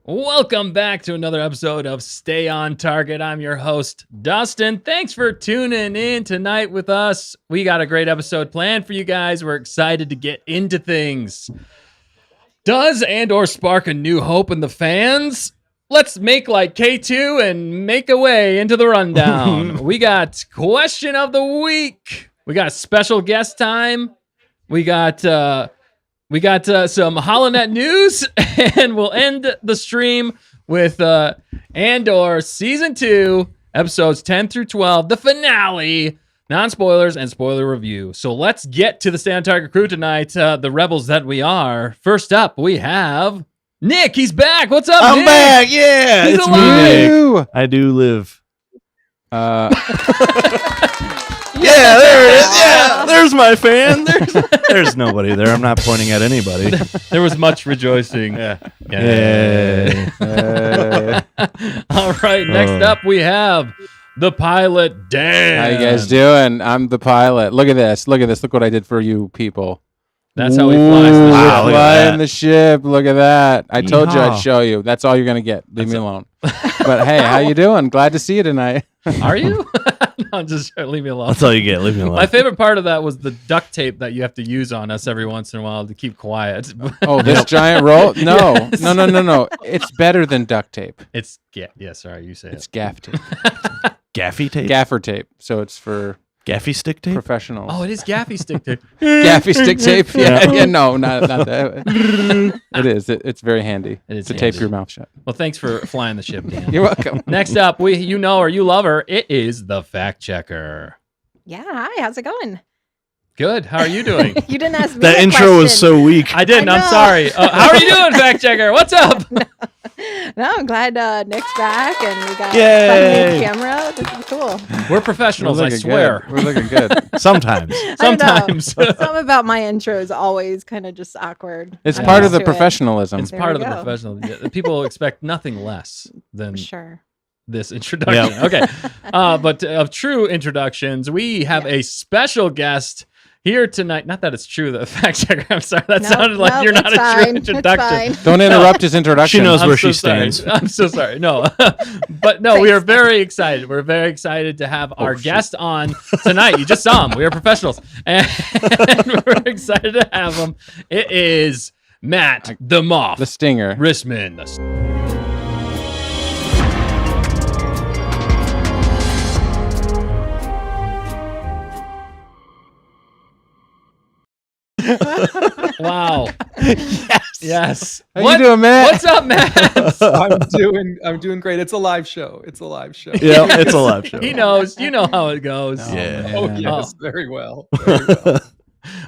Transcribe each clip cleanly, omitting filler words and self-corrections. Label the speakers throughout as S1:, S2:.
S1: Welcome back to another episode of Stay on Target. I'm your host, Dustin. Thanks for tuning in tonight with us. We got a great episode planned for you guys. We're excited to get into things. Does Andor spark a new hope in the fans? Let's make like K2 and make a way into the rundown. We got question of the week. We got special guest time. We got some HoloNet news, and we'll end the stream with Andor Season 2, Episodes 10 through 12, the finale, non-spoilers, and spoiler review. So let's get to the Stay on Target crew tonight, the rebels that we are. First up, we have Nick. He's back. What's up, Nick?
S2: I'm back. Yeah,
S1: He's
S2: it's
S1: alive.
S2: me, Nick. I do live. Yeah, there it is. Yeah, there's my fan. There's nobody there. I'm not pointing at anybody.
S1: There was much rejoicing.
S2: Yeah.
S1: All right, next up we have the pilot, Dan.
S3: How you guys doing? I'm the pilot. Look at this. Look what I did for you people.
S1: That's how he flies the
S2: Wow, look at
S3: Flying
S2: that.
S3: the ship. Look at that. I told you
S2: Yeehaw.
S3: I'd show you. That's all you're gonna get. Leave me alone. But hey, how you doing? Glad to see you tonight.
S1: Are you? No, just leave me alone.
S2: That's all you get. Leave me alone.
S1: My favorite part of that was the duct tape that you have to use on us every once in a while to keep quiet.
S3: Oh, this giant roll? No,
S1: Yes.
S3: no. It's better than duct tape.
S1: It's yeah. Sorry, you say
S3: It's
S1: it.
S3: gaff tape,
S2: Gaffy tape?
S3: gaffer tape. So it's for
S2: Gaffy stick tape?
S3: professionals.
S1: Oh, it is gaffy stick tape.
S3: Gaffy stick tape. Yeah. No, not that. It is. It's very handy.
S1: It is
S3: to tape
S1: handy.
S3: your mouth shut.
S1: Well, thanks for flying the ship, Dan.
S3: You're welcome.
S1: Next up, you know her, you love her. It is the fact checker.
S4: Yeah, hi, how's it going?
S1: Good. How are you doing?
S4: You didn't ask me
S2: That
S4: a
S2: intro was
S4: question.
S2: so weak.
S1: I didn't.
S4: I
S1: I'm
S4: know.
S1: sorry. How are you doing, fact checker? What's up?
S4: No, I'm glad Nick's back and we got
S2: Yay.
S4: a new camera. This is cool.
S1: We're professionals,
S3: We're
S1: I
S3: looking
S1: swear.
S3: good. We're looking good.
S2: Sometimes.
S4: I don't know.
S1: Sometimes.
S4: Something about my intro is always kind of just awkward.
S3: It's
S4: I'm
S3: part of
S4: used
S3: the
S4: to it.
S3: professionalism.
S1: It's
S4: There
S1: part of
S4: we
S1: the
S4: go.
S1: professional. People expect nothing less than
S4: For sure.
S1: this introduction.
S2: Yep.
S1: Okay. But of true introductions, we have a special guest here tonight. Not that it's true, the fact checker. I'm sorry. That sounded like you're not
S4: it's
S1: a true
S4: fine.
S1: introduction.
S4: It's fine.
S3: Don't interrupt his introduction.
S2: She knows
S1: I'm
S2: where
S1: so
S2: she
S1: sorry.
S2: stands.
S1: I'm so sorry. No, but no, we
S4: Thanks.
S1: are very excited. We're very excited to have our
S2: shit.
S1: guest on tonight. You just saw him. We are professionals, and we're excited to have him. It is Matt the Moth
S3: The stinger.
S1: Rissman. Wow. Yes.
S3: How you doing, Matt?
S1: What's up, Matt?
S5: I'm doing great. It's a live show. It's a live show.
S2: Yeah, it's a live show.
S1: He knows. You know how it goes.
S2: Yeah.
S5: Oh
S3: man.
S5: yes, very well. Very well.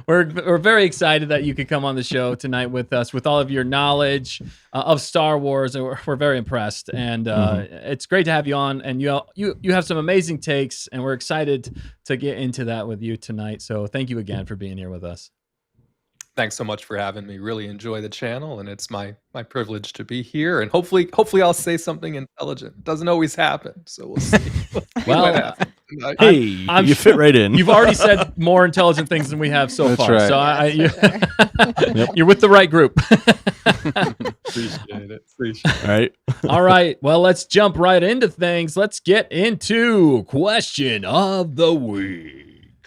S1: We're very excited that you could come on the show tonight with us, with all of your knowledge of Star Wars, and we're very impressed. And it's great to have you on. And you have some amazing takes, and we're excited to get into that with you tonight. So thank you again for being here with us.
S5: Thanks so much for having me. Really enjoy the channel, and it's my privilege to be here. And hopefully I'll say something intelligent. Doesn't always happen, so we'll see.
S1: Well,
S5: What happens tonight.
S2: Hey,
S1: I'm
S2: you fit right in.
S1: You've already said more intelligent things than we have so
S3: That's
S1: far.
S3: right.
S1: So you're with the right group.
S5: Appreciate it. Appreciate it.
S2: All right.
S1: All right. Well, let's jump right into things. Let's get into question of the week.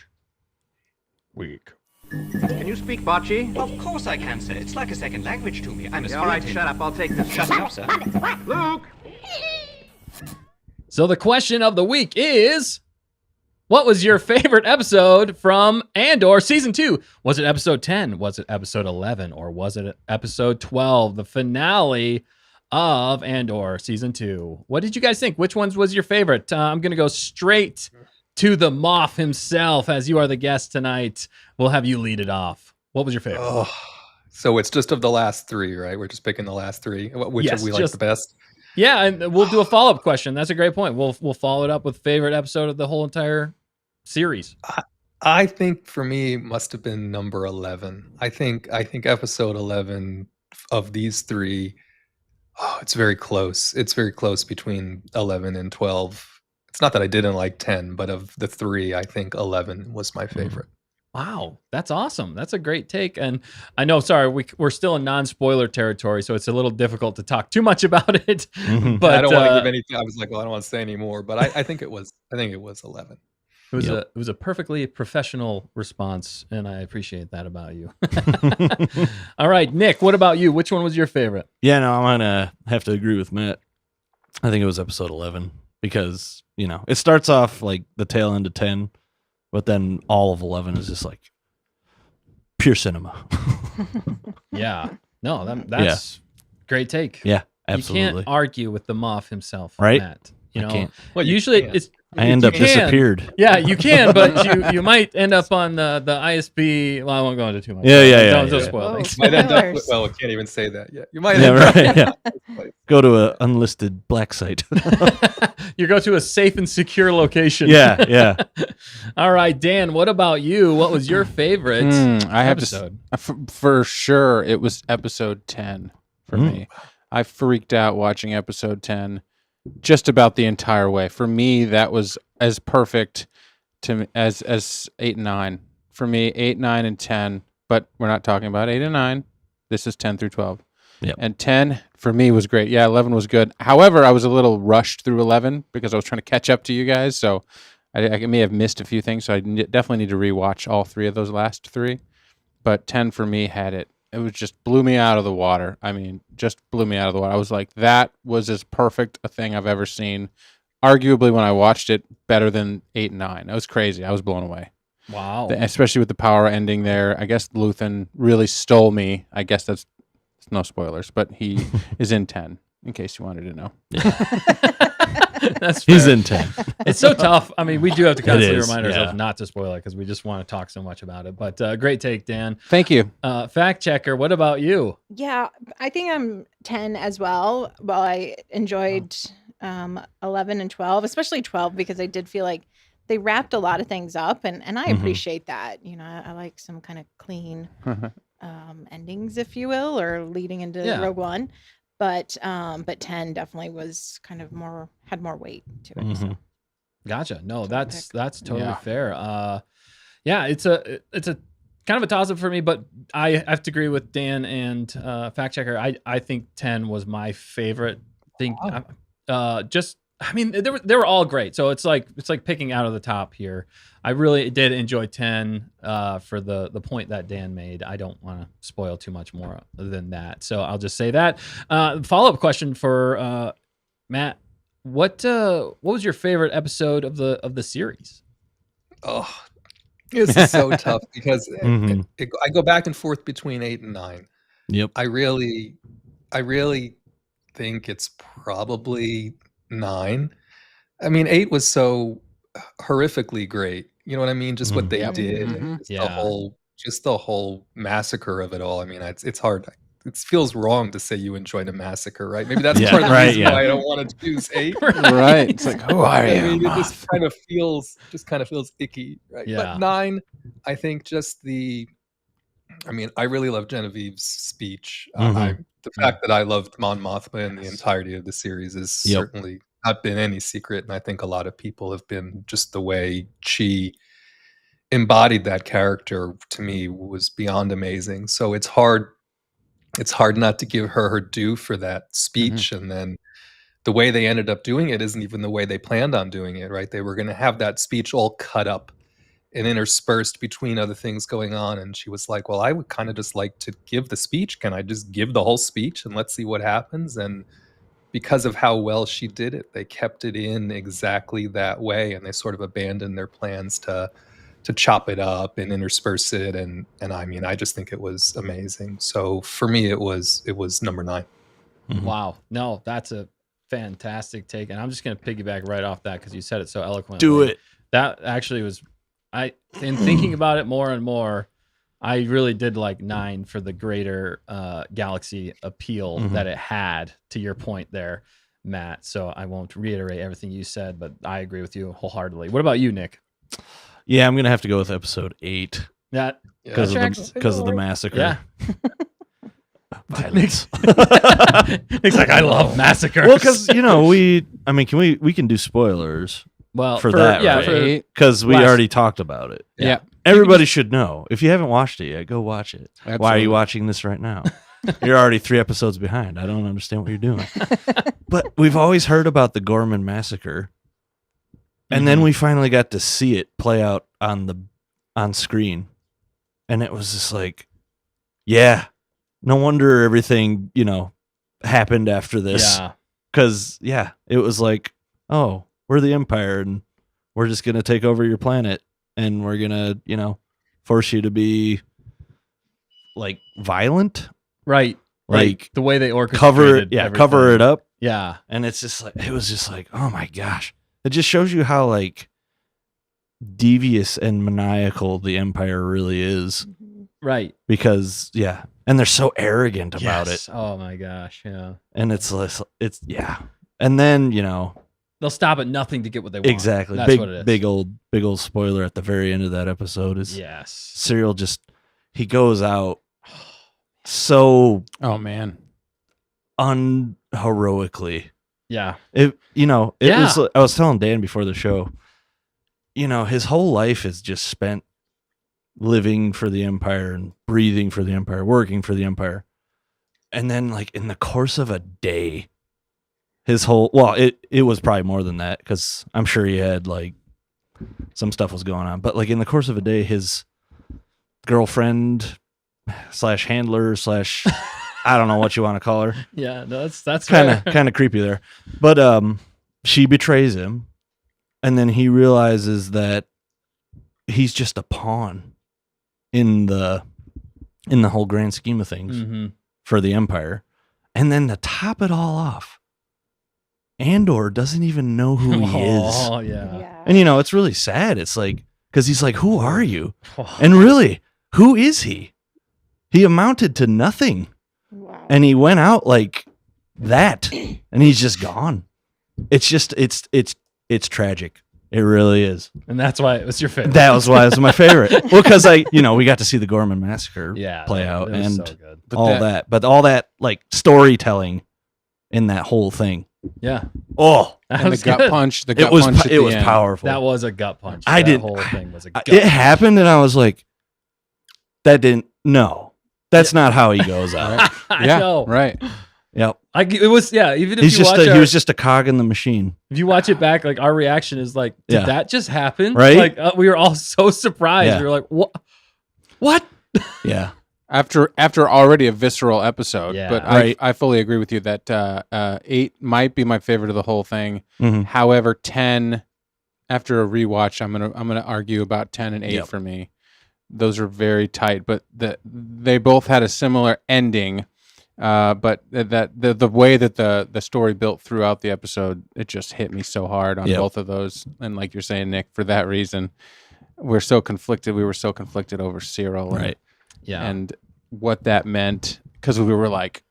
S6: Can you speak Bocce?
S7: Of course I can, sir. It's like a second language to me. I'm a
S6: All right,
S7: spirit.
S6: shut up. I'll take this.
S7: Shut up, sir.
S6: Luke!
S1: So the question of the week is, what was your favorite episode from Andor Season 2? Was it episode 10? Was it episode 11? Or was it episode 12? The finale of Andor Season 2. What did you guys think? Which ones was your favorite? I'm going to go straight to the Moff himself, as you are the guest tonight. We'll have you lead it off. What was your favorite?
S5: Oh, so it's just of the last three, right? We're just picking the last three. Which
S1: Yes,
S5: we like
S1: just-
S5: the best?
S1: Yeah, and we'll do a follow-up question. That's a great point. We'll follow it up with favorite episode of the whole entire series.
S5: I think for me it must have been number 11. I think episode 11 of these three, it's very close. It's very close between 11 and 12. It's not that I didn't like 10, but of the three, I think 11 was my favorite.
S1: Wow, that's awesome. That's a great take. And I know, sorry, we're still in non-spoiler territory, so it's a little difficult to talk too much about it.
S2: Mhm.
S1: But
S5: I don't want to give anything. I was like, well, I don't want to say any more, but I think it was 11.
S1: it was a perfectly professional response, and I appreciate that about you. All right, Nick, what about you? Which one was your favorite?
S2: Yeah, no, I'm gonna have to agree with Matt. I think it was episode 11 because it starts off like the tail end of 10, but then all of 11 is just like pure cinema.
S1: Yeah, no, that's great take.
S2: Yeah,
S1: You
S2: absolutely.
S1: can't argue with the Moff himself,
S2: Right?
S1: Matt.
S2: I can't.
S5: Well, you
S1: usually
S5: can.
S1: it's
S2: I end
S1: you
S2: up
S1: can.
S2: disappeared.
S1: Yeah, you can, but you might end up on the ISB. Well, I won't go into too much.
S2: Yeah,
S1: Don't
S2: yeah.
S1: spoil
S4: Oh.
S1: things.
S5: Might end up.
S4: Spoilers.
S5: Well, we can't even say that yet. You might
S2: Yeah,
S5: end up.
S2: right. Yeah. Go to an unlisted black site.
S1: You go to a safe and secure location.
S2: yeah.
S1: All right, Dan. What about you? What was your favorite
S3: I have
S1: episode?
S3: for sure it was episode 10 for me. I freaked out watching episode 10 just about the entire way. For me, that was as perfect to me as 8 and 9. For me, 8, 9, and 10, but we're not talking about 8 and 9. This is 10 through 12.
S2: Yep.
S3: And 10 for me was great. Yeah, 11 was good. However, I was a little rushed through 11 because I was trying to catch up to you guys. So I may have missed a few things. So I definitely need to rewatch all 3 of those last 3. But 10 for me had it. It was just blew me out of the water. I mean, just blew me out of the water. I was like, that was as perfect a thing I've ever seen. Arguably, when I watched it, better than 8 and 9. That was crazy. I was blown away.
S1: Wow.
S3: Especially with the power ending there. I guess Luthen really stole me. I guess that's no spoilers, but he is in 10, in case you wanted to know.
S1: That's fair.
S2: He's in 10.
S1: It's so tough. I mean, we do have to constantly
S2: is,
S1: remind ourselves
S2: yeah.
S1: not to spoil it because we just want to talk so much about it. But great take, Dan.
S3: Thank you.
S1: Fact checker, what about you?
S4: Yeah, I think I'm 10 as well. Well, I enjoyed 11 and 12, especially 12, because I did feel like they wrapped a lot of things up, and I appreciate that. I like some kind of clean endings, if you will, or leading into Rogue One. But 10 definitely was kind of had more weight to it. So.
S1: Gotcha. No, that's totally
S3: Yeah.
S1: fair. Yeah, it's a kind of a toss up for me, but I have to agree with Dan and fact checker. I think 10 was my favorite thing. I mean, they were all great. So it's like picking out of the top here. I really did enjoy 10 for the point that Dan made. I don't want to spoil too much more than that, so I'll just say that. Follow up question for Matt: What was your favorite episode of the series?
S5: Oh, this is so tough because
S2: Mhm.
S5: I go back and forth between 8 and 9.
S2: Yep.
S5: I really think it's probably 9. I mean, 8 was so horrifically great. You know what I mean? Just what they did, and just the whole massacre of it all. I mean, it's hard. It feels wrong to say you enjoyed a massacre, right? Maybe that's
S2: Yeah,
S5: part of the
S2: right,
S5: reason
S2: yeah.
S5: why I don't want to choose 8.
S3: Right. It's like, who are you?
S5: I mean, it just kind of feels icky, right?
S1: Yeah.
S5: But 9, I think I really love Genevieve's speech. The fact that I loved Mon Mothma in the entirety of the series is certainly not been any secret, and I think a lot of people have been. Just the way she embodied that character, to me, was beyond amazing. So it's hard not to give her due for that speech. And then the way they ended up doing it isn't even the way they planned on doing it, right? They were going to have that speech all cut up and interspersed between other things going on. And she was like, well, I would kind of just like to give the speech. Can I just give the whole speech and let's see what happens? And because of how well she did it, they kept it in exactly that way. And they sort of abandoned their plans to chop it up and intersperse it. And I mean, I just think it was amazing. So for me, it was number 9.
S1: Wow. No, that's a fantastic take. And I'm just going to piggyback right off that because you said it so eloquently.
S2: Do it.
S1: That actually was, in thinking about it more and more, I really did like 9 for the greater galaxy appeal that it had, to your point there, Matt. So I won't reiterate everything you said, but I agree with you wholeheartedly. What about you, Nick?
S2: Yeah, I'm going to have to go with episode 8
S1: That
S2: because of the massacre.
S1: Yeah.
S2: Violence.
S1: Nick's like, I love massacres.
S2: Well, because we can do spoilers,
S1: Well,
S2: for that,
S1: yeah,
S2: right?
S1: for
S3: Eight.
S2: Because we
S1: last-
S2: already talked about it.
S3: Yeah.
S2: Everybody should know. If you haven't watched it yet, go watch it. Why are
S3: Absolutely.
S2: you watching this right now? You're already 3 episodes behind. I don't understand what you're doing. But we've always heard about the Gorman massacre. And then we finally got to see it play out on screen. And it was just like, yeah, no wonder everything, happened after this.
S1: Yeah.
S2: Because, it was like, oh, we're the Empire and we're just going to take over your planet and we're going to, force you to be like violent.
S1: Right.
S2: Like
S1: the way they orchestrated
S2: cover it up.
S1: Yeah.
S2: And it's just like, it was just like, oh my gosh. It just shows you how like devious and maniacal the Empire really is.
S1: Right.
S2: Because, and they're so arrogant about
S1: Yes.
S2: it.
S1: Oh my gosh. Yeah.
S2: And it's and then,
S1: They'll stop at nothing to get what they want.
S2: exactly.
S1: That's what it is.
S2: Big old spoiler at the very end of that episode is
S1: Yes.
S2: Cyril he goes out so
S3: Oh man.
S2: unheroically.
S1: Yeah.
S2: It
S1: Yeah.
S2: was, I was telling Dan before the show, his whole life is just spent living for the Empire and breathing for the Empire, working for the Empire. And then like in the course of a day, it was probably more than that because I'm sure he had like some stuff was going on, but like in the course of a day, his girlfriend / handler / I don't know what you want to call her.
S1: Yeah. No, that's
S2: kind
S1: fair.
S2: of creepy there, but she betrays him, and then he realizes that he's just a pawn in the whole grand scheme of things
S1: Mm-hmm.
S2: for the Empire. And then to top it all off, Andor doesn't even know who he is.
S1: Oh yeah.
S4: Yeah.
S2: And it's really sad. It's like, because he's like, who are you? And really, who is he? He amounted to nothing.
S4: Wow.
S2: And he went out like that, and he's just gone. It's just it's tragic. It really is.
S1: And that's why it was your favorite.
S2: That was why it was my favorite. Well, because we got to see the Gorman massacre play
S1: that-
S2: out
S1: it was
S2: and
S1: so good.
S3: But
S2: all that like storytelling in that whole thing.
S1: Yeah.
S2: Oh,
S1: That
S3: And the
S1: was
S3: gut
S1: good.
S3: punch. The
S2: it
S3: gut
S2: was
S3: punch at
S2: it
S3: the
S2: was
S3: end.
S2: powerful.
S1: That was a gut punch.
S2: I
S1: That
S2: didn't-
S1: whole thing was a gut
S2: It happened, and I was like, that didn't. No, that's not how he goes out.
S3: Right.
S1: I
S3: Yeah.
S1: know.
S3: Right.
S2: Yep.
S1: It was even if
S2: He's
S1: you
S2: just
S1: watch
S2: he was just a cog in the machine.
S1: if you watch it back, like our reaction is like, did
S2: Yeah.
S1: that just happen?
S2: Right?
S1: Like we were all so surprised.
S2: Yeah.
S1: We were like, what? What?
S2: Yeah.
S3: After already a visceral episode,
S1: Yeah.
S3: but
S2: Right.
S3: I fully agree with you that 8 might be my favorite of the whole thing.
S2: Mhm.
S3: However, 10 after a rewatch, I'm gonna argue about 10 and 8
S2: Yep.
S3: for me. Those are very tight, but they both had a similar ending. But the way that the story built throughout the episode, it just hit me so hard on
S2: Yep.
S3: both of those. And like you're saying, Nick, for that reason, we're so conflicted. We were so conflicted over Cyril, and-
S2: Right.
S1: Yeah.
S3: and what that meant, because we were like,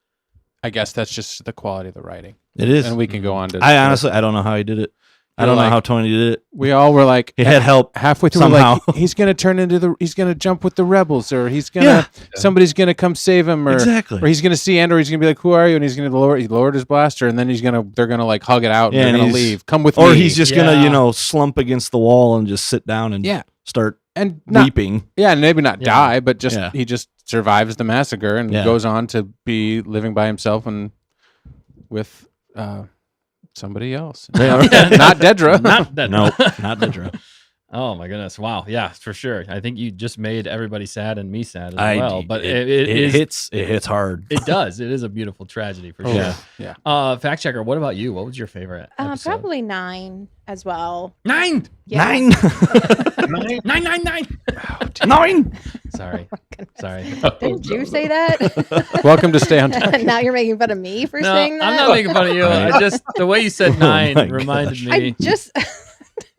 S3: I guess that's just the quality of the writing.
S2: It is.
S3: And we can go on to.
S2: I honestly, I don't know how he did it. I
S3: You're
S2: don't know
S3: like-
S2: how Tony did it.
S3: we all were like,
S2: He had help
S3: halfway through. We're
S2: somehow.
S3: like, he's gonna turn into he's gonna jump with the rebels, or he's gonna somebody's gonna come save him, or
S2: Exactly.
S3: or he's gonna see Andor. He's gonna be like, who are you? And he's gonna lower his blaster, and then they're gonna like hug it out,
S2: Yeah,
S3: and
S2: and
S3: they're gonna
S2: he's-
S3: leave. Come with
S2: Or
S3: me.
S2: he's just
S1: Yeah.
S2: gonna, slump against the wall and just sit down and
S3: Yeah.
S2: start
S3: and not,
S2: weeping.
S3: yeah, and maybe not
S1: Yeah.
S3: die, but just
S2: Yeah.
S3: he just survives the massacre and
S2: Yeah.
S3: goes on to be living by himself and with somebody else.
S2: Yeah.
S3: Not Dedra.
S1: Not that.
S2: Nope, not Dedra.
S1: Oh my goodness! Wow. Yeah, for sure. I think you just made everybody sad and me sad as
S2: I-
S1: well. But
S2: it
S1: is.
S2: hits hard.
S1: It does. It is a beautiful tragedy for
S3: Oh,
S1: sure.
S3: yeah.
S1: Fact checker. What about you? What was your favorite episode?
S4: Probably 9 as well.
S1: 9.
S4: Yeah.
S2: 9.
S1: 9.
S2: 9.
S1: Sorry. Sorry.
S4: Didn't you say that?
S3: Welcome to Stay on Target.
S4: Now you're making fun of me for
S1: No,
S4: saying that.
S1: I'm not making fun of you. I just the way you said 9
S2: my
S1: reminded
S2: gosh.
S1: me.
S4: I just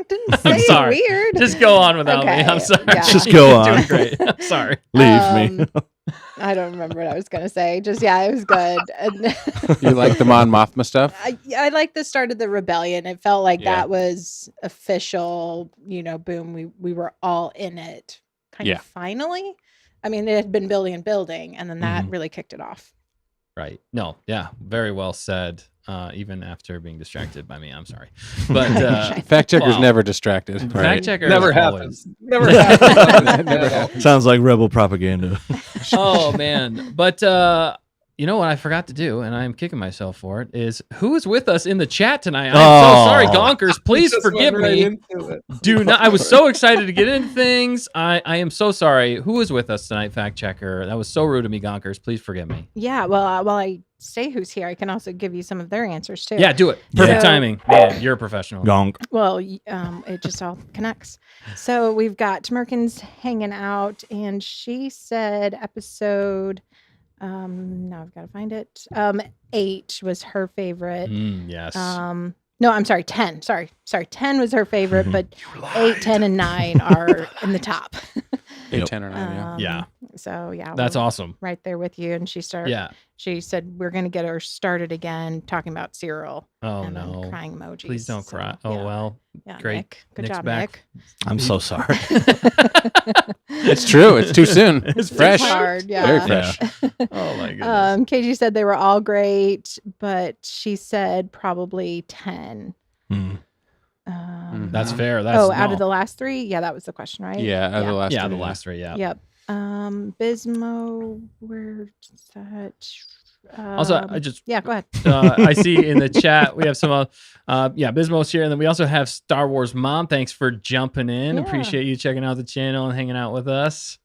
S4: didn't
S1: I'm
S4: say
S1: sorry.
S4: weird.
S1: Just go on without me.
S4: Okay,
S1: I'm sorry.
S4: yeah.
S2: Just go
S1: You're
S2: on.
S1: doing great. I'm sorry.
S2: Leave me.
S4: I don't remember what I was gonna say. Just it was good. And
S3: You like the Mon Mothma stuff?
S4: I like the start of the rebellion. It felt like
S3: Yeah.
S4: that was official. Boom. We were all in it. Kind
S3: Yeah.
S4: of finally. I mean, it had been building and building, and then that really kicked it off.
S1: Right. No. Yeah. Very well said. Even after being distracted by me, I'm sorry. But
S3: Fact checker's
S1: wow.
S3: never distracted.
S1: fact checker
S5: Never
S1: is always-
S5: happens. Never happens.
S2: Sounds like rebel propaganda.
S1: Oh man. But you know what I forgot to do, and I'm kicking myself for it, is who is with us in the chat tonight? I'm so sorry, Gonkers. Please
S5: Just
S1: forgive
S5: went right
S1: me.
S5: into it.
S1: Do not. I was so excited to get into things. I am so sorry. Who is with us tonight, fact checker? That was so rude of me, Gonkers. Please forgive me.
S4: Yeah, well, while I say who's here, I can also give you some of their answers too.
S1: Yeah, do it. Perfect
S4: So-
S1: timing. Man, you're a professional.
S2: Gonk.
S4: Well, it just all connects. So we've got Tamerkins hanging out, and she said episode. Now I've got to find it. 8 was her favorite.
S1: Yes.
S4: No, I'm sorry, 10. Sorry, 10 was her favorite, but 8, 10, and 9 are in the top.
S3: 8, 10, or 9, yeah.
S1: Yeah.
S4: So yeah,
S1: That's
S4: we're
S1: awesome.
S4: right there with you. And
S1: Yeah.
S4: She said we're gonna get her started again talking about Cyril.
S1: Oh
S4: and then
S1: no.
S4: crying emojis.
S1: Please don't
S4: So,
S1: cry. Oh
S4: yeah.
S1: well.
S4: Yeah,
S1: Great.
S4: Nick. Good
S1: Nick's
S4: job,
S1: back.
S2: I'm so sorry.
S3: It's true. It's too soon. It's fresh.
S4: Hard, yeah.
S3: Very fresh.
S1: Oh my goodness.
S4: KG said they were all great, but she said probably 10.
S2: Hmm.
S1: That's
S3: Mhm.
S1: fair. That's
S4: out
S1: no.
S4: of the last 3? Yeah, that was the question, right?
S3: Yeah, out of the last
S1: Yeah,
S3: two,
S1: the last 3. Yeah.
S4: Yep. Bismo, where's that?
S1: Also, I just
S4: Yeah, go ahead.
S1: I see in the chat we have some Bismo's here, and then we also have Star Wars Mom. Thanks for jumping in.
S4: Yeah.
S1: Appreciate you checking out the channel and hanging out with us.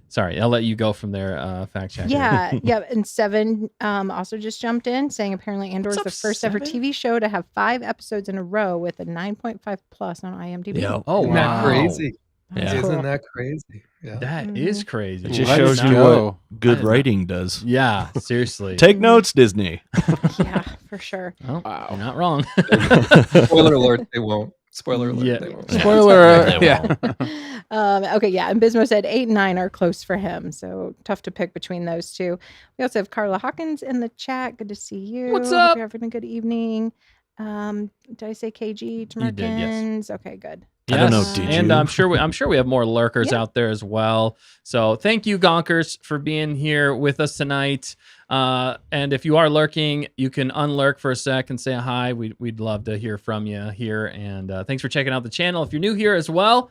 S1: Sorry, I'll let you go from there, fact checker.
S4: Yeah, yeah. And 7 also just jumped in saying apparently Andor is
S1: What's
S4: the
S1: up,
S4: first ever
S1: 7?
S4: TV show to have 5 episodes in a row with a 9.5 plus on IMDb.
S2: Yep.
S1: Oh
S5: Isn't that
S1: wow.
S5: crazy?
S4: That's
S2: Yeah.
S4: cool.
S5: Isn't that crazy? Yeah.
S1: That is crazy.
S2: It just
S3: Let's
S2: shows you
S3: go.
S2: what good
S1: I didn't-
S2: writing does.
S1: Yeah, seriously.
S2: Take notes, Disney.
S4: Yeah, for sure.
S1: Oh,
S3: Wow.
S1: you're not wrong.
S5: Spoiler alert, they won't. Spoiler alert,
S1: Yeah.
S5: they won't.
S3: Spoiler.
S2: They
S3: Yeah.
S4: Okay, yeah. And Bismo said 8 and 9 are close for him. So tough to pick between those two. We also have Carla Hawkins in the chat. Good to see you.
S1: What's
S4: Hope
S1: up?
S4: you're having a good evening. Did I say KG?
S1: You did, yes.
S4: Tamerkins? Okay, good.
S2: I don't know,
S1: Yes,
S2: did
S1: and
S2: you?
S1: I'm sure we have more lurkers
S4: Yeah.
S1: out there as well. So thank you, Gonkers, for being here with us tonight. And if you are lurking, you can unlurk for a sec and say hi. We'd love to hear from you here. And thanks for checking out the channel. If you're new here as well,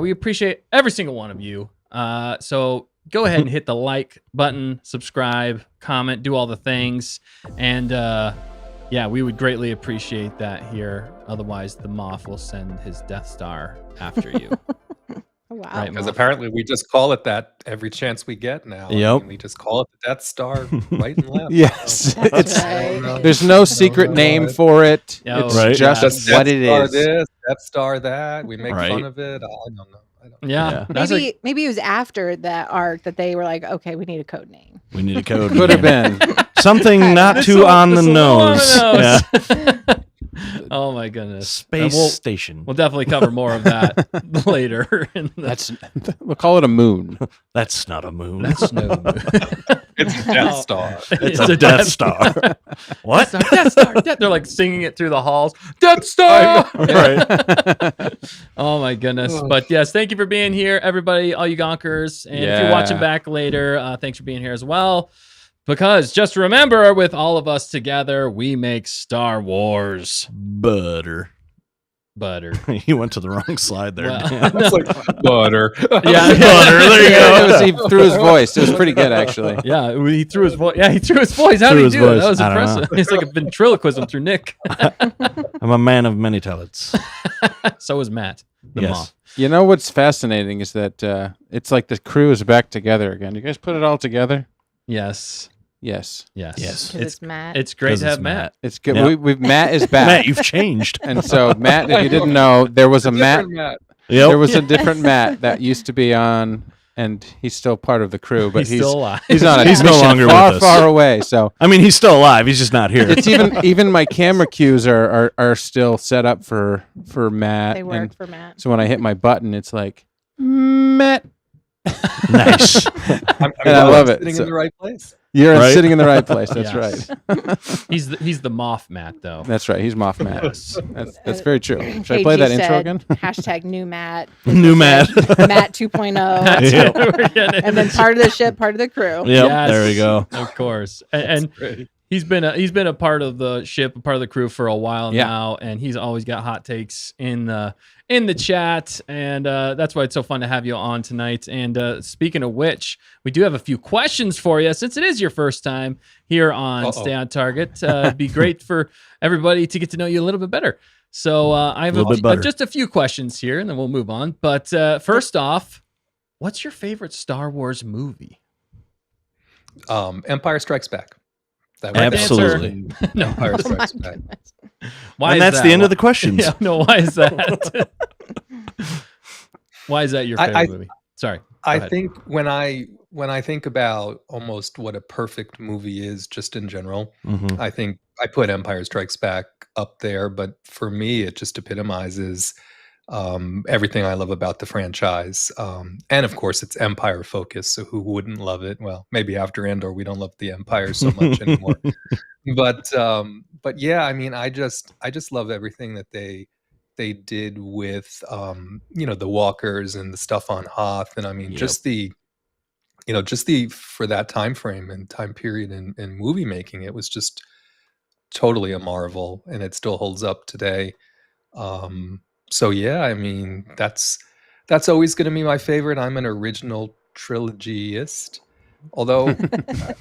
S1: we appreciate every single one of you. So go ahead and hit the like button, subscribe, comment, do all the things, and yeah, we would greatly appreciate that here. Otherwise, the Moff will send his Death Star after you.
S4: Oh, wow.
S1: Right,
S5: Because
S1: Moff?
S5: apparently we just call it that every chance we get now.
S2: Yep.
S5: We just call it the Death Star right and left.
S3: Yes.
S5: So,
S4: That's
S3: It's
S4: right.
S3: there's no secret name for it.
S1: Yeah,
S3: It's
S2: right.
S3: just
S5: Just
S3: what
S5: Death
S3: it
S5: Star
S3: is.
S5: this, Death Star that. We make
S2: Right.
S5: fun of it. I don't know.
S1: Yeah,
S2: Yeah.
S1: that's
S4: Maybe it was after that arc that they were like, okay, we need a code name.
S2: We need a code.
S3: Could have been.
S2: Something not
S1: This
S2: too
S1: one-
S2: on the
S1: this one
S2: nose.
S1: on
S2: Yeah.
S1: the nose. Oh my goodness.
S2: Space
S1: And
S2: station.
S1: We'll definitely cover more of that later.
S3: That's we'll call it a moon.
S2: That's not a moon.
S1: That's no.
S5: It's a Death Star.
S2: It's a Death Star. What?
S1: Death Star. They're like singing it through the halls. Death Star.
S2: Right.
S1: Oh my goodness.
S5: Oh.
S1: But yes, thank you for being here, everybody, all you Gonkers. And if you're
S3: Yeah.
S1: watching back later, thanks for being here as well. Because just remember, with all of us together, we make Star Wars
S2: Butter.
S1: butter.
S2: You went to the wrong slide there.
S1: Well,
S2: Dan.
S5: It's like butter.
S1: Yeah.
S2: Butter. There you
S3: Yeah,
S2: go.
S3: he threw his voice. It was pretty good, actually.
S1: Yeah, he threw his voice. Yeah, he threw his voice. How
S2: Threw
S1: did he
S2: his
S1: do it?
S2: voice.
S1: That was
S2: I don't know.
S1: impressive. It's like a ventriloquism through Nick.
S2: I'm a man of many talents.
S1: So is Matt, the
S2: Yes.
S1: mom.
S3: You know what's fascinating is that it's like the crew is back together again. You guys put it all together?
S1: Yes.
S3: Yes.
S1: Yes.
S2: Yes.
S4: Because it's Matt.
S1: It's great
S2: 'Cause
S1: to
S2: it's
S1: have Matt.
S3: It's good.
S2: Yeah.
S3: We've Matt is back.
S2: Matt, you've changed.
S3: And so Matt, if you didn't know, there was a Matt.
S5: Different Matt.
S2: Yep.
S3: There was a different Matt that used to be on, and he's still part of the crew, but
S1: He's still alive.
S3: He's on a
S2: He's no
S3: mission
S2: longer
S3: far,
S2: with us.
S3: far away. So
S2: I mean, he's still alive. He's just not here.
S3: it's even my camera cues are still set up for Matt.
S4: They
S3: and
S4: work for Matt.
S3: so when I hit my button, it's like Matt.
S2: Nice.
S3: And I love it.
S5: Sitting
S3: So-
S5: in the right place.
S3: You're
S2: Right?
S3: sitting in the right place. That's
S1: Yes.
S3: right.
S1: He's the Moff Matt though.
S3: That's right. He's Moff Matt.
S1: Yes.
S3: That's very true. Should I
S4: KG
S3: play that intro
S4: said,
S3: again?
S4: Hashtag new Matt.
S2: New Matt.
S4: Matt 2.0.
S1: That's
S2: Yeah.
S1: what we're getting
S4: And then
S1: into.
S4: part of the ship, part of the crew.
S2: Yep.
S1: Yes.
S2: There we go.
S1: Of course. And
S5: Great.
S1: he's been a part of the ship, a part of the crew for a while
S3: Yeah.
S1: now, and he's always got hot takes in the chat, and that's why it's so fun to have you on tonight. And speaking of which, we do have a few questions for you since it is your first time here on Stay on Target. It'd be great for everybody to get to know you a little bit better. So I have
S2: A little bit better.
S1: just a few questions here, and then we'll move on. But first off, what's your favorite Star Wars movie?
S5: Empire Strikes Back. That
S2: Absolutely.
S1: No.
S5: Empire Strikes Back.
S1: Why
S2: And
S1: is
S2: that's
S1: that?
S2: the end of the questions.
S1: Yeah, no, why is that? Why is that your favorite movie? Sorry.
S5: I
S1: ahead.
S5: think when I think about almost what a perfect movie is, just in general,
S2: Mhm.
S5: I think I put Empire Strikes Back up there. But for me, it just epitomizes everything I love about the franchise. And of course, it's Empire focused. So who wouldn't love it? Well, maybe after Andor, we don't love the Empire so much anymore. But yeah, I mean, I just love everything that they did with the walkers and the stuff on Hoth, and I mean
S2: Yep.
S5: just the for that time frame and time period in movie making, it was just totally a marvel, and it still holds up today. So yeah, I mean that's always going to be my favorite. I'm an original trilogyist, although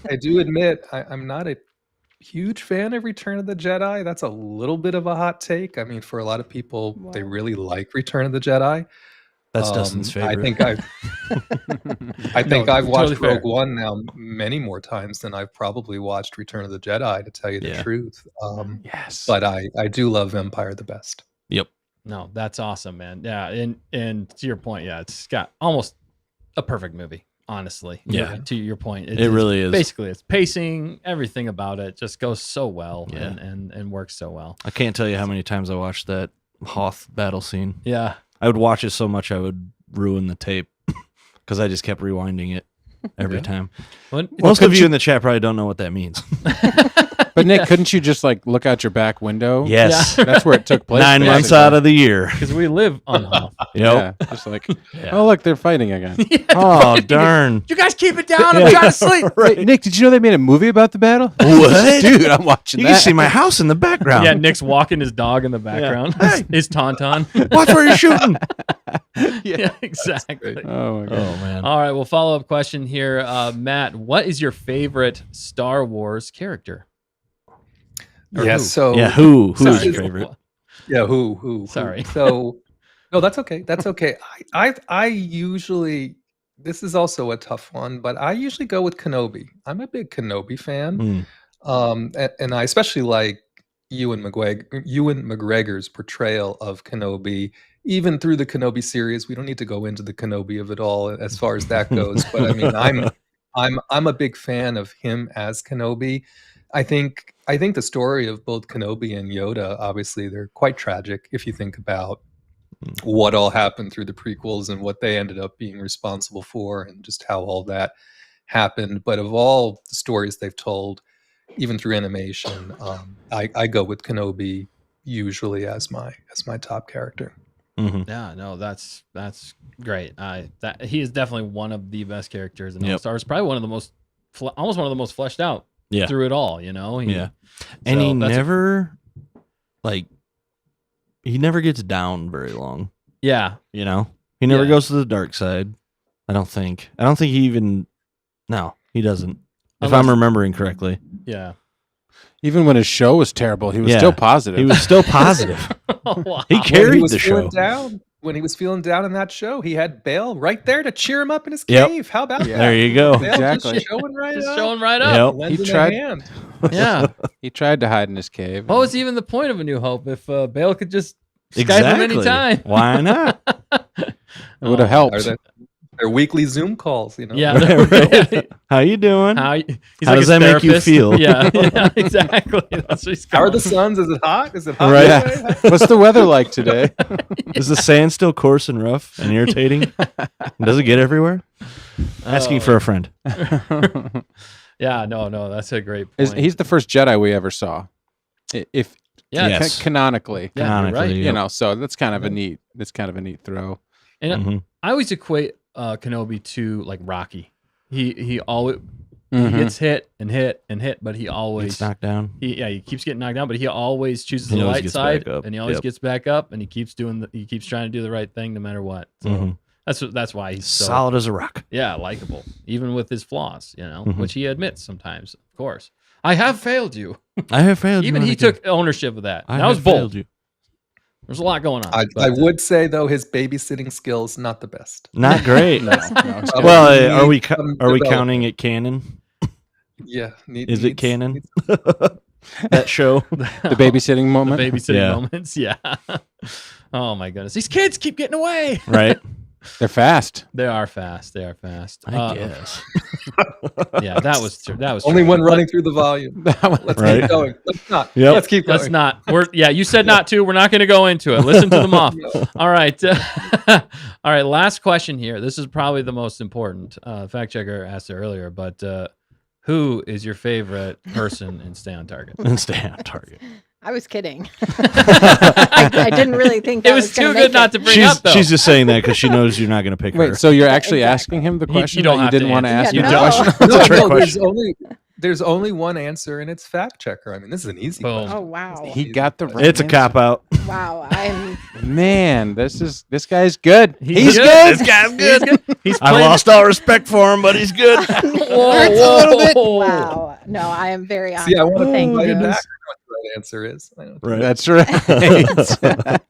S5: I do admit I'm not a huge fan of Return of the Jedi. That's a little bit of a hot take. I mean, for a lot of people, they
S4: Wow.
S5: really like Return of the Jedi.
S2: That's Dustin's favorite.
S5: I think I've watched
S1: totally fair.
S5: Rogue One now many more times than I've probably watched Return of the Jedi, to tell you the
S2: Yeah.
S5: truth.
S3: Yes.
S5: But I do love Empire the best.
S2: Yep.
S1: No, that's awesome, man. Yeah, and to your point, yeah, it's got almost a perfect movie, honestly.
S2: Yeah.
S1: To your point.
S2: It really is.
S1: Basically, it's pacing, everything about it just goes so well
S2: Yeah.
S1: and works so well.
S2: I can't tell you how many times I watched that Hoth battle scene.
S1: Yeah.
S2: I would watch it so much I would ruin the tape because I just kept rewinding it every time.
S1: Well,
S2: Most of you in the chat probably don't know what that means.
S3: But Nick, couldn't you just like look out your back window?
S2: Yes.
S3: That's where it took place.
S2: 9 months
S3: basically.
S2: out of the year.
S1: because we live on Hoth.
S2: Yep.
S3: Yeah, just like,
S2: Yeah.
S3: oh look, they're fighting again.
S2: Oh, darn.
S1: You guys keep it down. I'm trying to sleep.
S3: Hey, Nick, did you know they made a movie about the battle?
S2: What?
S3: Dude, I'm watching
S2: You
S3: that.
S2: can see my house in the background.
S1: Yeah, Nick's walking his dog in the background.
S2: Hey.
S1: His tauntaun.
S2: Watch where you're shooting.
S1: Yeah, exactly.
S3: Oh my god.
S2: Oh, man.
S1: All right, well, follow-up question here. Matt, what is your favorite Star Wars character? Or
S5: Yes.
S1: who?
S5: So
S2: Yeah, who's
S1: Sorry.
S2: your favorite?
S5: Yeah, who?
S1: Sorry.
S5: So, no, that's okay. That's okay. I usually, this is also a tough one, but I usually go with Kenobi. I'm a big Kenobi fan.
S2: Mm.
S5: And I especially like Ewan McGregor's portrayal of Kenobi, even through the Kenobi series. We don't need to go into the Kenobi of it all as far as that goes, but I mean, I'm a big fan of him as Kenobi. I think the story of both Kenobi and Yoda, obviously, they're quite tragic if you think about what all happened through the prequels and what they ended up being responsible for, and just how all that happened. But of all the stories they've told, even through animation, I go with Kenobi usually as my top character.
S2: Mhm.
S1: Yeah, no, that's great. He is definitely one of the best characters in all
S2: Yep.
S1: Star Wars. Probably one of the most, almost one of the most fleshed out
S2: Yeah.
S1: through it all. You know.
S2: Yeah. And
S1: so
S2: he
S1: that's
S2: never, he never gets down very long.
S1: Yeah.
S2: You know, he never
S1: Yeah.
S2: goes to the dark side. I don't think he even. No, he doesn't. If I'm
S1: Unless-
S2: remembering correctly,
S1: Yeah.
S3: Even when his show was terrible, he was
S2: Yeah.
S3: still positive.
S2: he was still positive.
S1: Wow.
S2: He
S5: When he
S2: carried
S5: was
S2: the
S5: feeling
S2: show.
S5: down, when he was feeling down in that show, he had Bale right there to cheer him up in his
S2: Yep.
S5: cave. How about
S3: Yeah.
S5: that?
S2: There you go.
S5: Bale
S3: Exactly.
S5: just showing right
S1: Just
S5: up.
S1: showing right up.
S2: Yep.
S5: Lens
S3: He
S5: in the
S3: tried-
S5: hand.
S1: Yeah.
S3: He tried to hide in his cave.
S1: What was even the point of A New Hope if Bale could just Skype
S2: Exactly.
S1: him anytime?
S2: Why not?
S3: It would have helped.
S5: Are their weekly Zoom calls, you know?
S1: Yeah.
S2: Right. How you doing?
S1: He's
S2: How
S1: like
S2: does
S1: his
S2: that make you
S1: therapist.
S2: feel?
S1: Yeah, yeah, exactly. That's what he's
S5: How are
S1: calling
S5: the
S1: it.
S5: suns? Is it hot? Is it hot?
S2: Right.
S5: today?
S3: What's the weather like today?
S2: Is the sand still coarse and rough and irritating? Does it get everywhere? Asking for a friend.
S1: Yeah, no, that's a great point.
S3: He's the first Jedi we ever saw. If
S1: Yeah,
S2: Yes.
S3: canonically,
S1: Yeah, you're right.
S2: Canonically,
S3: you
S2: yep.
S3: know, so that's kind of a neat throw.
S1: And
S2: Mhm.
S1: I always equate Kenobi to like Rocky. He always
S3: Mhm.
S1: he gets hit and hit and hit, but he always
S2: Gets knocked down.
S1: he keeps getting knocked down, but he always chooses
S2: He
S1: the
S2: always
S1: light
S2: gets
S1: side,
S2: back up.
S1: and he always
S2: Yep.
S1: gets back up, and he keeps trying to do the right thing no matter what. So
S2: Mhm.
S1: that's why he's so
S2: Solid as a rock.
S1: likable, even with his flaws,
S2: Mhm.
S1: which he admits sometimes. Of course, I have failed you.
S2: I have failed.
S1: Even
S2: you,
S1: he
S2: Anakin.
S1: took ownership of that.
S2: I
S1: That was
S2: have
S1: bold.
S2: failed you.
S1: There's a lot going on.
S5: I
S1: but,
S5: would say though his babysitting skills not the best.
S2: Not great.
S3: No, it's good.
S2: Well,
S5: Probably
S2: are we
S5: needs some
S2: are we
S5: development.
S2: counting it canon?
S5: Yeah,
S2: Is it canon?
S5: needs-
S2: That show.
S3: the babysitting
S1: the
S3: moment.
S1: babysitting
S2: Yeah.
S1: moments. Yeah. Oh my goodness, these kids keep getting away.
S2: Right.
S3: They're fast.
S1: They are fast.
S2: I guess.
S1: Yeah, that was
S5: Only
S1: true.
S5: one running through the volume. Let's
S2: Right.
S5: keep going. Let's not.
S2: Yep.
S5: Let's keep going.
S1: Let's not. You said not to. We're not going to go into it. Listen to them off. All right. All right. Last question here. This is probably the most important. Fact checker asked it earlier, but who is your favorite person in Stay on Target?
S2: And stay on target.
S4: I was kidding. I didn't really think that
S1: It was
S4: gonna
S1: too
S4: make
S1: good not to bring
S2: She's
S1: up, though.
S2: she's just saying that because she knows you're not going to pick her.
S3: Wait, so you're actually
S4: Exactly.
S3: asking him the
S1: You
S3: question
S1: don't
S3: that
S1: have
S3: you didn't
S1: to
S3: want to
S1: answer.
S3: ask
S4: Yeah,
S3: him
S4: no.
S3: the question?
S2: That's a trick
S5: there's
S2: question.
S5: there's only one answer, and it's fact checker. I mean, this is an easy
S1: Boom.
S5: question.
S4: Oh wow.
S3: He got the right
S2: It's a
S3: answer.
S2: cop out.
S4: Wow. I'm
S3: Man, this guy's good.
S1: He's
S3: good.
S2: This guy's good.
S1: He's
S2: I
S1: playing-
S2: lost all respect for him, but he's good.
S1: Whoa.
S4: wow. No, I am very honored.
S5: See, I want to
S4: Thank
S5: invite
S4: you.
S5: it back. I know what the right answer is. I know.
S2: Right.
S3: That's right.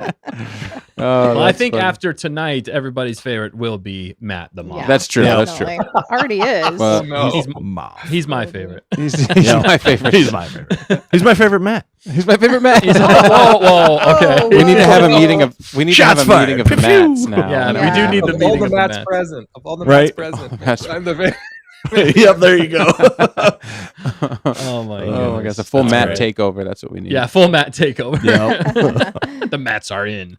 S1: Well, I
S3: that's
S1: think
S3: funny.
S1: after tonight, everybody's favorite will be Matt the mom.
S4: Yeah,
S3: That's true.
S2: Yeah.
S3: That's true.
S4: definitely. Already is.
S3: Well,
S5: No.
S1: He's,
S2: Mom.
S1: he's my favorite.
S3: He's
S2: Yeah.
S3: my favorite.
S2: He's my favorite. He's my favorite Matt.
S3: He's my favorite man.
S1: Whoa, okay.
S4: Oh,
S3: We need to have a
S4: whoa.
S3: meeting of
S2: Shots
S3: a meeting of
S2: fired.
S3: the
S2: Pew,
S3: Matts
S2: pew.
S3: now.
S1: Yeah,
S4: we do need
S1: the
S5: Of all
S1: meeting
S5: the
S1: of the
S5: Matts
S1: Matts.
S5: present, of all the
S2: Right.
S5: Matts present,
S3: That's
S5: I'm the very.
S2: Yep, there you go.
S1: Oh my
S3: Oh my
S1: goodness.
S3: gosh, a full
S1: That's
S3: Matt
S1: great.
S3: takeover. That's what we need.
S1: Yeah, full Matt takeover.
S2: Yep.
S1: The Matts are in.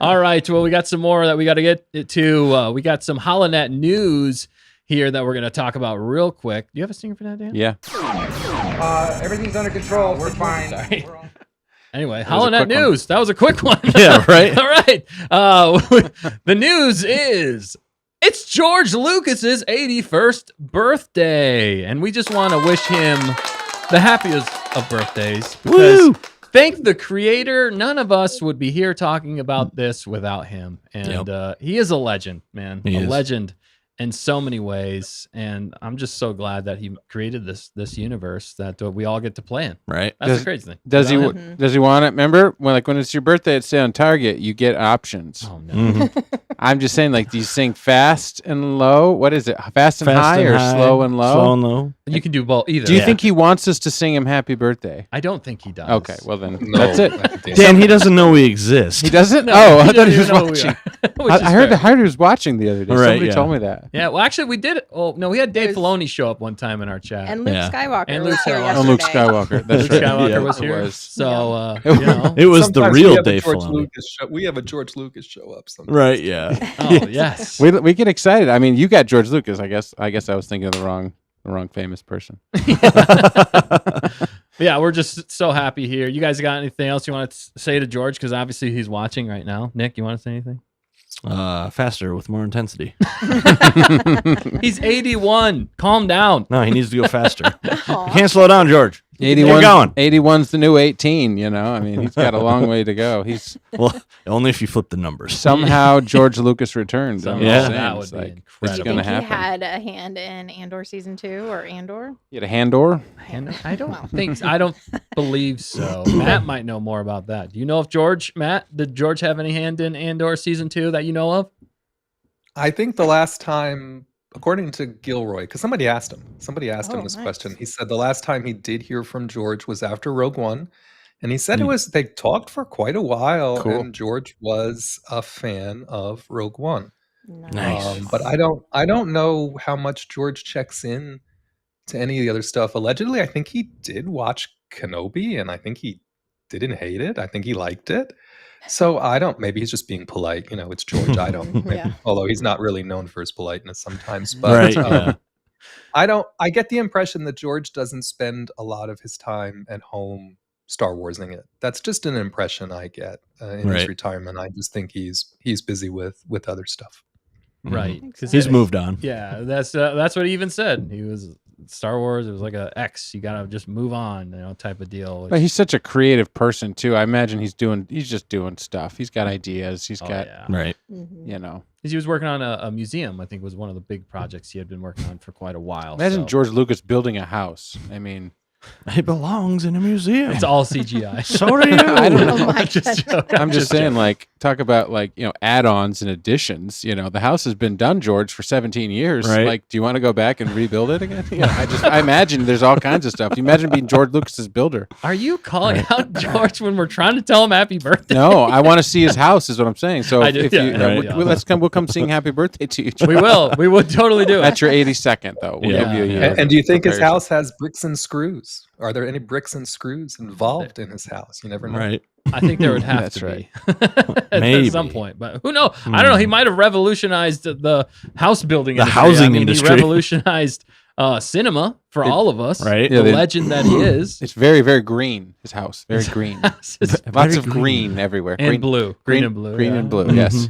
S1: All right. Well, we got some more that we got to get to. We got some HoloNet news here that we're going to talk about real quick. Do you have a stinger for that, Dan?
S3: Yeah.
S8: Everything's under control. We're fine.
S1: Sorry. Anyway,
S3: was a
S1: HoloNet
S3: quick one.
S1: news. That was a quick one.
S2: Yeah, right.
S1: All right. The news is it's George Lucas's 81st birthday, and we just want to wish him the happiest of birthdays because
S2: Woo!
S1: thank the creator. None of us would be here talking about this without him, and he is a legend, man.
S2: He
S1: a
S2: is.
S1: legend in so many ways, and I'm just so glad that he created this universe that we all get to play in.
S2: Right.
S1: That's the crazy thing.
S3: Does he?
S1: Without him-
S3: Does he want it? Remember when it's your birthday at Stay on Target, you get options.
S1: Oh no.
S2: Mhm.
S3: I'm just saying, like, do you sing fast and low? What is it? Fast and
S2: Fast
S3: high
S2: and
S3: or
S2: high,
S3: slow and low?
S2: Slow and low.
S1: You can do both. Either.
S3: Do you
S2: Yeah.
S3: think he wants us to sing him happy birthday?
S1: I don't think he does.
S3: Okay, well then
S5: No,
S3: that's it.
S2: Dan, he doesn't know we exist.
S3: He doesn't.
S1: No,
S3: oh, I
S1: he
S3: thought he
S1: doesn't
S3: was
S1: even know
S3: watching.
S1: who we are. Which is
S3: I heard.
S1: fair.
S3: I heard he was watching the other day.
S2: Right,
S3: Somebody
S2: yeah.
S3: told me that.
S1: Yeah, well, actually, we did. Oh no, we had Dave
S4: It was-
S1: Filoni show up one time in our chat.
S4: And Luke
S2: Yeah.
S4: Skywalker
S1: And
S4: was
S1: Luke
S4: here
S1: Skywalker.
S4: yesterday.
S3: Oh, Luke Skywalker. That's
S1: Luke
S3: right.
S1: Skywalker
S2: Yeah,
S1: was
S3: it
S1: here.
S3: was.
S1: So you know.
S2: It was the
S5: Sometimes
S2: real
S5: we have a
S2: Dave
S5: George
S2: Filoni.
S5: Lucas show. We have a George Lucas show up. Sometimes.
S2: Right. Yeah.
S1: Oh yes.
S3: We get excited. I mean, you got George Lucas. I guess I was thinking of the wrong famous person.
S1: Yeah, we're just so happy here. You guys got anything else you want to say to George? Because obviously he's watching right now. Nick, you want to say anything?
S2: Faster with more intensity.
S1: He's 81. Calm down.
S2: No, he needs to go faster. You
S4: Aw.
S2: can't slow down, George.
S3: 81.
S2: going.
S3: 81's the new 18. You know, I mean, he's got a long way to go. He's
S2: Well, only if you flip the numbers.
S3: somehow George Lucas returned.
S1: Somehow
S3: I'm
S2: Yeah.
S3: just saying,
S1: that would
S3: it's
S1: be
S3: like,
S1: incredible.
S3: It's
S4: I
S3: gonna
S4: think he
S3: happen.
S4: had a hand in Andor season 2 or Andor.
S3: You had a hand door.
S1: And I don't believe so. Matt might know more about that. Do you know if Matt, did George have any hand in Andor season 2 that you know of?
S5: I think the last time, according to Gilroy, because somebody asked him
S4: Oh,
S5: this
S4: nice.
S5: question. He said the last time he did hear from George was after Rogue One, and he said
S2: Hmm.
S5: they talked for quite a while,
S3: Cool.
S5: and George was a fan of Rogue One.
S2: Nice.
S5: But I don't know how much George checks in to any of the other stuff. Allegedly, I think he did watch Kenobi, and I think he didn't hate it. I think he liked it. So maybe he's just being polite. It's George. I don't,
S4: Yeah.
S5: although he's not really known for his politeness sometimes. But
S2: Right. Yeah.
S5: I get the impression that George doesn't spend a lot of his time at home Star Warsing it. That's just an impression I get in his
S2: Right.
S5: retirement. I just think he's busy with other stuff.
S1: Right.
S4: Makes
S2: He's
S4: sense.
S2: moved on.
S1: Yeah, that's what he even said. He was Star Wars. It was like a X. You gotta just move on, type of deal.
S3: But he's such a creative person too. I imagine he's just doing stuff. He's got ideas. He's
S1: Oh,
S3: got,
S1: yeah.
S2: Right.
S4: Mhm.
S3: you know.
S1: 'Cause he was working on a museum. I think was one of the big projects he had been working on for quite a while.
S3: Imagine
S1: so
S3: George Lucas building a house. I mean,
S2: It belongs in a museum.
S1: It's all CGI.
S2: So do you.
S3: I don't know.
S4: Oh my
S1: I'm just
S4: God.
S1: joking.
S3: I'm just saying, like, talk about add-ons and additions. The house has been done, George, for 17 years.
S2: Right.
S3: Like, do you want to go back and rebuild it again? I imagine there's all kinds of stuff. You imagine being George Lucas's builder.
S1: Are you calling out George when we're trying to tell him happy birthday?
S3: No, I want to see his house. Is what I'm saying. So
S1: I do,
S3: if
S1: yeah,
S3: you,
S2: right.
S3: we'll come sing happy birthday to you.
S1: We will. We would totally do it.
S3: That's your 82nd, though. We'll
S2: Yeah.
S3: give you a year.
S5: And do you think his
S3: preparation.
S5: house has bricks and screws? Are there any bricks and screws involved in his house? You never know.
S2: Right.
S1: I think there would have
S3: That's
S1: to
S3: right.
S1: be
S2: Maybe.
S1: at some point, but who knows? I don't know. He might have revolutionized the house building,
S2: The
S1: industry.
S2: housing
S1: I mean,
S2: industry.
S1: He revolutionized cinema for all of us.
S2: Right.
S3: Yeah,
S1: The
S3: they-
S1: legend that he is.
S3: It's very, very green. His house, very green.
S1: House is
S3: Lots
S2: Very
S3: of green everywhere.
S1: and
S3: green,
S1: blue, green and blue,
S3: green
S1: yeah.
S3: and blue. Yes,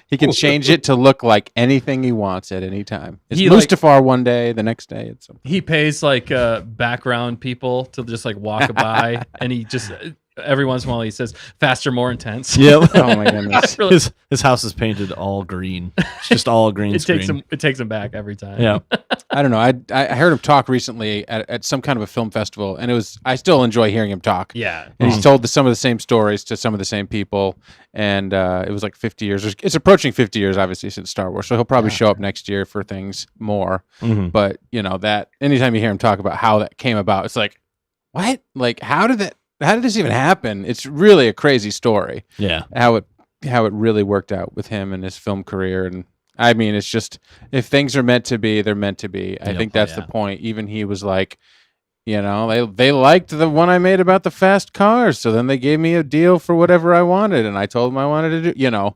S3: he can change it to look like anything he wants at any time. It's
S1: He, like-
S3: Mustafar one day, the next day it's something.
S1: He pays like background people to just like walk by, and he just every once in a while he says faster, more intense.
S2: Yep.
S3: Oh my goodness!
S1: Really-
S2: His house is painted all green. It's just all green
S1: it
S2: screen.
S1: takes him back every time.
S2: Yeah.
S3: I don't know. I heard him talk recently at some kind of a film festival, and I still enjoy hearing him talk.
S1: Yeah.
S3: And he's told some of the same stories to some of the same people, and it was like 50 years. It's approaching 50 years, obviously, since Star Wars. So he'll probably show up next year for things more.
S2: Mhm.
S3: But that anytime you hear him talk about how that came about, it's like, what? Like, how did this even happen? It's really a crazy story.
S2: Yeah.
S3: How it really worked out with him and his film career. And I mean, it's just, if things are meant to be, they're meant to be. I
S2: Yep.
S3: think that's
S1: Yeah.
S3: the point. Even he was like, they liked the one I made about the fast cars, so then they gave me a deal for whatever I wanted, and I told them I wanted to do,
S2: Yep.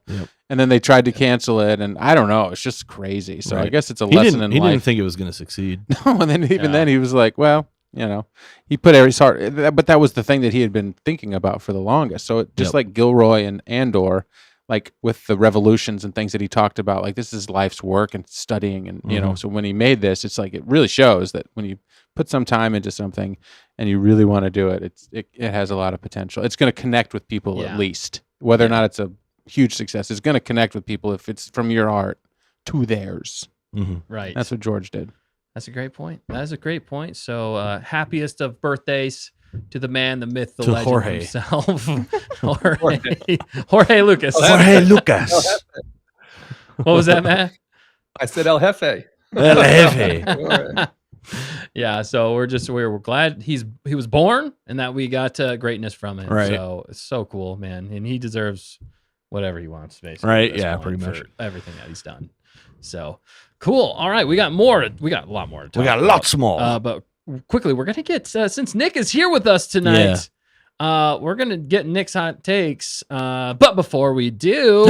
S3: and then they tried to cancel it, and I don't know, it's just crazy. So I
S2: Right.
S3: guess it's a
S2: He
S3: lesson
S2: didn't,
S3: in
S2: he
S3: life.
S2: didn't think it was going to succeed.
S3: No, and then
S1: Yeah.
S3: then he was like, well, he put every sort, but that was the thing that he had been thinking about for the longest. So just
S2: Yep.
S3: like Gilroy and Andor, like with the revolutions and things that he talked about, like this is life's work and studying, and
S2: Mhm.
S3: so when he made this, it's like it really shows that when you put some time into something and you really want to do it, it has a lot of potential. It's going to connect with people
S1: Yeah.
S3: at least, whether or not it's a huge success. It's going to connect with people if it's from your art to theirs.
S2: Mhm.
S1: Right.
S3: That's what George did.
S1: That's a great point. That is a great point. So, happiest of birthdays to the man, the myth, the
S2: To
S1: legend
S2: Jorge.
S1: himself, Jorge Lucas.
S2: Jorge Lucas.
S1: What was that, Matt?
S5: I said El Jefe.
S2: El Jefe.
S1: Yeah. So we're glad he was born and that we got greatness from him.
S2: Right.
S1: So it's so cool, man, and he deserves whatever he wants, basically.
S2: Right,
S1: at this
S2: yeah,
S1: point
S2: pretty much.
S1: for everything that he's done. So cool. All right, we got more. We got a lot more. To talk
S2: We got
S1: about.
S2: lots more.
S1: But quickly, we're gonna get since Nick is here with us tonight. We're gonna get Nick's hot takes. But before we do,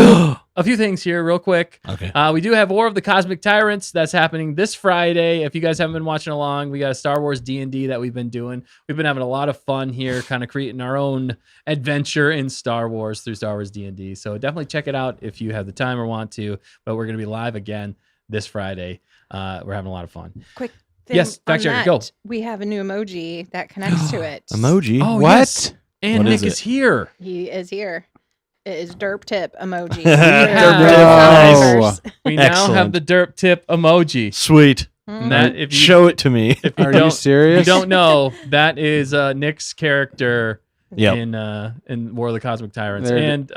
S1: a few things here, real quick.
S2: Okay.
S1: We do have War of the Cosmic Tyrants that's happening this Friday. If you guys haven't been watching along, we got a Star Wars D&D that we've been doing. We've been having a lot of fun here, kind of creating our own adventure in Star Wars through Star Wars D&D. So definitely check it out if you have the time or want to. But we're gonna be live again this Friday. We're having a lot of fun.
S4: Quick thing.
S1: Yes,
S4: on
S1: fact checker,
S4: that,
S1: go.
S4: We have a new emoji that connects to it.
S2: Emoji.
S1: Oh,
S3: What?
S1: yes. And
S2: What
S1: Nick
S2: is
S1: is
S2: it?
S1: here.
S4: He is here. It is derp tip emoji.
S3: Nice.
S1: We now have
S2: Excellent.
S1: the derp tip emoji.
S2: Sweet.
S4: Mhm.
S1: And that if you
S2: Show it to me.
S1: if you
S3: Are
S1: don't
S3: you serious?
S1: if you don't know, that is Nick's character
S2: Yep.
S1: in War of the Cosmic Tyrants.
S3: There it-
S1: And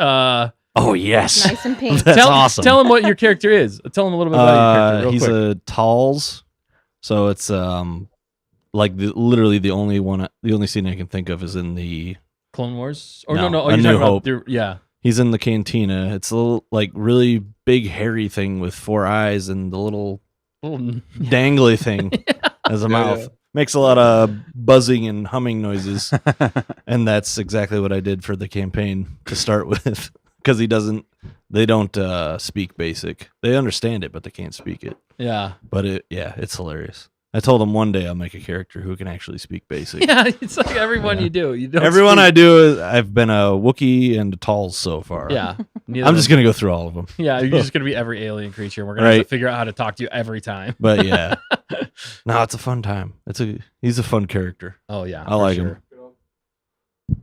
S2: Oh, yes.
S4: Nice and pink.
S2: That's awesome.
S1: Tell him what your character is. Tell him a little bit about your character. Real
S2: He's
S1: quick.
S2: a Talls. So it's like literally the only scene I can think of is in the
S1: Clone Wars. Or
S2: No,
S1: no. Oh,
S2: A
S1: you're
S2: New
S1: talking about
S2: Hope.
S1: yeah.
S2: he's in the cantina. It's a little like really big hairy thing with 4 eyes and the little
S1: Little-
S2: dangly thing as a mouth. makes a lot of buzzing and humming noises, and that's exactly what I did for the campaign to start with. Because they don't speak basic. They understand it, but they can't speak it.
S1: Yeah.
S2: But it's hilarious. I told them one day I'll make a character who can actually speak basic.
S1: Yeah, it's like everyone you do. You don't
S2: Everyone
S1: speak.
S2: I do, I've been a Wookiee and a Talz so far.
S1: Yeah.
S2: I'm just going to go through all of them.
S1: Yeah, you're just going to be every alien creature. We're going to have to figure out how to talk to you every time.
S2: But yeah. No, it's a fun time. He's a fun character.
S1: Oh, yeah.
S2: I like him.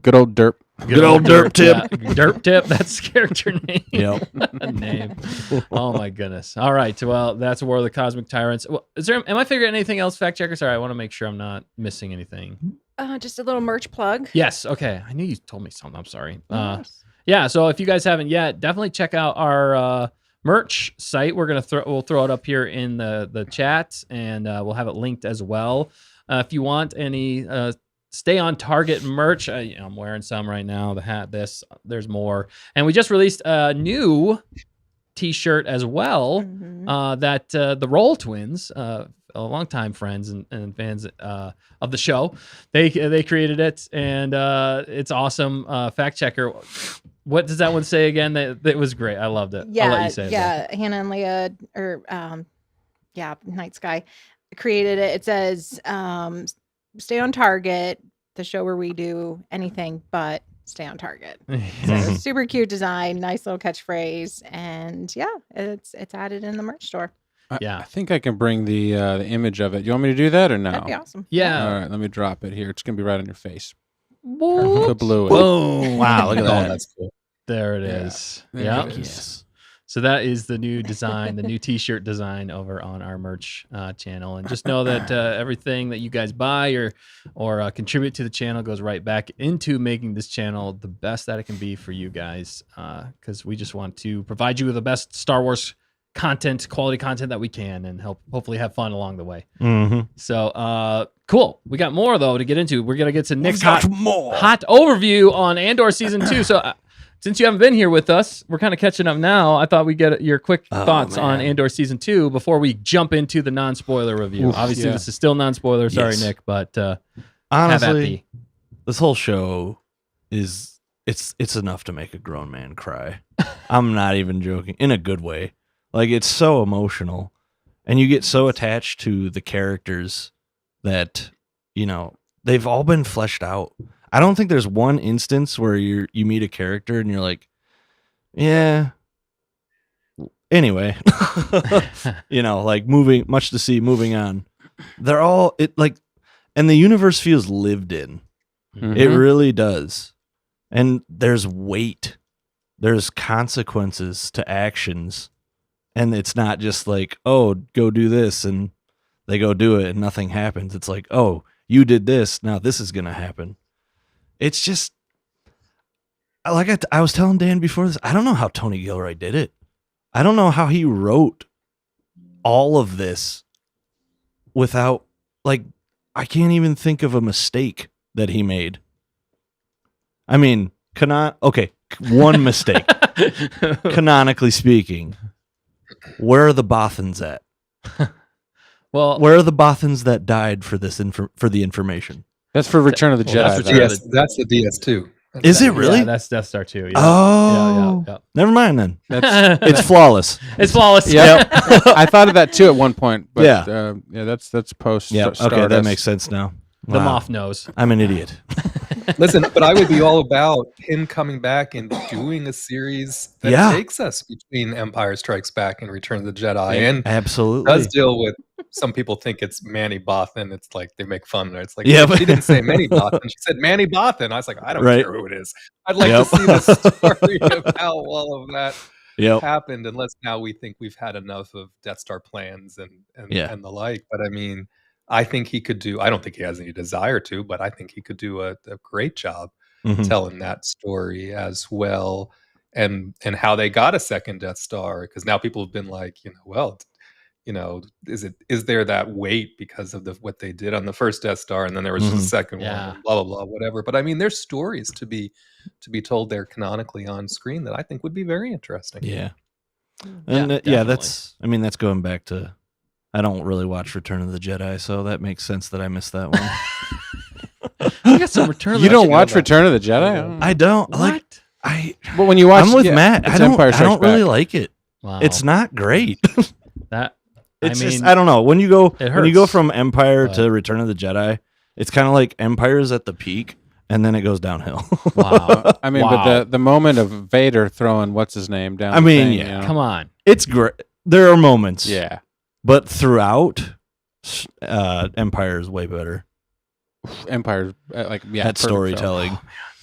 S3: Good old derp.
S2: Good old Derp Tip.
S1: Yeah, Derp Tip. That's the character name.
S2: Yep.
S1: Name. Oh my goodness. All right. Well, that's War of the Cosmic Tyrants. Well, am I figuring anything else, fact checker? Sorry, I want to make sure I'm not missing anything.
S4: Just a little merch plug.
S1: Yes. Okay. I knew you told me something. I'm sorry.
S4: Nice.
S1: Yeah. So if you guys haven't yet, definitely check out our merch site. We'll throw it up here in the chat, and we'll have it linked as well. If you want any Stay on Target merch, I'm wearing some right now. The hat, there's more, and we just released a new T-shirt as well. That the Roll Twins, longtime friends and fans of the show, they created it, and it's awesome. Fact checker, what does that one say again? That was great. I loved it.
S4: Yeah,
S1: I'll let you say it.
S4: yeah. Hannah and Leah, or Night Sky created it. It says, "Stay on target." The show where we do anything but stay on target. So super cute design, nice little catchphrase, and yeah, it's added in the merch store.
S1: Yeah.
S3: I think I can bring the image of it. You want me to do that or no?
S4: That'd be awesome.
S1: Yeah.
S3: All right, let me drop it here. It's gonna be right on your face.
S1: What?
S3: The blue.
S1: Boom.
S2: Wow, look at that.
S5: That's cool.
S1: There it
S3: Yeah.
S1: is.
S3: There
S1: Yeah.
S3: it is.
S2: Yes.
S1: So that is the new design, the new T-shirt design over on our merch channel. And just know that everything that you guys buy or contribute to the channel goes right back into making this channel the best that it can be for you guys. Because we just want to provide you with the best Star Wars quality content that we can, and hopefully have fun along the way.
S2: Mm-hmm.
S1: So cool. We got more though to get into. We're gonna get to Nick's hot
S2: more.
S1: overview on Andor season 2. So. Since you haven't been here with us, we're kind of catching up now. I thought we'd get your quick thoughts on Andor Season 2 before we jump into the non-spoiler review.
S3: Oof,
S1: Obviously,
S3: yeah.
S1: this is still non-spoiler. Sorry,
S2: Yes.
S1: Nick, but have at
S2: Honestly,
S1: thee.
S2: this whole show it's enough to make a grown man cry. I'm not even joking, in a good way. Like, it's so emotional, and you get so attached to the characters that, they've all been fleshed out. I don't think there's one instance where you meet a character and you're like, yeah. Anyway, like much to see, moving on. They're all and the universe feels lived in.
S3: Mhm.
S2: It really does. And there's weight. There's consequences to actions. And it's not just like, oh, go do this, and they go do it and nothing happens. It's like, oh, you did this, now this is going to happen. It's just, like I was telling Dan before this, I don't know how Tony Gilroy did it. I don't know how he wrote all of this without, I can't even think of a mistake that he made. I mean, one mistake. Canonically speaking, where are the Bothans at?
S1: Well,
S2: Where are the Bothans that died for this for the information?
S3: That's for Return of the
S1: Well,
S3: Jedi.
S1: that's
S3: though.
S5: That's the DS2.
S2: Is it really?
S1: Yeah, that's Death Star 2. Yeah.
S2: Oh,
S1: Yeah.
S2: never mind then.
S3: That's
S2: It's flawless.
S1: It's flawless.
S3: yeah. I thought of that too at one point, but
S2: Yeah.
S3: that's post.
S2: Yeah.
S3: Stardust.
S2: Okay, that makes sense now.
S1: The
S2: Wow.
S1: Moff knows.
S2: I'm an idiot.
S5: Listen, but I would be all about him coming back and doing a series that
S2: Yeah.
S5: takes us between Empire Strikes Back and Return of the Jedi, and
S2: Absolutely.
S5: does deal with. Some people think it's Manny Bothan. It's like they make fun of it. It's like,
S2: Yeah,
S5: yeah,
S2: but-
S5: she didn't say Manny Bothan. She said Manny Bothan. I was like, I don't
S2: Right.
S5: care who it is. I'd like
S2: Yep.
S5: to see the story of how all of that
S2: Yep.
S5: happened, unless now we think we've had enough of Death Star plans and
S2: Yeah.
S5: and the like. But I mean, I think he could do. I don't think he has any desire to, but I think he could do a great job
S2: Mhm.
S5: telling that story as well, and how they got a second Death Star. Because now people have been like, is there that weight because of what they did on the first Death Star, and then there was just a
S2: Mhm.
S5: second
S1: Yeah.
S5: one, and blah blah blah, whatever. But I mean, there's stories to be told there canonically on screen that I think would be very interesting.
S2: Yeah.
S1: Yeah,
S2: And
S1: definitely.
S2: that's going back to I don't really watch Return of the Jedi, so that makes sense that I missed that one.
S1: We got some Return of the
S3: You don't
S1: Jedi.
S3: watch Return of the Jedi?
S2: I don't
S1: What?
S2: like.
S3: But when you watch,
S2: I'm with Matt.
S3: it's
S2: I don't.
S3: Empire
S2: I
S3: Strikes
S2: don't really
S3: Back.
S2: like it.
S1: Wow.
S2: It's not great.
S1: that.
S2: It's
S1: I mean,
S2: just I don't know. When you go
S1: it
S2: when you go
S1: hurts,
S2: from Empire
S1: but-
S2: to Return of the Jedi, it's kind of like Empire's at the peak, and then it goes downhill.
S1: wow.
S3: I mean,
S1: Wow.
S3: but the moment of Vader throwing what's his name down.
S2: I
S3: the
S2: mean,
S3: thing,
S2: yeah.
S3: you know?
S1: Come on.
S2: It's great. There are moments,
S3: Yeah.
S2: but throughout, Empire is way better
S3: Empire, like yeah,
S2: at
S3: perfect show.
S2: storytelling.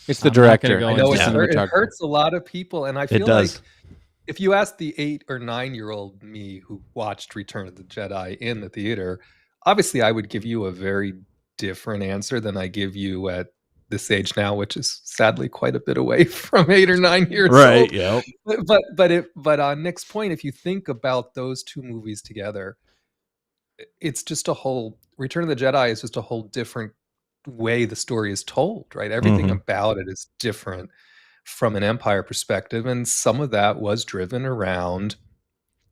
S3: It's the
S1: I'm not gonna
S3: director.
S1: go
S5: I
S1: into
S5: know
S3: It's
S1: that.
S3: the
S5: it
S3: cinematographer.
S5: hurts a lot of people, and I feel
S2: does.
S5: like if you ask the 8 or 9-year-old me who watched Return of the Jedi in the theater, obviously I would give you a very different answer than I give you at this age now, which is sadly quite a bit away from 8 or 9 years
S2: Right.
S5: old.
S2: Yep.
S5: But on Nick's point, if you think about those two movies together, it's just a whole Return of the Jedi is just a whole different way the story is told, right? Everything
S2: Mhm.
S5: about it is different from an Empire perspective, and some of that was driven around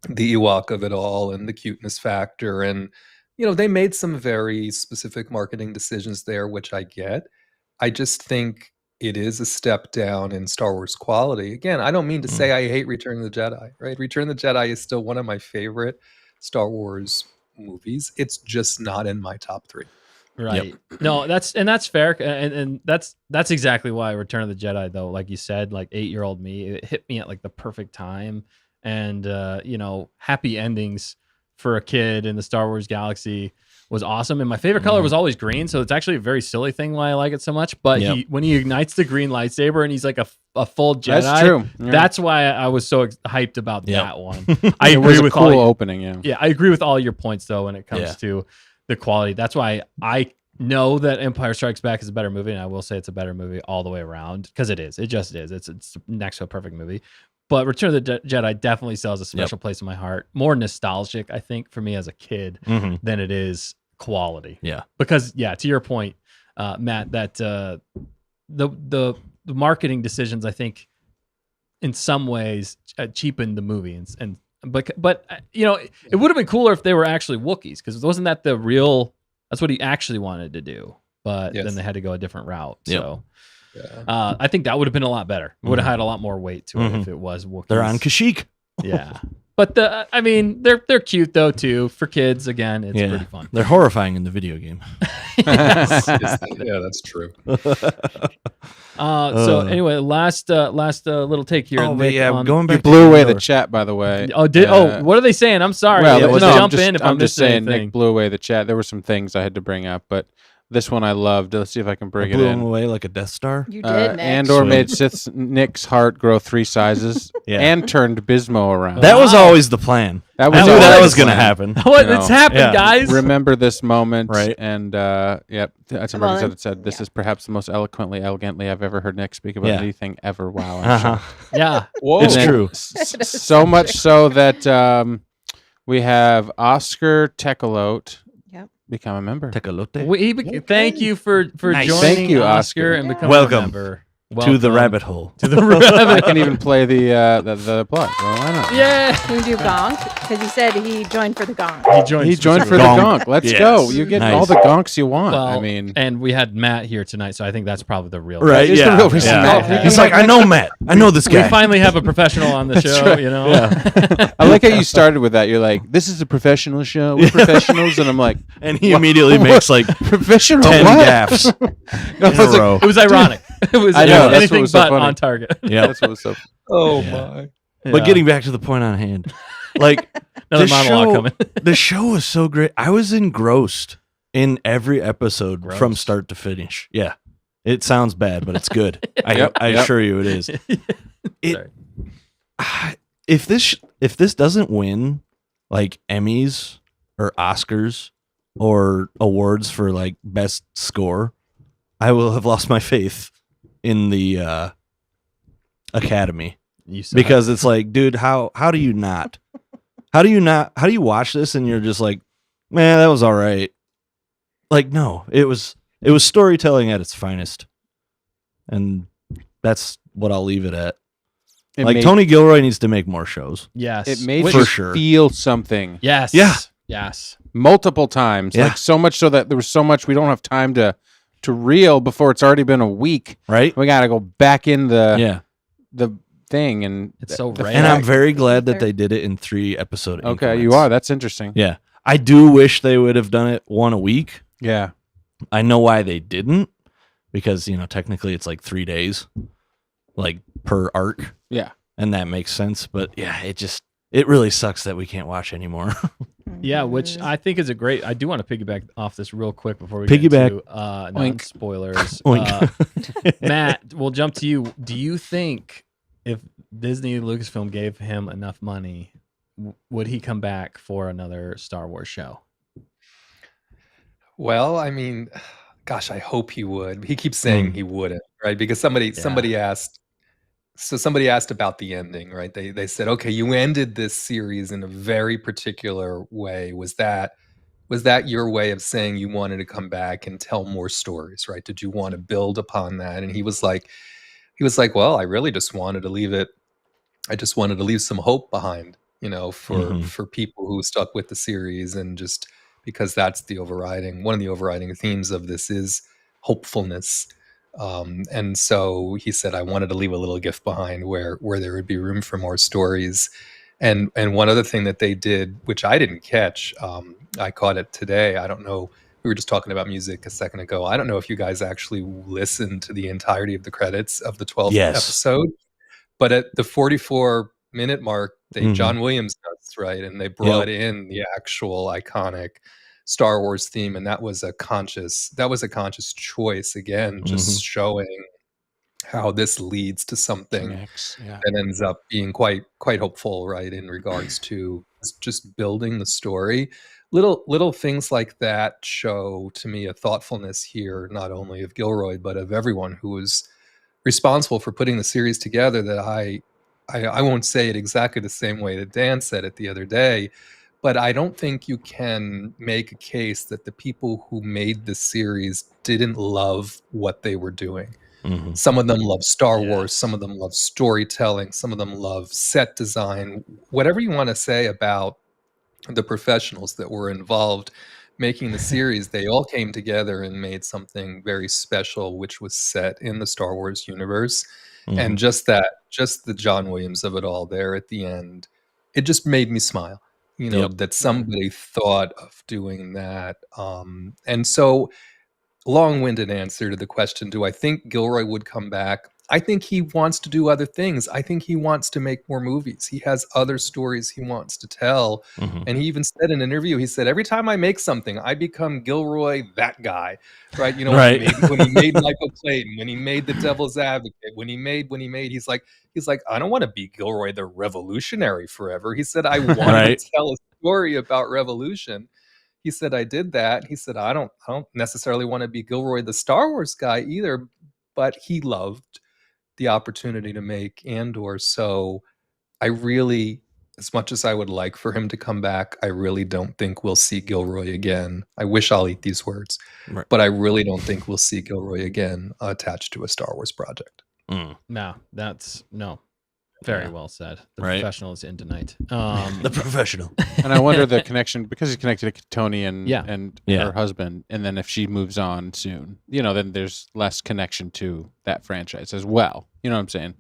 S5: the Ewok of it all and the cuteness factor, and they made some very specific marketing decisions there, which I get. I just think it is a step down in Star Wars quality. Again, I don't mean to say I hate Return of the Jedi, right? Return of the Jedi is still one of my favorite Star Wars movies. It's just not in my top 3.
S1: Right. No, that's fair, and that's exactly why Return of the Jedi, though, like you said, like 8-year-old me, it hit me at like the perfect time, and happy endings for a kid in the Star Wars galaxy was awesome. And my favorite color was always green, so it's actually a very silly thing why I like it so much. But when he ignites the green lightsaber and he's like a full Jedi,
S3: That's true. Yeah.
S1: That's why I was so hyped about that one. I
S3: It
S1: agree
S3: was a
S1: with
S3: cool
S1: all.
S3: opening. Yeah.
S1: Yeah, I agree with all your points though when it comes
S2: Yeah.
S1: to the quality. That's why I know that Empire Strikes Back is a better movie, and I will say it's a better movie all the way around because it is. It just is. It's next to a perfect movie. But Return of the Jedi definitely sells a special place in my heart. More nostalgic, I think, for me as a kid
S2: Mhm.
S1: than it is quality.
S2: Yeah.
S1: Because to your point, Matt, that the marketing decisions, I think, in some ways cheapened the movie, but it would have been cooler if they were actually Wookiees, because wasn't that the real? That's what he actually wanted to do, but
S5: Yes.
S1: then they had to go a different route.
S2: Yep.
S1: So
S5: Yeah.
S1: I think that would have been a lot better. It would have had a lot more weight to it if it was Wookiees.
S2: They're on Kashyyyk.
S1: Yeah. But they're cute though too for kids. Again, it's pretty fun.
S2: They're horrifying in the video game.
S5: Yeah, that's true.
S1: So anyway, last little take here.
S2: Oh, but
S1: Nick,
S2: yeah,
S1: on-
S2: going
S3: You
S2: back to
S3: blew away
S2: Andor.
S3: the chat, by the way.
S1: What are they saying? I'm sorry.
S3: Well,
S1: Let's
S3: no,
S1: jump in if I'm
S3: just
S1: missing
S3: saying
S1: anything.
S3: Nick blew away the chat. There were some things I had to bring up, but this one I loved. Let's see if I can bring it
S2: Blew them
S3: in.
S2: away like a Death Star.
S4: You did, Nick.
S3: Andor
S2: Sweet.
S3: made Nick's heart grow 3 sizes
S2: Yeah.
S3: and turned Bismo around.
S2: That was
S1: Wow.
S2: always the plan.
S3: That
S2: I
S3: was
S2: knew that
S3: always
S2: was
S3: the
S2: going to
S3: plan.
S2: happen.
S1: What?
S3: You know,
S1: It's happened,
S2: yeah.
S1: guys.
S3: Remember this moment,
S2: Right.
S3: and yep, that's what
S4: Well,
S3: it said. This is perhaps the most elegantly I've ever heard Nick speak about
S2: Yeah.
S3: anything ever. Wow, I'm
S2: Uh-huh.
S3: shocked.
S1: Yeah.
S5: Whoa.
S2: It's
S3: And then
S2: true.
S3: So much so that we have Oscar Tecolote
S4: Yep.
S3: become a member.
S2: Tecolote.
S1: Thank you for
S2: Nice.
S1: joining
S3: Thank you,
S1: Oscar
S3: Oscar.
S1: and becoming
S2: Welcome
S1: a member.
S2: To the
S1: Welcome
S2: rabbit hole.
S1: To the
S3: I
S1: rabbit.
S3: can even play the plug. Well, why not?
S1: Yeah.
S4: Can you do gonk? Because he said he joined for the gonk.
S1: He
S3: He joined for
S1: specifically.
S3: the
S2: Gonk.
S3: gonk. Let's
S2: Yes.
S3: go. You get
S2: Nice.
S3: all the gonks you want.
S1: Well,
S3: I mean,
S1: and we had Matt here tonight, so I think that's probably the real.
S2: Right?
S3: It's the
S2: Yeah.
S3: real reason.
S2: yeah.
S3: Matt.
S2: He's like, I know Matt. I know this
S1: We
S2: guy.
S1: finally have a professional on the show.
S3: right.
S1: You know.
S3: I like how you started with that. You're like, this is a professional show. We're professionals. And I'm like,
S2: And he immediately makes like
S3: professional
S2: 10
S3: what?
S2: gaffes
S3: No,
S2: in
S3: I was
S2: a
S3: like,
S2: row.
S1: It was ironic. It was
S3: I know, that's what
S1: anything
S3: was so
S1: but
S3: funny.
S1: on target.
S2: Yeah.
S3: That's what was so.
S5: Oh
S2: Yeah.
S5: my.
S2: But getting back to the point on hand, like
S1: another
S2: the
S1: monologue
S2: show-
S1: coming.
S2: the show was so great. I was engrossed in every episode from
S1: Gross.
S2: start to finish. Yeah. It sounds bad, but it's good. I
S3: Yep, yep.
S2: assure you it is.
S1: Sorry.
S2: If this doesn't win like Emmys or Oscars or awards for like best score, I will have lost my faith in the Academy,
S1: You suck.
S2: because it's like, dude, how do you watch this and you're just like, man, that was all right. Like, no, it was storytelling at its finest, and that's what I'll leave it at.
S3: It
S2: Like
S3: made,
S2: Tony Gilroy needs to make more shows.
S1: yes,
S3: It made
S2: For
S3: you
S2: sure.
S3: feel something.
S1: yes,
S2: Yeah.
S1: Yes.
S3: multiple times.
S2: Yeah.
S3: Like so much so that there was so much we don't have time to reel before it's already been a week.
S2: Right?
S3: We got to go back in the
S2: Yeah.
S3: thing, and
S1: It's so rare.
S2: And I'm
S3: fact-
S2: very glad that they did it in 3 episode
S3: okay.
S2: increments.
S3: You are. That's interesting.
S2: Yeah. I do wish they would have done it one a week.
S3: Yeah.
S2: I know why they didn't, because, technically it's like 3 days, like per arc.
S3: Yeah.
S2: And that makes sense. But yeah, it really sucks that we can't watch anymore.
S1: Yeah, which I think is a great. I do want to piggyback off this real quick before we
S2: Piggyback.
S1: get into non-spoilers.
S2: Oink.
S1: Matt, we'll jump to you. Do you think if Disney Lucasfilm gave him enough money, would he come back for another Star Wars show?
S5: Well, I mean, gosh, I hope he would. He keeps saying he wouldn't, right? Because somebody asked. So somebody asked about the ending, right? They said, okay, you ended this series in a very particular way. Was that your way of saying you wanted to come back and tell more stories, right? Did you want to build upon that? And he was like, well, I really just wanted to leave it. I just wanted to leave some hope behind, for people who stuck with the series, and just because that's one of the overriding themes of this is hopefulness. And so he said, I wanted to leave a little gift behind where there would be room for more stories. And one other thing that they did, which I didn't catch, I caught it today. I don't know. We were just talking about music a second ago. I don't know if you guys actually listened to the entirety of the credits of the 12th episode, but at the 44-minute mark, John Williams does, right? And they brought in the actual iconic Star Wars theme, and that was a conscious choice, again, just showing how this leads to something that ends up being quite hopeful, right, in regards to just building the story. Little things like that show to me a thoughtfulness here, not only of Gilroy but of everyone who was responsible for putting the series together, that I won't say it exactly the same way that Dan said it the other day, but I don't think you can make a case that the people who made the series didn't love what they were doing. Some of them love Star Wars, some of them love storytelling, some of them love set design. Whatever you want to say about the professionals that were involved making the series, they all came together and made something very special, which was set in the Star Wars universe. And just the John Williams of it all there at the end, it just made me smile. That somebody thought of doing that. And so, long-winded answer to the question, do I think Gilroy would come back? I think he wants to do other things. I think he wants to make more movies. He has other stories he wants to tell. And he even said in an interview, he said, every time I make something, I become Gilroy, that guy, right? When he made Michael Clayton, when he made The Devil's Advocate, when he made, he's like, I don't want to be Gilroy the revolutionary forever. He said, I want to tell a story about revolution. He said, I did that. He said, I don't necessarily want to be Gilroy the Star Wars guy either, but he loved the opportunity to make Andor. So I really, as much as I would like for him to come back, I really don't think we'll see Gilroy again. I wish I'll eat these words, but I really don't think we'll see Gilroy again attached to a Star Wars project.
S1: No, that's no. Very well said. The professional is in tonight.
S2: The professional.
S3: And I wonder the connection, because he's connected to Tony and
S2: Yeah.
S3: her husband, and then if she moves on soon, then there's less connection to that franchise as well. You know what I'm saying?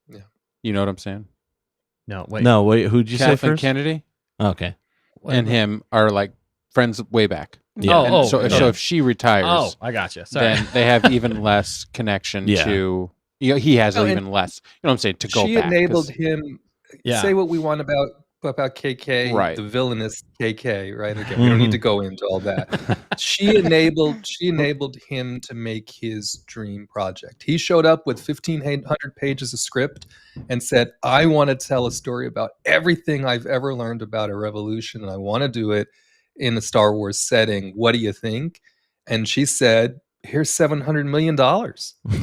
S5: Yeah.
S3: You know what I'm saying?
S1: No, wait.
S2: No, wait. Who'd you say
S3: Kathleen
S2: first?
S3: Kennedy
S2: Okay.
S3: and him are like friends way back.
S2: Yeah.
S3: And so if she retires,
S1: I gotcha. Sorry.
S3: then they have even less connection to. He has even less. You know what I'm saying? To go
S5: she
S3: back.
S5: enabled him.
S1: Yeah.
S5: Say what we want about KK,
S3: Right.
S5: the villainous KK, right? Again, we don't need to go into all that. She enabled him to make his dream project. He showed up with 1,500 pages of script and said, I want to tell a story about everything I've ever learned about a revolution, and I want to do it in the Star Wars setting. What do you think? And she said, here's $700 million.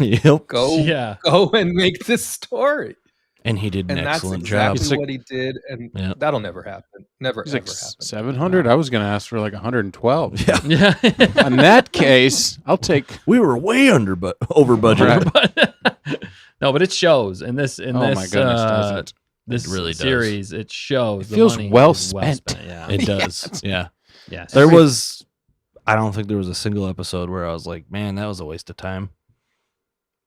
S2: Yep.
S5: Go and make this story.
S2: And he did an excellent
S5: job.
S3: It's
S5: That's
S3: like-
S5: what he did, and that'll never happen. Never
S3: He's
S5: ever
S3: like
S5: happen.
S3: 700. I was going to ask for like 112.
S2: Yeah.
S1: Yeah.
S3: In that case, I'll take.
S2: We were way over budget.
S3: Right.
S1: No, but it shows in this.
S3: Oh my goodness, doesn't.
S1: this
S2: really does.
S1: series, it shows
S3: It feels
S1: the money
S3: well
S1: is
S3: spent.
S1: Yeah.
S2: It does. Yeah.
S1: Yes.
S2: I don't think there was a single episode where I was like, man, that was a waste of time.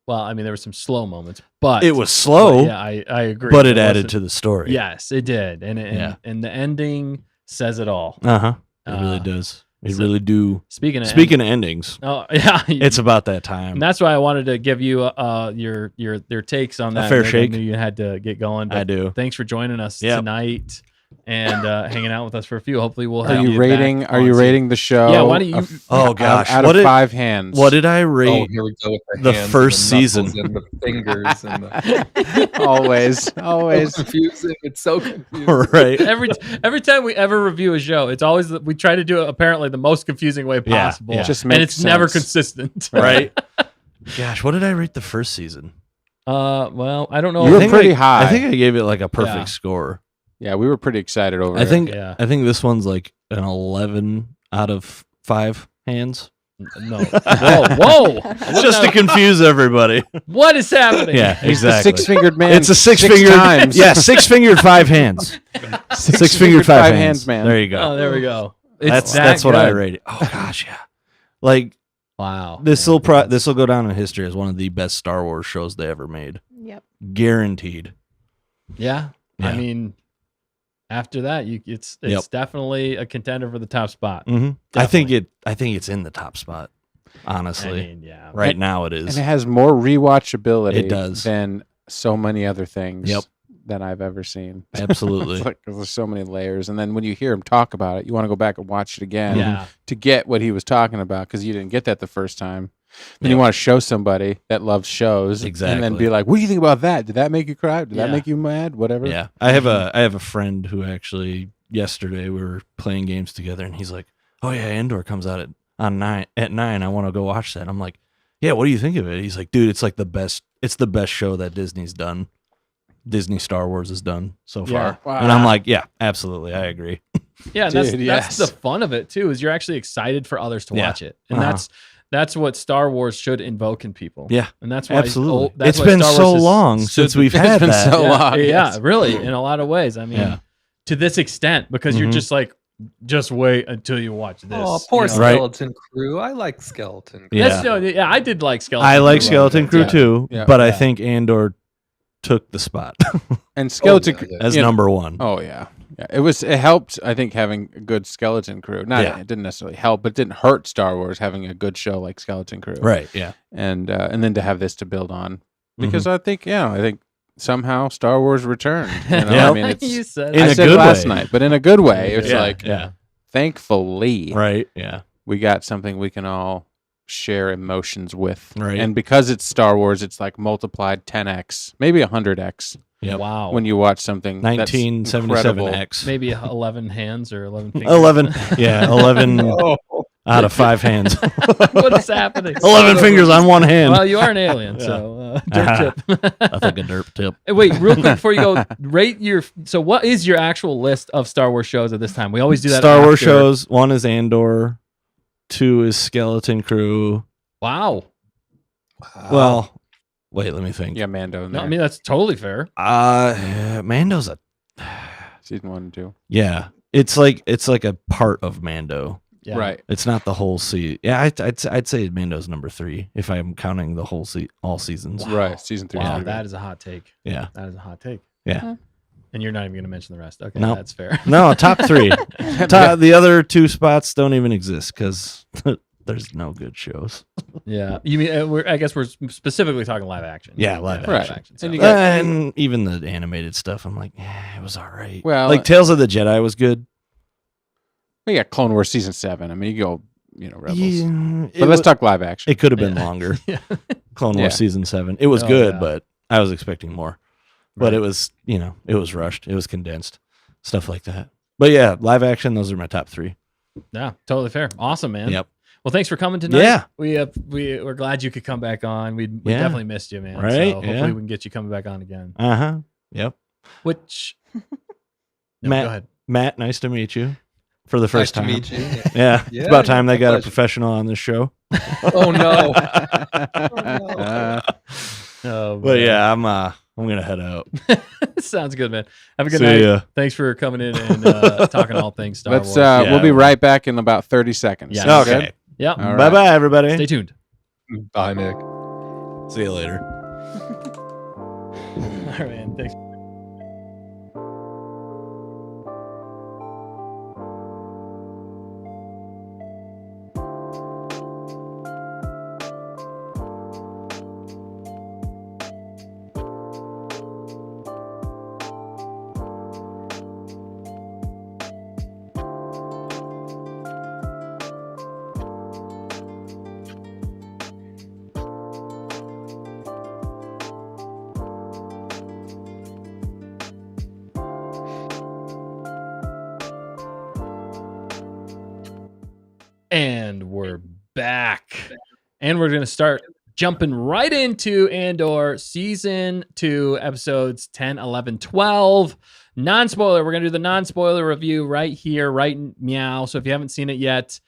S1: Well, I mean, there were some slow moments, but
S2: It was slow,
S1: but yeah, I agree.
S2: but it
S1: There
S2: added
S1: wasn't-
S2: to the story.
S1: Yes, it did, and
S2: Yeah.
S1: and the ending says it all.
S2: Uh-huh. It really
S1: Uh,
S2: does. It
S1: so-
S2: really do.
S1: Speaking of
S2: Speaking of endings,
S1: oh yeah,
S2: it's about that time.
S1: and that's why I wanted to give you your takes on that.
S2: fair
S1: Maybe
S2: shake.
S1: I knew you had to get going. But
S2: I do.
S1: Thanks for joining us
S2: Yep.
S1: tonight and hanging out with us for a few. Hopefully, we'll
S3: Are
S1: have
S3: you
S1: back
S3: rating? Are
S1: on
S3: you
S1: soon.
S3: rating the show?
S1: Yeah, why don't you-
S2: Oh, gosh.
S3: out
S2: What
S3: of
S2: did-
S3: 5 hands.
S2: What did I
S5: Oh,
S2: rate?
S5: here we go with
S2: the
S5: hands and
S2: first
S5: the knuckles
S2: season.
S5: and the fingers and the
S3: always,
S5: so
S3: always.
S5: confusing. It's so confusing.
S2: Right.
S1: every time we ever review a show, it's always we try to do it apparently the most confusing way
S2: Yeah,
S1: possible.
S2: yeah.
S3: Just
S1: and
S3: makes
S1: it's never
S3: sense.
S1: consistent.
S2: Right. Gosh, what did I rate the first season?
S1: Well, I don't know.
S3: You were
S2: I think
S3: pretty
S2: I-
S3: high.
S2: I think I gave it like a perfect
S1: Yeah.
S2: score.
S3: Yeah, we were pretty excited over
S2: I
S3: it.
S2: think
S1: Yeah.
S2: I think this one's like an 11 out of 5 hands.
S1: No. Whoa.
S2: Just to confuse everybody.
S1: What is happening?
S2: Yeah,
S3: He's the
S2: exactly.
S3: 6-fingered man.
S2: It's a
S3: 6
S2: 6-fingered
S3: times.
S2: Yeah, 6-fingered 5 hands. 6-fingered 5 hands,
S3: man.
S2: There you go.
S1: Oh, there we go. It's
S2: That's
S1: that
S2: what I
S1: good.
S2: rated. Oh gosh, yeah. Like
S1: Wow.
S2: this will go down in history as one of the best Star Wars shows they ever made.
S4: Yep.
S2: Guaranteed.
S1: Yeah. I
S2: Yeah.
S1: mean, after that, it's
S2: Yep.
S1: definitely a contender for the top spot.
S2: Mm-hmm. I think
S1: Definitely.
S2: it's in the top spot.
S1: I
S2: Honestly,
S1: mean, yeah.
S2: right now it
S3: And
S2: is.
S3: it has more rewatchability
S2: It does.
S3: than so many other things
S2: Yep.
S3: that I've ever seen.
S2: Absolutely.
S3: It's like there's so many layers. And then when you hear him talk about it, you want to go back and watch it again
S1: Yeah.
S3: to get what he was talking about because you didn't get that the first time. Then
S2: Yep.
S3: you want to show somebody that loves shows and
S2: Exactly.
S3: then be like, what do you think about that? Did that make you cry? Did that
S1: Yeah.
S3: make you mad? Whatever.
S2: Yeah, I have a friend who actually yesterday we were playing games together, and he's like, "Oh yeah, Andor comes out at 9. I want to go watch that." I'm like, "Yeah, what do you think of it?" He's like, "Dude, it's like the best. It's the best show that Disney's done. Disney Star Wars has done so
S1: Yeah.
S2: far." And I'm like, "Yeah, absolutely, I agree."
S1: Yeah, and
S3: Dude,
S1: that's the
S3: yes.
S1: fun of it too. Is you're actually excited for others to
S2: Yeah.
S1: watch it, and
S2: Uh-huh.
S1: that's what Star Wars should invoke in people.
S2: Yeah,
S1: and that's why
S2: absolutely.
S1: that's
S2: It's
S1: why
S2: been
S1: Star
S2: so
S1: Wars is-
S2: long
S1: should
S2: since
S1: be-
S2: we've
S3: It's
S2: had
S3: been
S2: that.
S3: so
S1: yeah,
S3: long.
S1: yeah,
S3: yes.
S1: really, in a lot of ways. I mean,
S2: Yeah.
S1: to this extent, because you're
S2: Mhm.
S1: just like, just wait until you watch this.
S5: Oh, poor
S1: you know?
S2: Right.
S5: Skeleton Crew. I like Skeleton Crew.
S2: Yeah.
S1: That's, yeah, I did like Skeleton.
S2: I like
S1: Crew.
S2: Skeleton Crew
S1: Yeah.
S2: too,
S3: Yeah.
S2: but I
S1: Yeah.
S2: think Andor took the spot
S3: And Skeleton
S5: yeah,
S2: as
S3: you know-
S2: number one.
S3: Oh yeah. Yeah. It helped, I think, having a good Skeleton Crew. Not
S2: Yeah.
S3: it didn't necessarily help, but it didn't hurt Star Wars having a good show like Skeleton Crew.
S2: Right? Yeah.
S3: And then to have this to build on. Because I think somehow Star Wars returned. You know?
S2: Yeah.
S3: I mean it's
S1: You said
S2: In
S3: I
S2: a
S3: said
S2: good
S3: last
S2: way.
S3: night, but in a good way. It's
S2: Yeah,
S3: like
S2: yeah.
S3: thankfully
S2: Right. Yeah.
S3: we got something we can all share emotions with.
S2: Right.
S3: And because it's Star Wars, it's like multiplied 10x, maybe 100x
S2: Yep.
S1: Wow.
S3: when you watch something that's incredible.
S2: 1977X.
S1: Maybe 11 hands or 11 fingers.
S2: 11. Yeah. 11
S5: Oh,
S2: out of 5 hands.
S1: What is happening?
S2: 11 fingers on one hand.
S1: Well, you are an alien, so dirt tip.
S2: I think a derp tip.
S1: Hey, wait, real quick before you go, rate your. So, what is your actual list of Star Wars shows at this time? We always do that.
S2: Star Wars
S1: after.
S2: shows. 1 is Andor. 2 is Skeleton Crew.
S1: Wow.
S2: Well, wait, let me think.
S3: Yeah, Mando. In
S1: No,
S3: there.
S1: I mean that's totally fair.
S2: Mando's a
S3: Season 1 and 2.
S2: yeah. It's like a part of Mando.
S1: Yeah.
S3: Right.
S2: It's not the whole season. Yeah, I'd say Mando's number 3 if I'm counting the whole all seasons.
S3: Right. Season 3.
S1: Wow,
S3: is
S1: that is a hot take.
S2: Yeah.
S1: That is a hot take.
S2: Yeah.
S1: And you're not even going to mention the rest. Okay,
S2: No.
S1: that's fair.
S2: No, top 3. The other 2 spots don't even exist because there's no good shows.
S1: Yeah. You mean I guess we're specifically talking live action.
S2: Yeah, live
S3: action.
S1: So.
S3: And you got-
S2: And even the animated stuff, I'm like, it was all right.
S3: Well,
S2: like Tales of the Jedi was good.
S3: We got Clone Wars Season 7. I mean, you go, Rebels.
S2: Yeah,
S3: But let's talk live action.
S2: It could have been
S1: Yeah.
S2: longer.
S1: Yeah.
S2: Clone Wars
S3: Yeah.
S2: season 7. It was
S1: Oh,
S2: good,
S1: yeah.
S2: but I was expecting more. But
S1: Right.
S2: it was, it was rushed. It was condensed. Stuff like that. But yeah, live action, those are my top 3.
S1: Yeah, totally fair. Awesome, man.
S2: Yep.
S1: Well, thanks for coming tonight.
S2: Yeah.
S1: We're glad you could come back on. We
S2: Yeah.
S1: definitely missed you, man.
S2: Right,
S1: So hopefully
S2: yeah.
S1: we can get you coming back on again.
S2: Uh-huh. Yep.
S1: Which No,
S2: Matt,
S1: go ahead.
S2: Matt, nice to meet you for the first
S5: nice
S2: time.
S5: to meet you.
S2: Yeah.
S5: Yeah,
S2: It's about time they
S5: my
S2: got a
S5: pleasure.
S2: professional on this show.
S5: Oh no.
S1: Oh,
S2: But
S1: man.
S2: yeah, I'm gonna head out.
S1: Sounds good, man. Have a good
S2: See
S1: night.
S2: ya.
S1: Thanks for coming in and talking all things Star
S3: Let's.
S1: Wars.
S3: We'll be
S2: Yeah.
S3: right back in about 30 seconds.
S1: Yeah.
S3: Sound
S2: Okay.
S3: good?
S1: Yep.
S3: All
S2: Bye
S3: right.
S2: bye, everybody.
S1: Stay tuned.
S5: Bye, Nick.
S2: See you later.
S1: All right, man. Thanks. And we're back. And we're going to start jumping right into Andor Season 2, Episodes 10, 11, 12. Non-spoiler. We're going to do the non-spoiler review right here, right in Meow. So if you haven't seen it yet,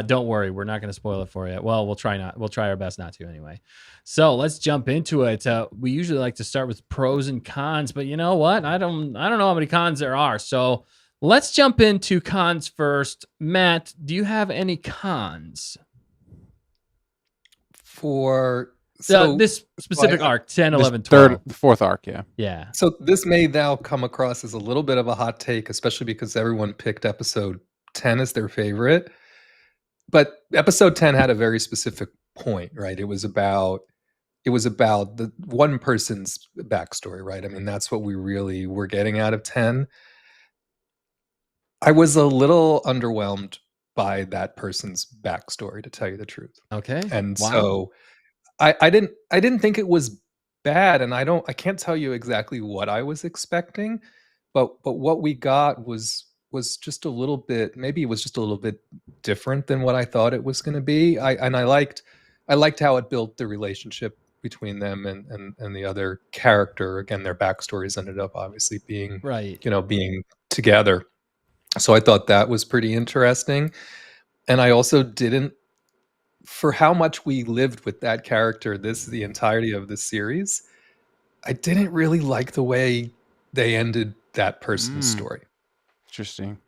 S1: don't worry. We're not going to spoil it for you. Well, we'll try our best not to anyway. So let's jump into it. We usually like to start with pros and cons, but you know what? I don't know how many cons there are. So let's jump into cons first. Matt, do you have any cons?
S5: For
S1: This specific arc, 10,
S3: This
S1: 11, 12.
S3: the fourth arc, yeah.
S1: Yeah.
S5: So this may now come across as a little bit of a hot take, especially because everyone picked episode 10 as their favorite. But episode 10 had a very specific point, right? It was about the one person's backstory, right? I mean, that's what we really were getting out of 10. I was a little underwhelmed by that person's backstory, to tell you the truth.
S1: Okay.
S5: And
S1: Wow.
S5: so I didn't think it was bad, and I can't tell you exactly what I was expecting, but what we got was just a little bit, maybe it was just a little bit different than what I thought it was going to be. I liked how it built the relationship between them and the other character. Again, their backstories ended up obviously being
S1: Right.
S5: being together. So I thought that was pretty interesting. And I also didn't, for how much we lived with that character the entirety of the series, I didn't really like the way they ended that person's story.
S3: Interesting.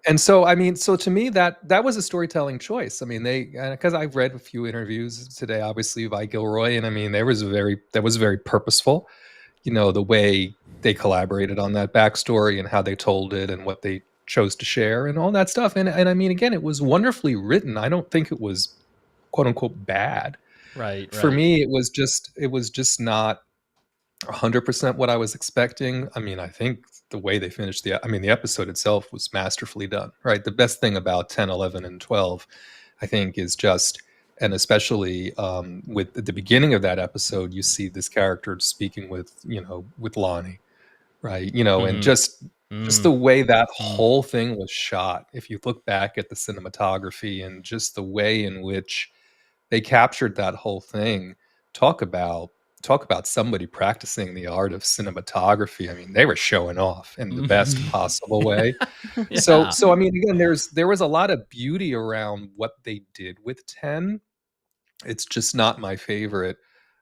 S5: And so, I mean, so to me, that was a storytelling choice. I mean, because I've read a few interviews today, obviously by Gilroy, and I mean, that was very purposeful. The way they collaborated on that backstory and how they told it and what they chose to share and all that stuff. And I mean, again, it was wonderfully written. I don't think it was quote unquote bad.
S1: Right.
S5: For me, it was just not 100% what I was expecting. I mean, I think the way they finished the episode itself was masterfully done, right? The best thing about 10, 11, and 12, I think, is just, and especially with at the beginning of that episode, you see this character speaking with Lonnie, right? And just the way that whole thing was shot. If you look back at the cinematography and just the way in which they captured that whole thing, talk about somebody practicing the art of cinematography. I mean, they were showing off in the best possible way.
S1: Yeah.
S5: So I mean, again, there was a lot of beauty around what they did with 10. It's just not my favorite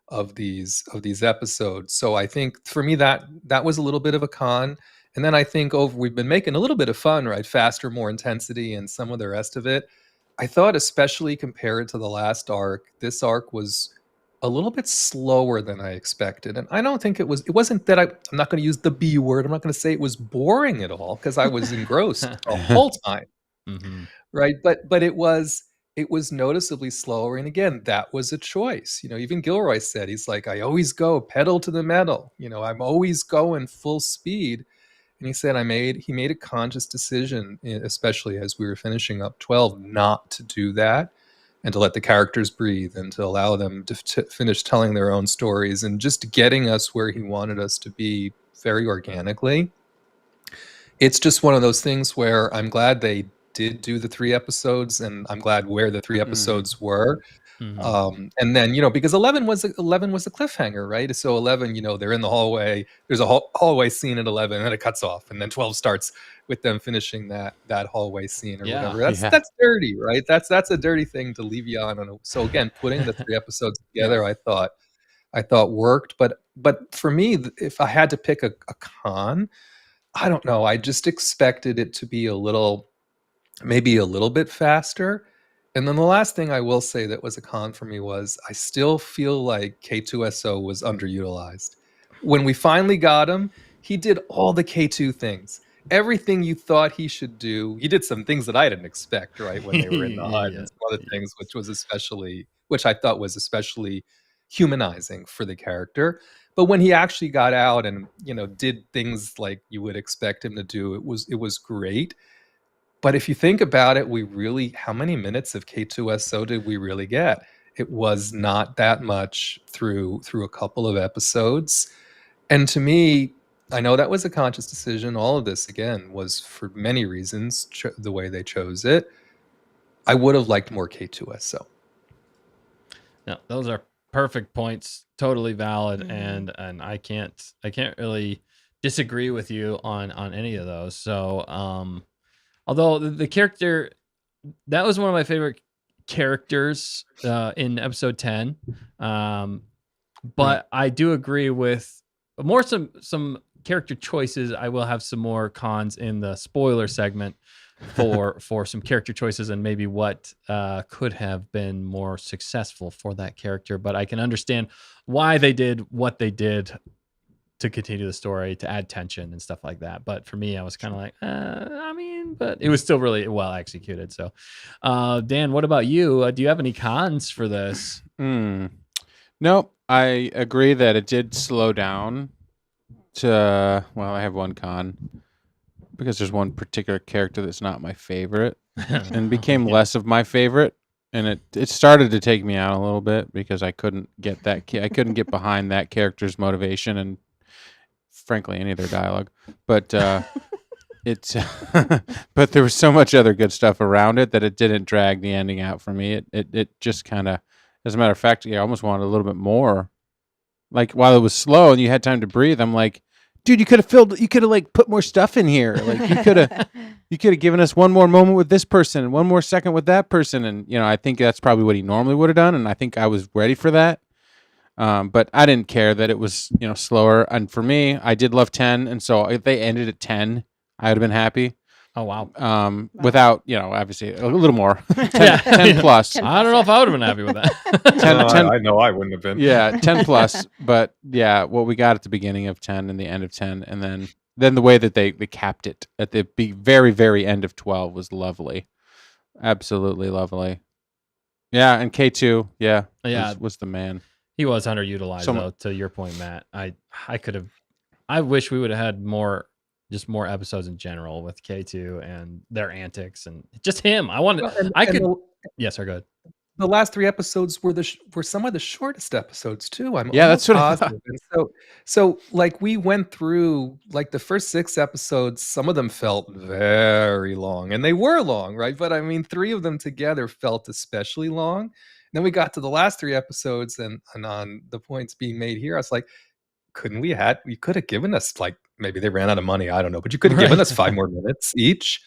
S5: of these episodes. So I think for me that was a little bit of a con. And then I think we've been making a little bit of fun, right? Faster, more intensity, and some of the rest of it. I thought, especially compared to the last arc, this arc was a little bit slower than I expected. And I don't think it wasn't that I'm not going to use the B word. I'm not going to say it was boring at all, because I was engrossed the whole time.
S1: Mm-hmm.
S5: Right. But it was noticeably slower. And again, that was a choice. Even Gilroy said, he's like, I always go pedal to the metal. I'm always going full speed. And he said, he made a conscious decision, especially as we were finishing up 12, not to do that, and to let the characters breathe and to allow them to finish telling their own stories and just getting us where he wanted us to be very organically. It's just one of those things where I'm glad they did do the 3 episodes, and I'm glad where the 3 episodes were.
S1: Mm-hmm.
S5: And then, because 11 was a cliffhanger, right? So 11, they're in the hallway. There's a hallway scene at 11, and then it cuts off, and then 12 starts with them finishing that hallway scene or whatever. That's dirty, right? That's a dirty thing to leave you on. So again, putting the 3 episodes together, I thought I thought worked. But for me, if I had to pick a con, I don't know. I just expected it to be maybe a little bit faster. And then the last thing I will say that was a con for me was I still feel like K2SO was underutilized. When we finally got him, he did all the K2 things. Everything you thought he should do. He did some things that I didn't expect, right, when they were in the HUD,
S1: Yeah.
S5: and some other things, which I thought was especially humanizing for the character. But when he actually got out and, did things like you would expect him to do, it was great. But if you think about it, how many minutes of K2SO did we really get? It was not that much through a couple of episodes. And to me, I know that was a conscious decision. All of this, again, was for many reasons, the way they chose it. I would have liked more K2SO.
S1: No, those are perfect points, totally valid,
S4: Mhm.
S1: and I can't really disagree with you on any of those. So, although the character, that was one of my favorite characters in episode 10. But I do agree with more some character choices. I will have some more cons in the spoiler segment for some character choices and maybe what could have been more successful for that character. But I can understand why they did what they did to continue the story, to add tension and stuff like that. But for me, I was kind of like, but it was still really well executed. So, Dan, what about you? Do you have any cons for this?
S3: Nope. I agree that it did slow down to, well, I have one con because there's one particular character that's not my favorite and became less of my favorite. And it started to take me out a little bit because I couldn't get I couldn't get behind that character's motivation and frankly any of their dialogue. But it's but there was so much other good stuff around it that it didn't drag the ending out for me. It just kind of, as a matter of fact, I almost wanted a little bit more. Like while it was slow and you had time to breathe, I'm like, dude, you could have like put more stuff in here. Like you could have given us one more moment with this person, one more second with that person, and I think that's probably what he normally would have done, and I think I was ready for that. But I didn't care that it was slower. And for me, I did love 10, and so if they ended at 10, I would have been happy.
S1: Oh wow!
S3: Without obviously a little more 10,
S1: Yeah.
S3: 10 plus.
S4: 10
S1: I don't know if I would have been happy with that.
S3: 10
S5: I know I wouldn't have been.
S3: Yeah, 10 plus. But yeah, what we got at the beginning of 10 and the end of 10, and then the way that they capped it at the very, very end of 12 was lovely. Absolutely lovely. Yeah, and K2,
S1: Yeah.
S3: was the man.
S1: He was underutilized though. To your point, Matt, I could have. I wish we would have had more episodes in general with K2 and their antics and just him. I wanted. Yes, sir. Go ahead.
S5: The last 3 episodes were some of the shortest episodes too. I'm
S3: Yeah, that's
S5: almost
S3: what I
S5: positive. And so like we went through like the first 6 episodes, some of them felt very long, and they were long, right? But I mean, 3 of them together felt especially long. Then we got to the last 3 episodes, and on the points being made here, I was like, you could have given us, like, maybe they ran out of money, I don't know, but you could have given us 5 more minutes each.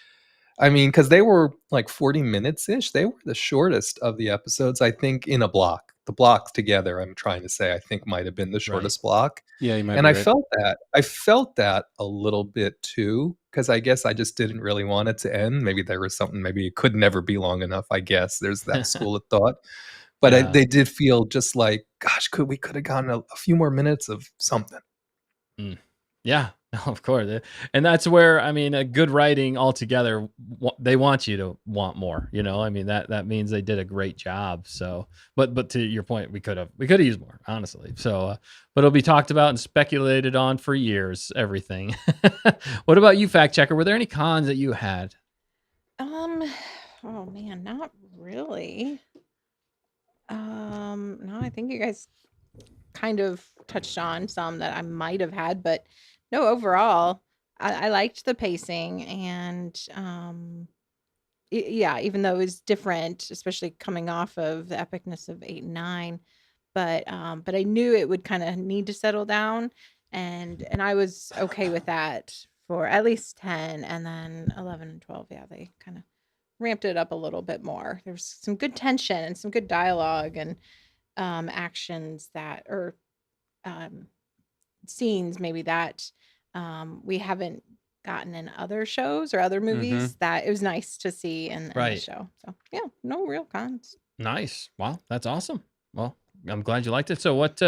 S5: I mean, because they were like 40 minutes ish. They were the shortest of the episodes, I think, in a block. The blocks together, I'm trying to say, I think might have been the shortest block.
S3: Yeah, you might
S5: And
S3: be
S5: I
S3: right.
S5: felt that. I felt that a little bit too, because I guess I just didn't really want it to end. Maybe there was something, maybe it could never be long enough, I guess. There's that school of thought. But
S1: Yeah.
S5: they did feel just like, gosh, we could have gotten a few more minutes of something.
S1: Yeah, of course. And that's where, I mean, a good writing altogether, they want you to want more, I mean, that means they did a great job. So, but to your point, we could have used more, honestly. So, but it'll be talked about and speculated on for years, everything. What about you, fact checker? Were there any cons that you had?
S4: Oh man, not really. No, I think you guys kind of touched on some that I might have had, but no, overall, I liked the pacing and yeah, even though it was different, especially coming off of the epicness of 8 and 9, but I knew it would kind of need to settle down, and I was okay with that for at least 10, and then 11 and 12. Yeah, they kind of ramped it up a little bit more. There's some good tension and some good dialogue and actions that, or scenes maybe that we haven't gotten in other shows or other movies that it was nice to see in the
S1: Right.
S4: show. So yeah, no real cons.
S1: Nice. Wow, that's awesome. Well, I'm glad you liked it. So what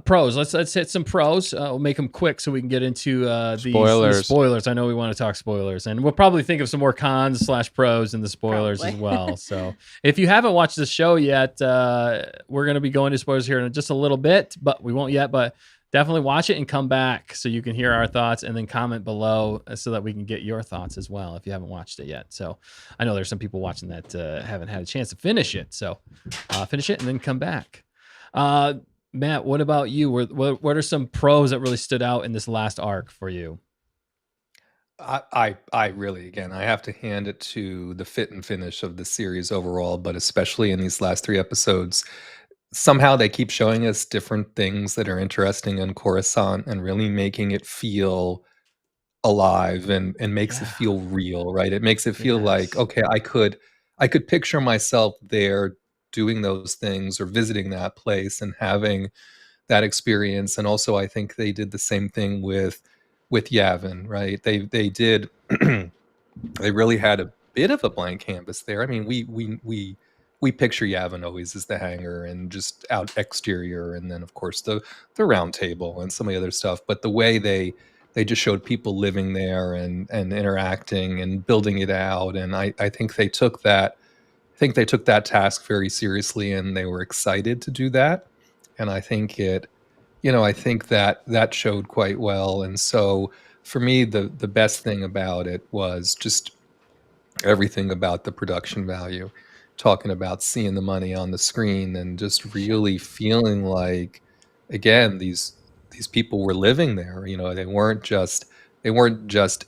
S1: pros? Let's hit some pros. We'll make them quick so we can get into these
S3: Spoilers.
S1: spoilers. I know we want to talk spoilers, and we'll probably think of some more cons / pros in the spoilers
S4: Probably.
S1: as well. So if you haven't watched the show yet, we're going to be going to spoilers here in just a little bit, but we won't yet. But definitely watch it and come back so you can hear our thoughts, and then comment below so that we can get your thoughts as well if you haven't watched it yet. So I know there's some people watching that haven't had a chance to finish it. So finish it and then come back. Matt, what about you? What are some pros that really stood out in this last arc for you?
S5: I really, again, I have to hand it to the fit and finish of the series overall, but especially in these last 3 episodes. Somehow they keep showing us different things that are interesting in Coruscant and really making it feel alive and makes it feel real, right? It makes it feel like,
S1: Yes.
S5: okay, I could picture myself there doing those things or visiting that place and having that experience. And also I think they did the same thing with Yavin, right? They did they really had a bit of a blank canvas there. I mean, we picture Yavin always as the hangar and just out exterior, and then of course the round table and some of the other stuff. But the way they just showed people living there and interacting and building it out, and I think they took that task very seriously, and they were excited to do that. And I think I think that showed quite well. And so for me, the best thing about it was just everything about the production value, talking about seeing the money on the screen and just really feeling like, again, these people were living there. They weren't just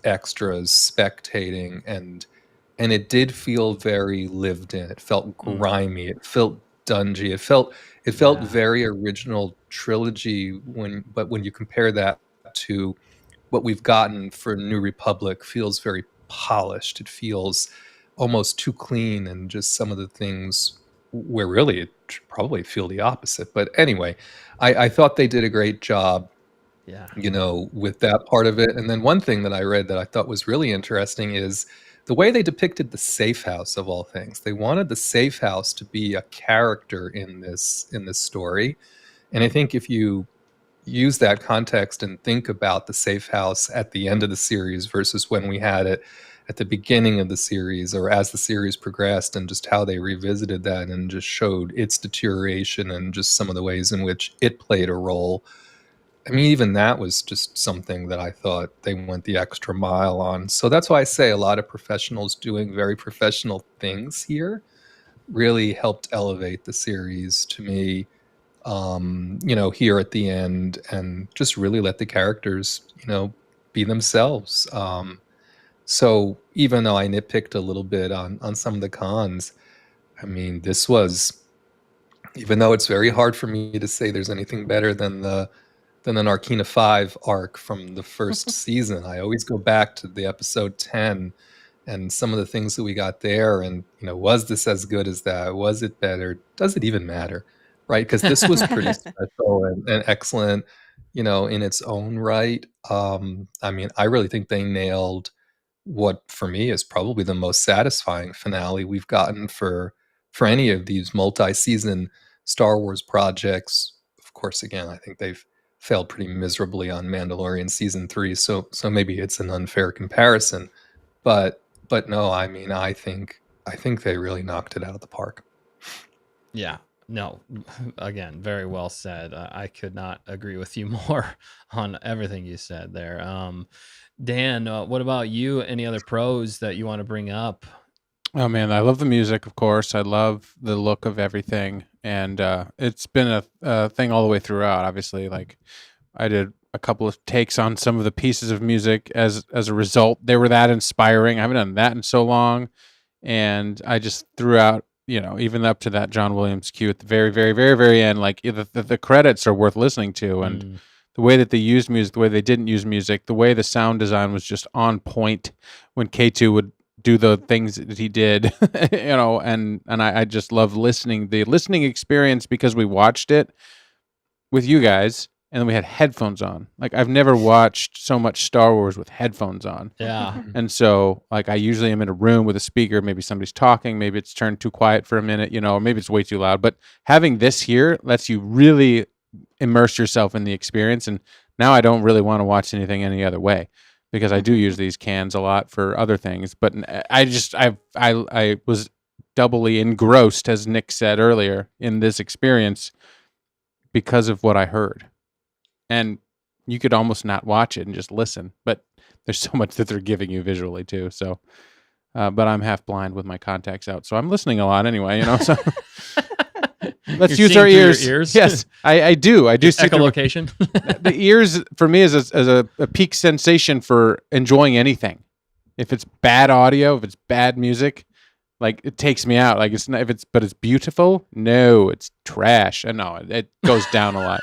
S5: extras spectating, and it did feel very lived in. It felt grimy. It felt dungy. It felt very original trilogy when you compare that to what we've gotten for New Republic, feels very polished. It feels almost too clean, and just some of the things where really it should probably feel the opposite. But anyway, I thought they did a great job,
S1: Yeah.
S5: with that part of it. And then one thing that I read that I thought was really interesting is the way they depicted the safe house, of all things. They wanted the safe house to be a character in this story. And I think if you use that context and think about the safe house at the end of the series versus when we had it at the beginning of the series, or as the series progressed, and just how they revisited that and just showed its deterioration and just some of the ways in which it played a role. I mean, even that was just something that I thought they went the extra mile on. So that's why I say a lot of professionals doing very professional things here really helped elevate the series to me, here at the end, and just really let the characters, be themselves. So even though I nitpicked a little bit on some of the cons, I mean, this was, even though it's very hard for me to say there's anything better than the Narkina 5 arc from the first season. I always go back to the episode 10 and some of the things that we got there, and was this as good as that? Was it better? Does it even matter? Right? Because this was pretty special and excellent, in its own right. I mean, I really think they nailed what for me is probably the most satisfying finale we've gotten for any of these multi-season Star Wars projects. Of course, again, I think they've failed pretty miserably on Mandalorian season 3, so maybe it's an unfair comparison, but no, I mean, I think they really knocked it out of the park.
S1: Yeah. No, again, very well said. I could not agree with you more on everything you said there. Dan, what about you? Any other pros that you want to bring up?
S3: Oh man, I love the music, of course. I love the look of everything, and it's been a thing all the way throughout. Obviously, like I did a couple of takes on some of the pieces of music as a result. They were that inspiring. I haven't done that in so long, and I just threw out, even up to that John Williams cue at the very, very, very, very end. Like the credits are worth listening to, and the way that they used music, the way they didn't use music, the way the sound design was just on point when K2 would do the things that he did, and I just love the listening experience, because we watched it with you guys and then we had headphones on. Like I've never watched so much Star Wars with headphones on.
S1: Yeah.
S3: And so like I usually am in a room with a speaker, maybe somebody's talking, maybe it's turned too quiet for a minute, or maybe it's way too loud. But having this here lets you really immerse yourself in the experience. And now I don't really want to watch anything any other way, because I do use these cans a lot for other things. But I was doubly engrossed, as Nick said earlier, in this experience because of what I heard. And you could almost not watch it and just listen, but there's so much that they're giving you visually too. So, but I'm half blind with my contacts out, so I'm listening a lot anyway. So let's use our ears. Yes, I do. I do see
S1: echolocation.
S3: The ears for me is a peak sensation for enjoying anything. If it's bad audio, if it's bad music, like it takes me out. Like it's not, but it's beautiful. No, it's trash. And no, it goes down a lot.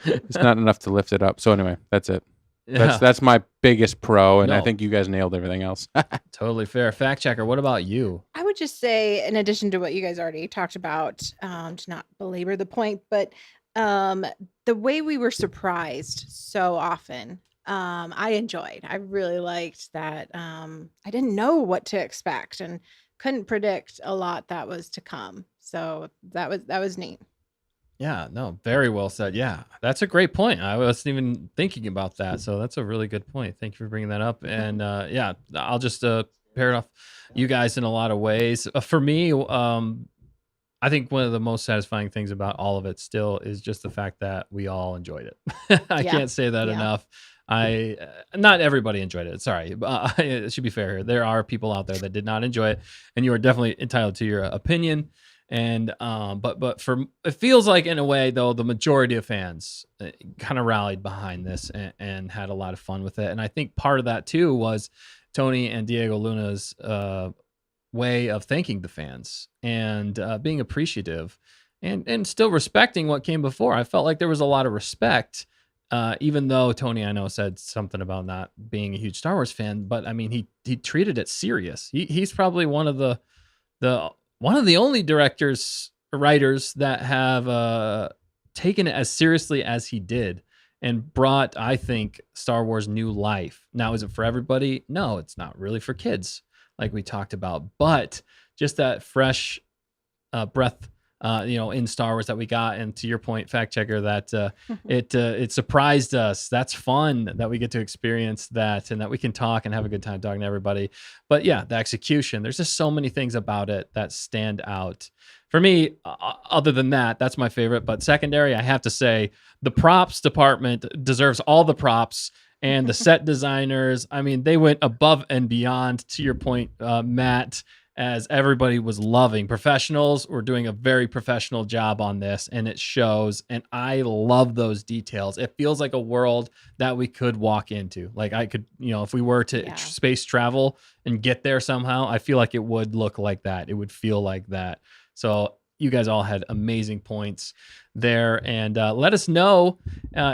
S3: It's not enough to lift it up. So anyway, that's it.
S1: Yeah.
S3: That's my biggest pro, and
S1: No.
S3: I think you guys nailed everything else.
S1: Totally fair. Fact checker, what about you?
S4: I would just say, in addition to what you guys already talked about, to not belabor the point, but the way we were surprised so often, I enjoyed. I really liked that. I didn't know what to expect and couldn't predict a lot that was to come. So that was neat.
S1: Yeah, no, very well said. Yeah, that's a great point. I wasn't even thinking about that. So that's a really good point. Thank you for bringing that up. And yeah, I'll just pair it off you guys in a lot of ways. For me, I think one of the most satisfying things about all of it still is just the fact that we all enjoyed it. I
S4: Yeah.
S1: can't say that
S4: Yeah.
S1: enough. Not everybody enjoyed it. Sorry, it should be fair here. There are people out there that did not enjoy it, and you are definitely entitled to your opinion. And but for it feels like in a way though the majority of fans kind of rallied behind this and had a lot of fun with it. And I think part of that too was Tony and Diego Luna's way of thanking the fans and being appreciative and still respecting what came before. I felt like there was a lot of respect. Even though Tony, I know, said something about not being a huge Star Wars fan, but I mean, he treated it serious. He's probably one of the only directors, writers that have taken it as seriously as he did and brought, I think, Star Wars new life. Now, is it for everybody? No, it's not really for kids, like we talked about, but just that fresh breath. In Star Wars that we got, and to your point, fact checker, that it surprised us. That's fun that we get to experience that, and that we can talk and have a good time talking to everybody. But yeah, the execution. There's just so many things about it that stand out for me. Other than that, that's my favorite. But secondary, I have to say, the props department deserves all the props. And the set designers, I mean, they went above and beyond. To your point, Matt. As everybody was loving. Professionals were doing a very professional job on this, and it shows. And I love those details. It feels like a world that we could walk into. Like I could, if we were to space travel and get there somehow, I feel like it would look like that. It would feel like that. So you guys all had amazing points there. And let us know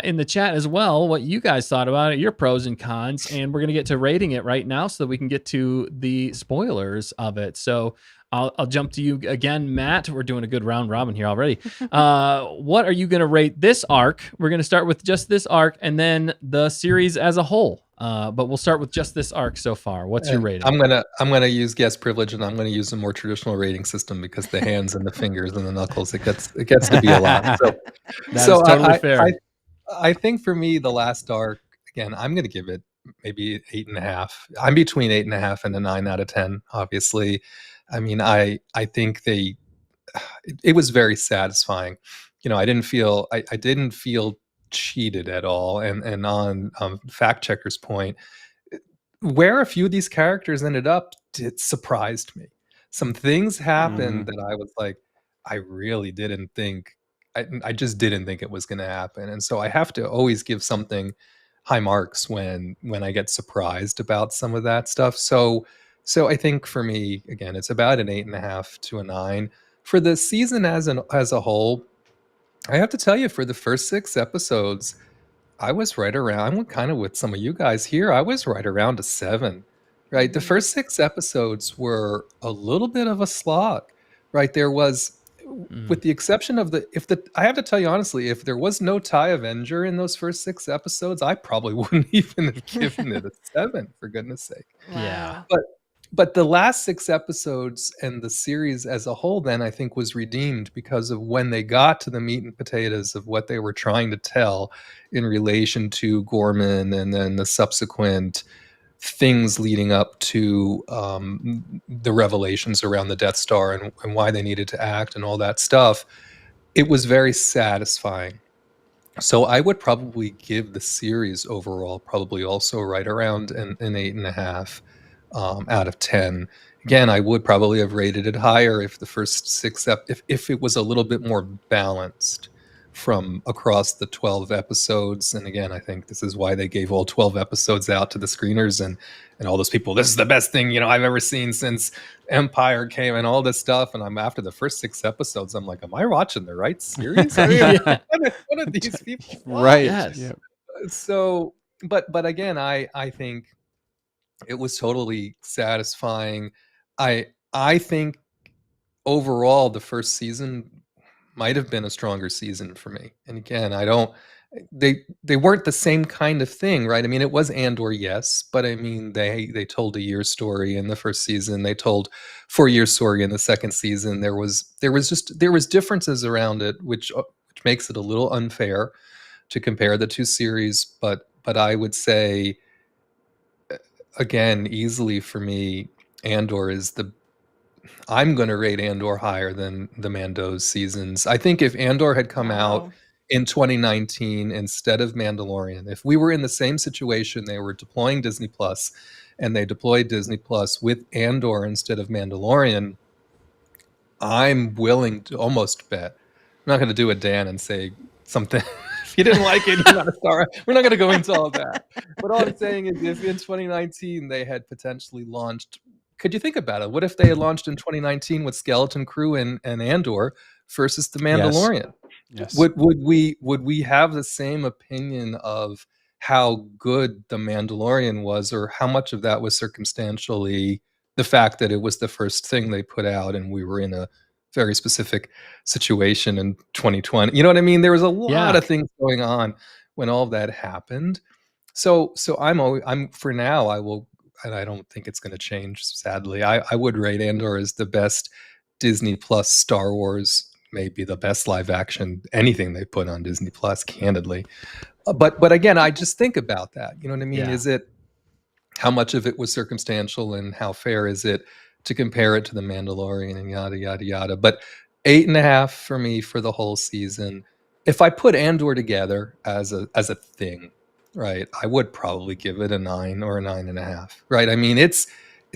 S1: in the chat as well what you guys thought about it, your pros and cons. And we're going to get to rating it right now so that we can get to the spoilers of it. So I'll jump to you again, Matt. We're doing a good round robin here already. What are you going to rate this arc? We're going to start with just this arc and then the series as a whole. But we'll start with just this arc so far. What's your rating?
S5: I'm gonna use guest privilege, and I'm gonna use a more traditional rating system because the hands and the fingers and the knuckles, it gets to be a lot. So
S1: That is totally fair.
S5: I think for me, the last arc, again, I'm gonna give it maybe 8.5. I'm between 8.5 and a 9 out of 10. Obviously, I mean, I think it was very satisfying. I didn't feel cheated at all. And on fact checker's point, where a few of these characters ended up, it surprised me. Some things happened that I was like, I really didn't think, I just didn't think it was going to happen. And so I have to always give something high marks when I get surprised about some of that stuff. So I think for me, again, it's about an 8.5 to a 9 for the season as a whole. I have to tell you, for the first 6 episodes, I was right around, I'm kind of with some of you guys here, I was right around a 7, right? The first 6 episodes were a little bit of a slog, right? There was, with the exception of I have to tell you honestly, if there was no TIE Avenger in those first 6 episodes, I probably wouldn't even have given it a 7, for goodness sake.
S1: Yeah.
S5: But the last 6 episodes and the series as a whole then I think was redeemed because of when they got to the meat and potatoes of what they were trying to tell in relation to Gorman and then the subsequent things leading up to the revelations around the Death Star and why they needed to act and all that stuff. It was very satisfying. So I would probably give the series overall probably also right around an 8.5 out of 10. Again, I would probably have rated it higher if the first 6 if it was a little bit more balanced from across the 12 episodes. And again, I think this is why they gave all 12 episodes out to the screeners and all those people. This is the best thing, I've ever seen since Empire came and all this stuff. And I'm after the first 6 episodes, I'm like, am I watching the right series? I mean, what are these people?
S3: Right.
S1: Yes.
S3: Yeah.
S5: So, but again, I think it was totally satisfying. I think overall the first season might have been a stronger season for me. And again, they weren't the same kind of thing, right? I mean, it was Andor, yes, but I mean, they told a year story in the first season. They told 4-year story in the second season. There was differences around it, which makes it a little unfair to compare the 2 series. But I would say, again, easily for me, Andor is I'm going to rate Andor higher than the Mando's seasons. I think if Andor had come out in 2019 instead of Mandalorian, if we were in the same situation, they were deploying Disney Plus and they deployed Disney Plus with Andor instead of Mandalorian, I'm willing to almost bet. I'm not going to do a Dan and say something. If you didn't like it, you're not a star. We're not going to go into all that. But all I'm saying is if in 2019 they had potentially launched, could you think about it? What if they had launched in 2019 with Skeleton Crew and Andor versus The Mandalorian?
S3: Yes.
S5: Would we have the same opinion of how good The Mandalorian was, or how much of that was circumstantially the fact that it was the first thing they put out and we were in a very specific situation in 2020? You know what I mean? There was a lot of things going on when all of that happened. So I'm for now, I will, and I don't think it's going to change, sadly. I would rate Andor as the best Disney Plus Star Wars, maybe the best live action, anything they put on Disney Plus, candidly. But again, I just think about that. You know what I mean?
S1: Yeah.
S5: Is it, how much of it was circumstantial and how fair is it to compare it to The Mandalorian and yada, yada, yada. But 8.5 for me for the whole season. If I put Andor together as a thing, right, I would probably give it a 9 or a 9.5, right? I mean, it's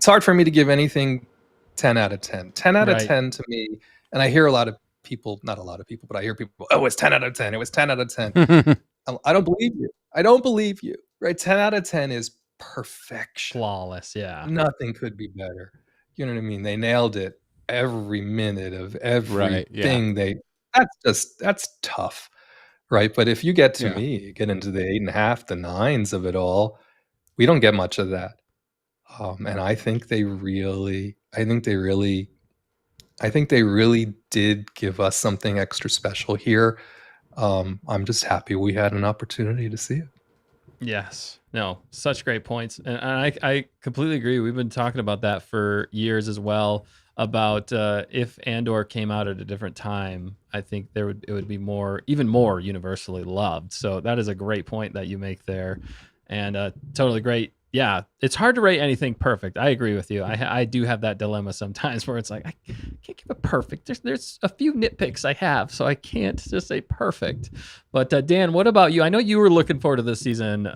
S5: hard for me to give anything 10 out of 10. 10 out of 10 to me, and I hear a lot of people, not a lot of people, but I hear people, oh, it's 10 out of 10. It was 10 out of 10. I don't believe you. I don't believe you, right? 10 out of 10 is perfection.
S1: Flawless, yeah.
S5: Nothing could be better. You know what I mean? They nailed it every minute of everything. That's tough, right? But if you get to me, you get into the 8.5, the 9s of it all, we don't get much of that. And I think they really did give us something extra special here. I'm just happy we had an opportunity to see it.
S1: Yes. No, such great points. And I completely agree. We've been talking about that for years as well, about if Andor came out at a different time, I think it would be even more universally loved. So that is a great point that you make there. And totally great. Yeah, it's hard to rate anything perfect. I agree with you. I do have that dilemma sometimes where it's like, I can't give it perfect. There's a few nitpicks I have, so I can't just say perfect. But Dan, what about you? I know you were looking forward to this season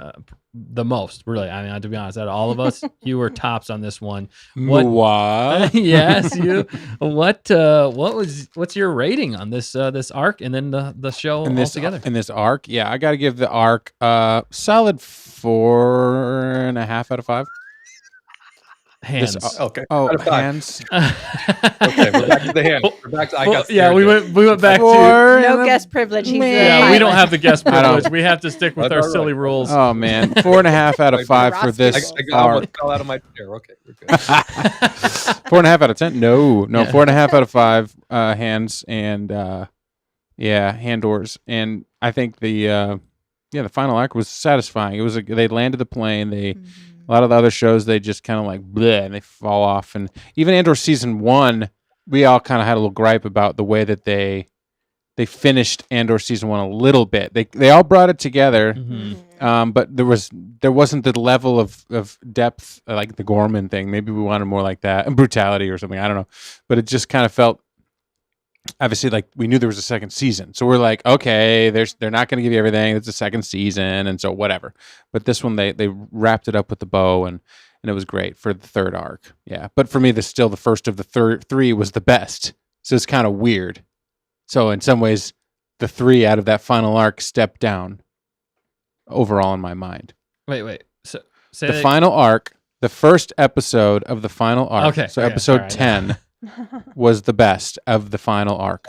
S1: the most, really. I mean, to be honest, out of all of us, you were tops on this one.
S3: What?
S1: Yes, you. What's your rating on this arc and then the show altogether?
S3: In this arc, yeah, I got to give the arc solid 4.5 out of 5.
S1: Hands.
S5: Okay.
S3: Oh,
S5: Out of 5.
S3: hands.
S5: Okay, we're back to the hand. We're back to. I got
S1: yeah,
S5: scared
S1: we
S5: there.
S1: went back to.
S4: No guest privilege. He's the
S1: Yeah, we don't
S4: pilot.
S1: have the guest
S3: I don't-
S1: privilege. We have to stick with
S5: That's
S1: our
S5: all right.
S1: silly rules.
S3: Oh man, 4.5 out of 5 for
S4: Ross
S3: this
S5: I got
S3: arc.
S5: one fell out of my chair. Okay, we're good.
S3: 4.5 out of 10. No, 4.5 out of 5. Hands and Handors, and I think the final arc was satisfying. It was they landed the plane. A lot of the other shows they just kind of like bleh, and they fall off. And even Andor season 1, we all kind of had a little gripe about the way that they finished Andor season 1 a little bit. They all brought it together. But there wasn't the level of depth like the Gorman thing. Maybe we wanted more like that, and brutality or something. I don't know, but it just kind of felt obviously like we knew there was a second season, so we're like, okay, they're not going to give you everything. It's a second season, and so whatever. But this one they wrapped it up with the bow, and it was great for the third arc. Yeah, but for me, the first of the three was the best. So it's kind of weird. So in some ways, the 3 out of that final arc stepped down overall in my mind.
S1: Wait. So say
S3: The final arc, the first episode of the final arc.
S1: Okay,
S3: So
S1: okay,
S3: episode
S1: all right.
S3: 10 was the best of the final arc.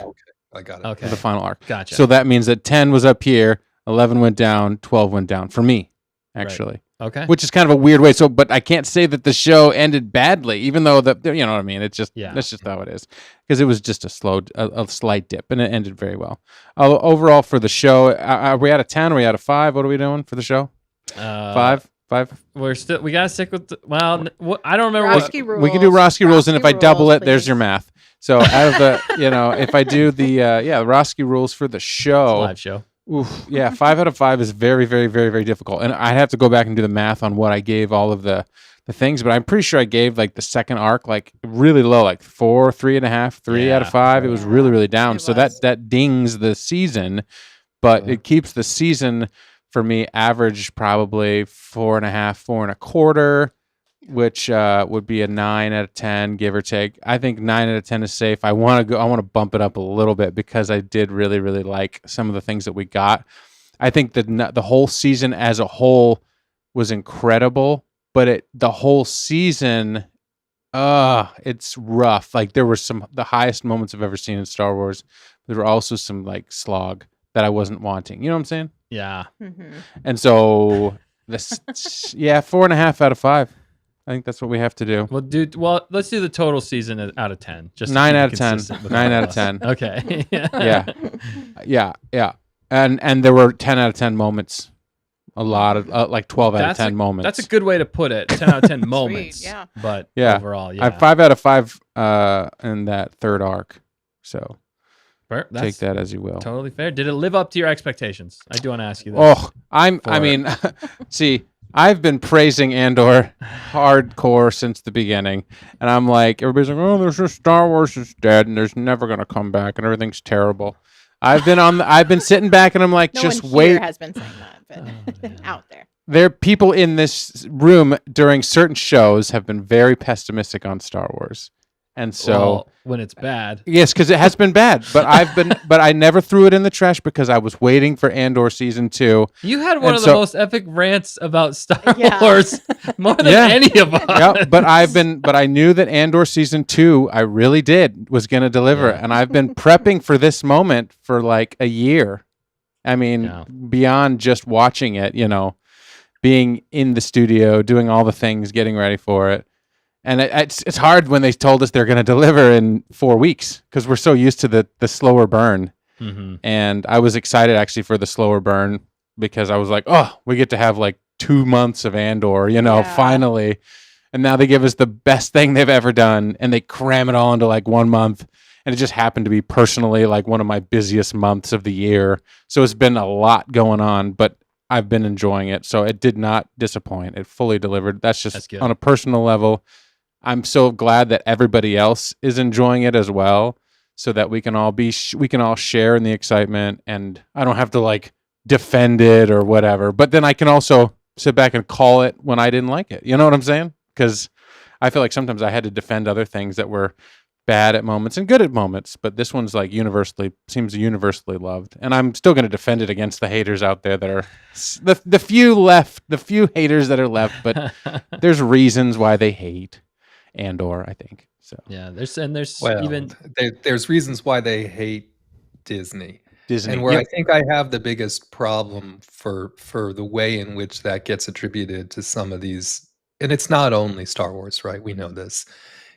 S5: I got it.
S1: Okay.
S3: Of the final arc.
S1: Gotcha.
S3: So that means that 10 was up here, 11 went down, 12 went down for me, actually.
S1: Okay.
S3: Which is kind of a weird way. So, but I can't say that the show ended badly, even though you know what I mean. It's just that's just how it is, because it was just a slight dip, and it ended very well. Overall for the show, are we out of 10? Are we out of 5? What are we doing for the show? 5.
S1: We gotta stick with. I don't remember.
S4: Roski rules.
S3: We can do Roski rules, and if I
S4: Roski
S3: double
S4: rules,
S3: it, there's
S4: please.
S3: your math. So out of the, if I do the Roski rules for the show,
S1: live show.
S3: oof, yeah, 5 out of 5 is very, very, very, very difficult. And I'd have to go back and do the math on what I gave all of the things, but I'm pretty sure I gave like the second arc like really low, like 4, 3.5, 3 out of 5. It was really, really down.
S4: It
S3: So
S4: was.
S3: that dings the season, but it keeps the season for me average probably 4.5, 4.25, which would be a 9 out of 10, give or take. I think 9 out of 10 is safe. I want to bump it up a little bit because I did really, really like some of the things that we got. I think the whole season as a whole was incredible, but the whole season, it's rough. Like there were the highest moments I've ever seen in Star Wars. There were also some like slog that I wasn't wanting. You know what I'm saying?
S1: Yeah.
S3: And so this, 4.5 out of 5. I think that's what we have to do.
S1: Let's do the total season out of 10. Just to
S3: 9
S1: keep
S3: out
S1: it
S3: of 10.
S1: consistent with
S3: 9
S1: all
S3: out
S1: of
S3: of 10.
S1: us. Okay.
S3: Yeah. And there were 10 out of 10 moments. A lot of like 12 out of 10 moments.
S1: That's a good way to put it. 10 out of 10 moments.
S4: yeah.
S1: But
S3: Yeah.
S1: overall,
S3: I have 5 out of 5 in that third arc. So
S1: That's
S3: take that as you will.
S1: totally fair. Did it live up to your expectations? I do want to ask you this.
S3: Oh, see, I've been praising Andor hardcore since the beginning, and I'm like, everybody's like, oh, there's just Star Wars is dead, and there's never gonna come back, and everything's terrible. I've been sitting back, and I'm like,
S4: No
S3: just
S4: one
S3: wait.
S4: here has been saying that, but out there.
S3: There are people in this room during certain shows have been very pessimistic on Star Wars, and so.
S1: Well, when it's bad.
S3: Yes, because it has been bad, but but I never threw it in the trash because I was waiting for Andor season 2.
S1: You had one
S3: And
S1: of the
S3: so-
S1: most epic rants about Star
S4: Yeah.
S1: Wars more than
S3: Yeah.
S1: any of us.
S3: Yeah, but I knew that Andor season 2, I really was going to deliver, and I've been prepping for this moment for like a year. I mean, beyond just watching it, being in the studio, doing all the things, getting ready for it. And it's hard when they told us they're going to deliver in 4 weeks because we're so used to the slower burn.
S1: Mm-hmm.
S3: And I was excited actually for the slower burn because I was like, oh, we get to have like 2 months of Andor, finally. And now they give us the best thing they've ever done, and they cram it all into like 1 month. And it just happened to be personally like one of my busiest months of the year. So it's been a lot going on, but I've been enjoying it. So it did not disappoint. It fully delivered. That's
S1: good.
S3: On a personal level. I'm so glad that everybody else is enjoying it as well, so that we can all share in the excitement, and I don't have to like defend it or whatever. But then I can also sit back and call it when I didn't like it. You know what I'm saying? Because I feel like sometimes I had to defend other things that were bad at moments and good at moments, but this one's like seems universally loved, and I'm still going to defend it against the haters out there that are the few haters that are left. But there's reasons why they hate. Andor, I think. So
S1: Yeah, there's
S5: Well,
S1: even
S5: there's reasons why they hate Disney.
S3: Disney.
S5: And where
S3: Yep.
S5: I think I have the biggest problem for the way in which that gets attributed to some of these, and it's not only Star Wars, right? We know this,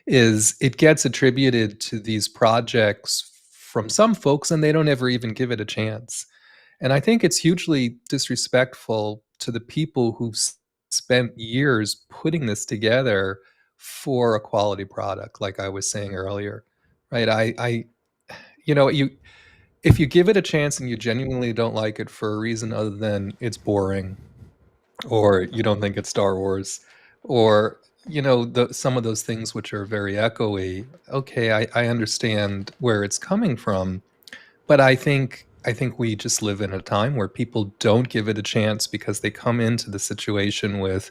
S5: is it gets attributed to these projects from some folks and they don't ever even give it a chance. And I think it's hugely disrespectful to the people who've spent years putting this together for a quality product, like I was saying earlier, right? You if you give it a chance and you genuinely don't like it for a reason other than it's boring or you don't think it's Star Wars or some of those things which are very echoey, okay, I understand where it's coming from, but I think we just live in a time where people don't give it a chance because they come into the situation with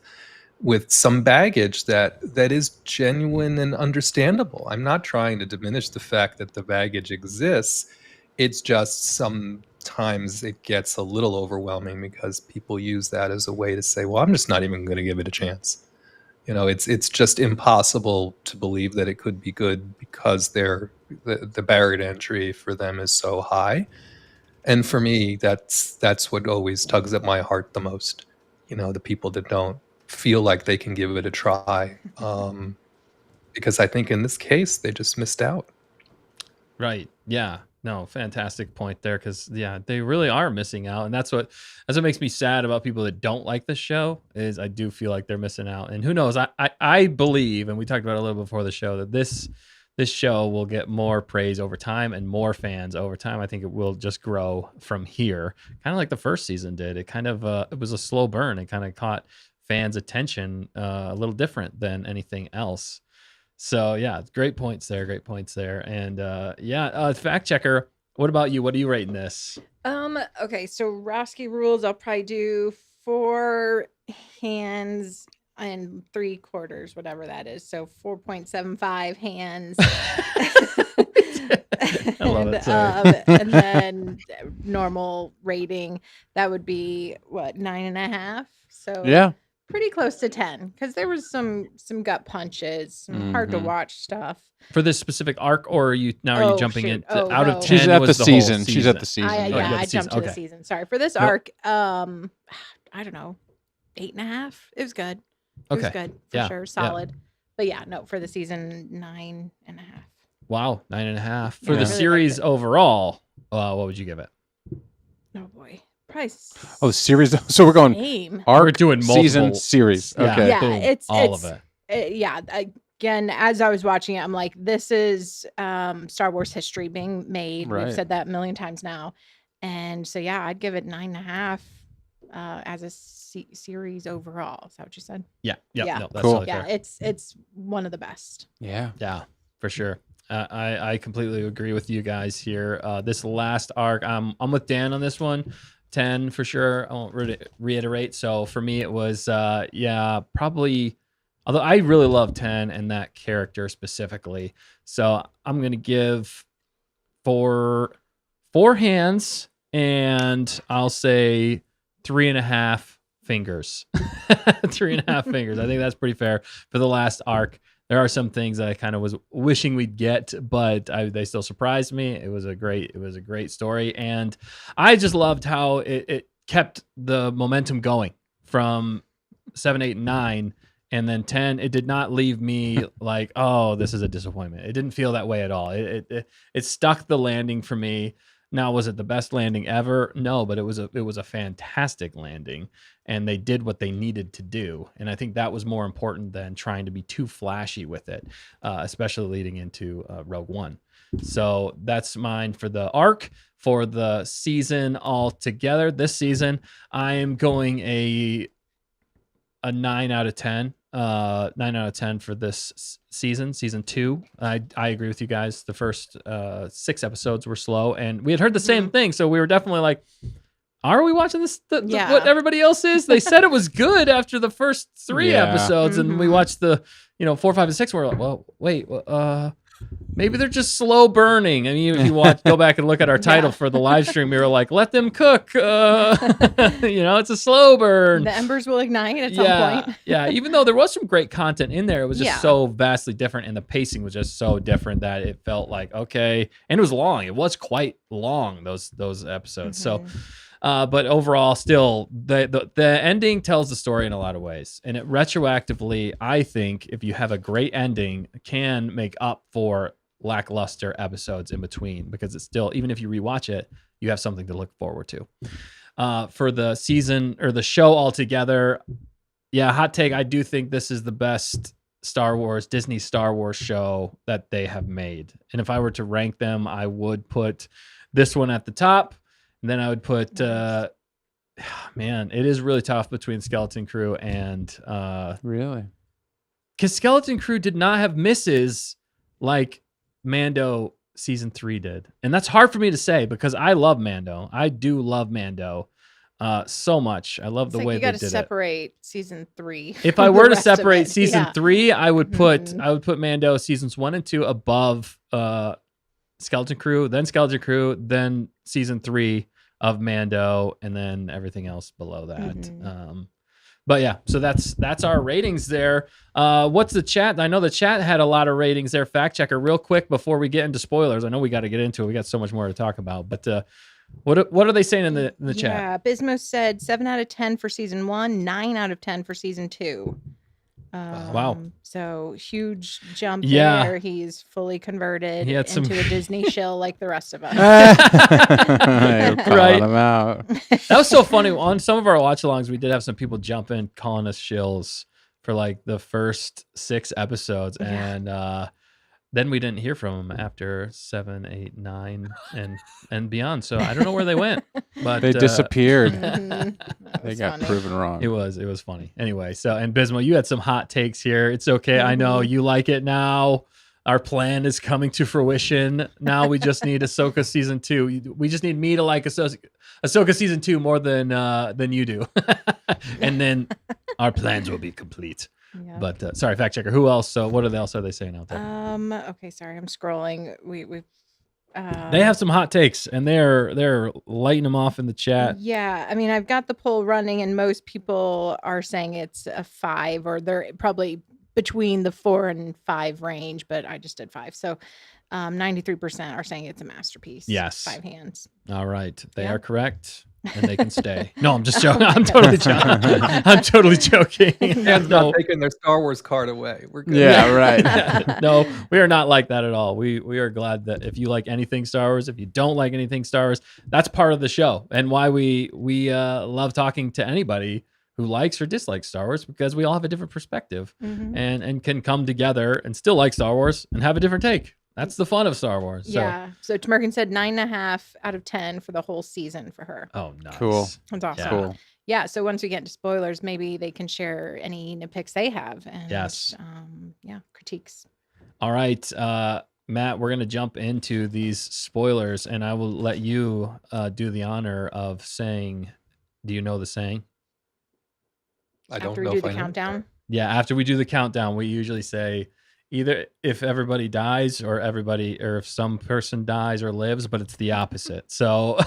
S5: some baggage that is genuine and understandable. I'm not trying to diminish the fact that the baggage exists. It's just sometimes it gets a little overwhelming because people use that as a way to say, well, I'm just not even going to give it a chance. It's just impossible to believe that it could be good because the barrier to entry for them is so high. And for me, that's what always tugs at my heart the most. The people that don't feel like they can give it a try, because I think in this case they just missed out.
S1: right. Yeah. No, fantastic point there, because they really are missing out, and that's what makes me sad about people that don't like the show. Is I do feel like they're missing out, and who knows? I believe, and we talked about it a little before the show, that this show will get more praise over time and more fans over time. I think it will just grow from here, kind of like the first season did. It kind of it was a slow burn. It kind of caught fans' attention a little different than anything else. So yeah, great points there. And fact checker, what about you? What are you rating this?
S4: Okay, so Roski rules, I'll probably do 4 hands and 3/4, whatever that is. So 4.75 hands.
S1: I love it. Sorry.
S4: And then normal rating, that would be what, 9.5. So
S3: Yeah.
S4: pretty close to 10 because there was some gut punches, some hard to watch stuff.
S1: For this specific arc, or are you jumping
S4: shoot.
S1: in
S4: Oh,
S1: out
S4: no.
S1: of 10?
S3: She's at
S1: was
S3: the
S1: whole
S3: season. She's at the season.
S4: I
S1: season.
S4: jumped to the
S1: Okay.
S4: season. Sorry for this
S1: Nope.
S4: arc. I don't know, 8.5. It was good. It was
S1: Okay.
S4: good for
S1: Yeah.
S4: sure, solid. But yeah, no, for the season 9.5.
S1: Wow, 9.5 for
S4: Yeah, I
S1: the
S4: really liked
S1: series
S4: it.
S1: overall. What would you give it?
S4: Oh boy, probably.
S3: Oh, series. So we're going
S4: Same.
S3: arc,
S1: We're doing
S3: season,
S1: multiple-
S3: series.
S1: Yeah.
S3: Okay.
S4: Yeah,
S1: Boom,
S4: it's
S1: all of it.
S4: Yeah, again, as I was watching it, I'm like, this is Star Wars history being made.
S3: Right.
S4: We've said that a million times now, and so yeah, I'd give it 9.5 as a series overall. Is that what you said?
S1: Yeah.
S4: Yeah.
S1: No, that's
S3: Cool.
S1: totally
S4: Yeah,
S1: fair.
S4: it's one of the best.
S3: Yeah.
S1: Yeah, for sure. I completely agree with you guys here. This last arc, I'm with Dan on this one. 10 for sure. I won't reiterate. So for me, it was probably. Although I really love 10 and that character specifically, so I'm gonna give 4 hands, and I'll say 3.5 fingers. 3.5 fingers. I think that's pretty fair for the last arc. There are some things that I kind of was wishing we'd get, but they still surprised me. It was a great story, and I just loved how it kept the momentum going from 7, 8, and 9, and then 10. It did not leave me like, oh, this is a disappointment. It didn't feel that way at all. It stuck the landing for me. Now, was it the best landing ever? No, but it was a fantastic landing, and they did what they needed to do. And I think that was more important than trying to be too flashy with it, especially leading into Rogue One. So that's mine for the arc. For the season altogether, this season, I am going a 9 out of 10. 9 out of 10 for this season 2. I agree with you guys. The first 6 episodes were slow, and we had heard the same thing, so we were definitely like, are we watching this what everybody else is? They said it was good after the first 3 episodes, and we watched the 4, 5, and 6, and we're like, well, wait, maybe they're just slow burning. I mean, if you go back and look at our title for the live stream, we were like, let them cook. It's a slow burn.
S4: The embers will ignite at some point.
S1: Yeah, even though there was some great content in there, it was just
S4: Yeah.
S1: so vastly different, and the pacing was just so different that it felt like, okay. And it was long. It was quite long, those episodes. So, but overall, still, the ending tells the story in a lot of ways. And it retroactively, I think, if you have a great ending, can make up for lackluster episodes in between, because it's still, even if you rewatch it, you have something to look forward to. For the season or the show altogether, yeah, hot take, I do think this is the best Disney Star Wars show that they have made. And if I were to rank them, I would put this one at the top. And then I would put, man, it is really tough between Skeleton Crew and...
S3: Really?
S1: Because Skeleton Crew did not have misses like Mando season 3 did. And that's hard for me to say because I love Mando. I do love Mando so much. I love the way
S4: you
S1: they
S4: got to
S1: did
S4: separate season 3.
S1: If I
S4: from
S1: were
S4: the
S1: to
S4: rest of
S1: separate
S4: it.
S1: season
S4: Yeah.
S1: 3, I would put Mando seasons 1 and 2 above Skeleton Crew, then season 3 of Mando, and then everything else below that. But yeah, so that's our ratings there. What's the chat? I know the chat had a lot of ratings there. Fact checker, real quick before we get into spoilers. I know we got to get into it. We got so much more to talk about. But what are they saying in the chat?
S4: Yeah, Bismo said 7 out of 10 for season 1, 9 out of 10 for season 2.
S1: Wow.
S4: So huge jump
S1: Yeah.
S4: there. He's fully converted
S1: He had
S4: into
S1: some-
S4: a Disney shill like the rest of us.
S3: You're calling
S1: Right.
S3: them out.
S1: That was so funny. On some of our watch alongs, we did have some people jump in calling us shills for like the first 6 episodes. And then we didn't hear from them after 7, 8, 9, and beyond. So I don't know where they went. But
S3: They disappeared.
S4: That
S3: They
S4: was
S3: got
S4: funny.
S3: proven wrong.
S1: It was funny. Anyway, so, and Bismo, you had some hot takes here. It's okay. I know you like it now. Our plan is coming to fruition. Now we just need Ahsoka season 2. We just need me to like Ahsoka season 2 more than you do. And then our plans will be complete.
S4: Yeah.
S1: But sorry, fact checker. Who else? So what else are they saying out there?
S4: Okay, sorry, I'm scrolling. We've
S1: They have some hot takes, and they're lighting them off in the chat.
S4: Yeah, I mean, I've got the poll running, and most people are saying it's a 5, or they're probably between the 4 and 5 range, but I just did 5. So 93% are saying it's a masterpiece.
S1: Yes.
S4: 5 hands.
S1: All right, they
S4: Yeah.
S1: are correct, and they can stay. No, I'm just joking. I'm totally joking. I'm totally joking.
S5: Dan's
S1: No.
S5: not taking their Star Wars card away. We're good.
S3: Yeah, right.
S1: No, we are not like that at all. We are glad that if you like anything Star Wars, if you don't like anything Star Wars, that's part of the show, and why we love talking to anybody who likes or dislikes Star Wars, because we all have a different perspective and can come together and still like Star Wars and have a different take. That's the fun of Star Wars. So.
S4: Yeah. So Tamerkin said 9.5 out of 10 for the whole season for her.
S1: Oh, nice.
S3: Cool.
S4: That's awesome.
S1: Yeah.
S3: Cool.
S4: Yeah. So once we get into spoilers, maybe they can share any nitpicks they have. And,
S1: Yes.
S4: critiques.
S1: All right, Matt, we're going to jump into these spoilers, and I will let you do the honor of saying, do you know the saying?
S5: I don't
S4: After
S5: know
S4: we do
S5: if
S4: the
S5: I know.
S4: countdown.
S1: Yeah, after we do the countdown, we usually say either if everybody dies or if some person dies or lives, but it's the opposite. So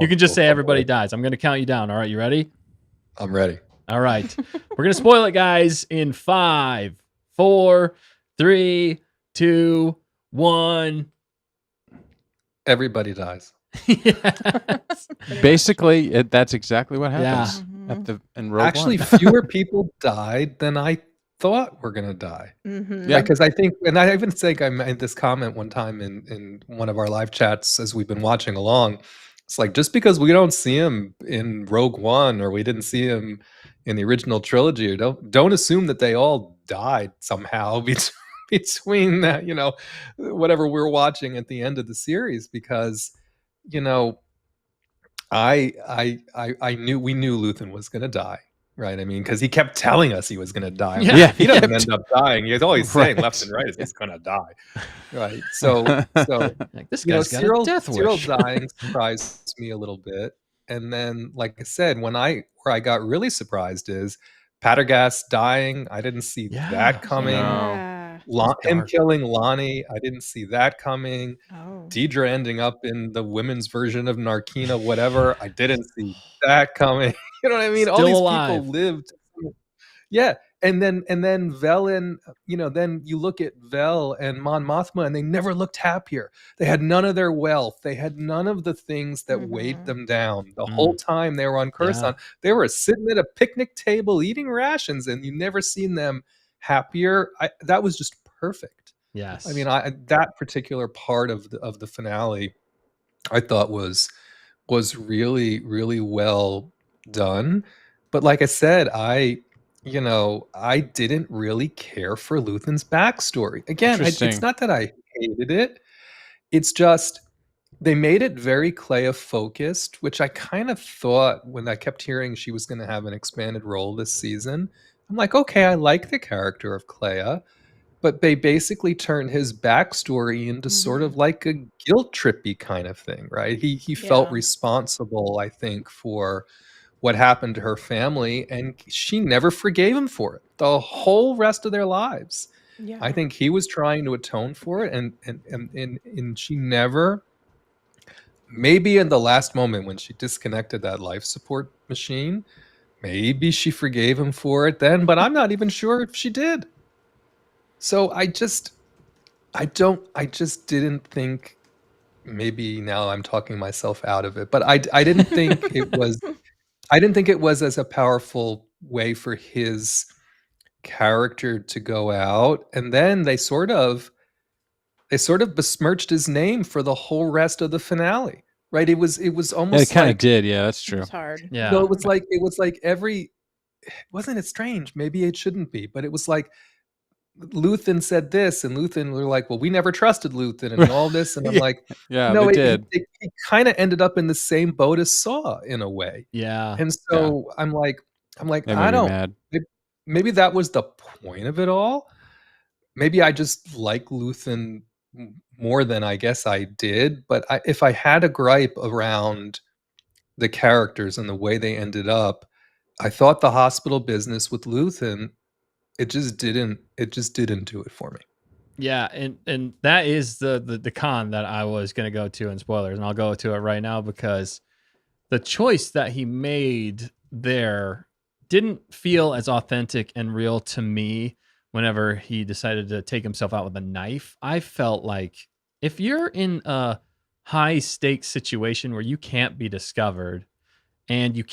S1: you can just say everybody dies. I'm going to count you down. All right, you ready?
S5: I'm ready.
S1: All right. We're going to spoil it, guys, in 5, 4, 3, 2, 1.
S5: Everybody dies.
S1: Yes.
S3: Basically, that's exactly what
S1: Yeah.
S3: happens in Rogue
S5: Actually,
S3: One.
S5: fewer people died than I thought were gonna die.
S4: Mm-hmm.
S3: Yeah.
S5: Because I think, and I even think I made this comment one time in one of our live chats as we've been watching along. It's like, just because we don't see him in Rogue One, or we didn't see him in the original trilogy, or don't assume that they all died somehow between that, whatever we're watching at the end of the series. Because we knew Luthen was going to die, right? I mean, because he kept telling us he was going to die.
S1: Yeah.
S5: He doesn't end up dying. He's always saying
S3: Right.
S5: left and right, he's going to die, right? So
S1: Like, this guy's got
S5: Cyril,
S1: a death
S5: Cyril
S1: wish.
S5: dying surprised me a little bit, and then, like I said, where I got really surprised is Patergast dying. I didn't see
S1: Yeah.
S5: that coming.
S3: No.
S4: Yeah.
S5: Him
S1: dark.
S5: killing Lonnie, I didn't see that coming.
S4: Oh.
S5: Deidre ending up in the women's version of Narkina, whatever, I didn't see that coming. You know what I mean? All
S1: Still
S5: these
S1: alive.
S5: people lived. Yeah, and then Vel and then you look at Vel and Mon Mothma, and they never looked happier. They had none of their wealth. They had none of the things that weighed them down. The whole time they were on Coruscant, they were sitting at a picnic table eating rations, and you never seen them happier. That was just perfect.
S1: Yes.
S5: I mean, that particular part of the finale, I thought was really, really well done. But like I said, I didn't really care for Luthen's backstory. Again,
S3: Interesting.
S5: it's not that I hated it. It's just they made it very Clea focused, which I kind of thought when I kept hearing she was going to have an expanded role this season. I'm like, okay, I like the character of Clea, but they basically turned his backstory into sort of like a guilt trippy kind of thing, right? He felt
S4: Yeah.
S5: responsible, I think, for what happened to her family, and she never forgave him for it the whole rest of their lives.
S4: Yeah.
S5: I think he was trying to atone for it, and she never. Maybe in the last moment when she disconnected that life support machine, maybe she forgave him for it then, but I'm not even sure if she did. So I just didn't think. Maybe now I'm talking myself out of it, but I didn't think it was. I didn't think it was as a powerful way for his character to go out, and then they sort of besmirched his name for the whole rest of the finale, right? It was
S3: Yeah, it
S5: almost
S3: kind of
S5: like
S3: did. Yeah, that's true.
S4: It's hard.
S1: Yeah.
S5: no, it was like every. Wasn't it strange? Maybe it shouldn't be, but it was like Luthen said this, and Luthen were like, "Well, we never trusted Luthen," and all this, and I'm
S3: Yeah.
S5: like,
S3: Yeah,
S5: no,
S3: they did.
S5: it kind of ended up in the same boat as Saw in a way,
S1: Yeah.
S5: and so I'm like,
S3: That made
S5: I
S3: me
S5: don't.
S3: mad.
S5: Maybe that was the point of it all. Maybe I just like Luthen more than I guess I did. But if I had a gripe around the characters and the way they ended up, I thought the hospital business with Luthen, it just didn't do it for me.
S1: Yeah, and that is the con that I was going to go to in spoilers, and I'll go to it right now because the choice that he made there didn't feel as authentic and real to me whenever he decided to take himself out with a knife. I felt like if you're in a high stakes situation where you can't be discovered and you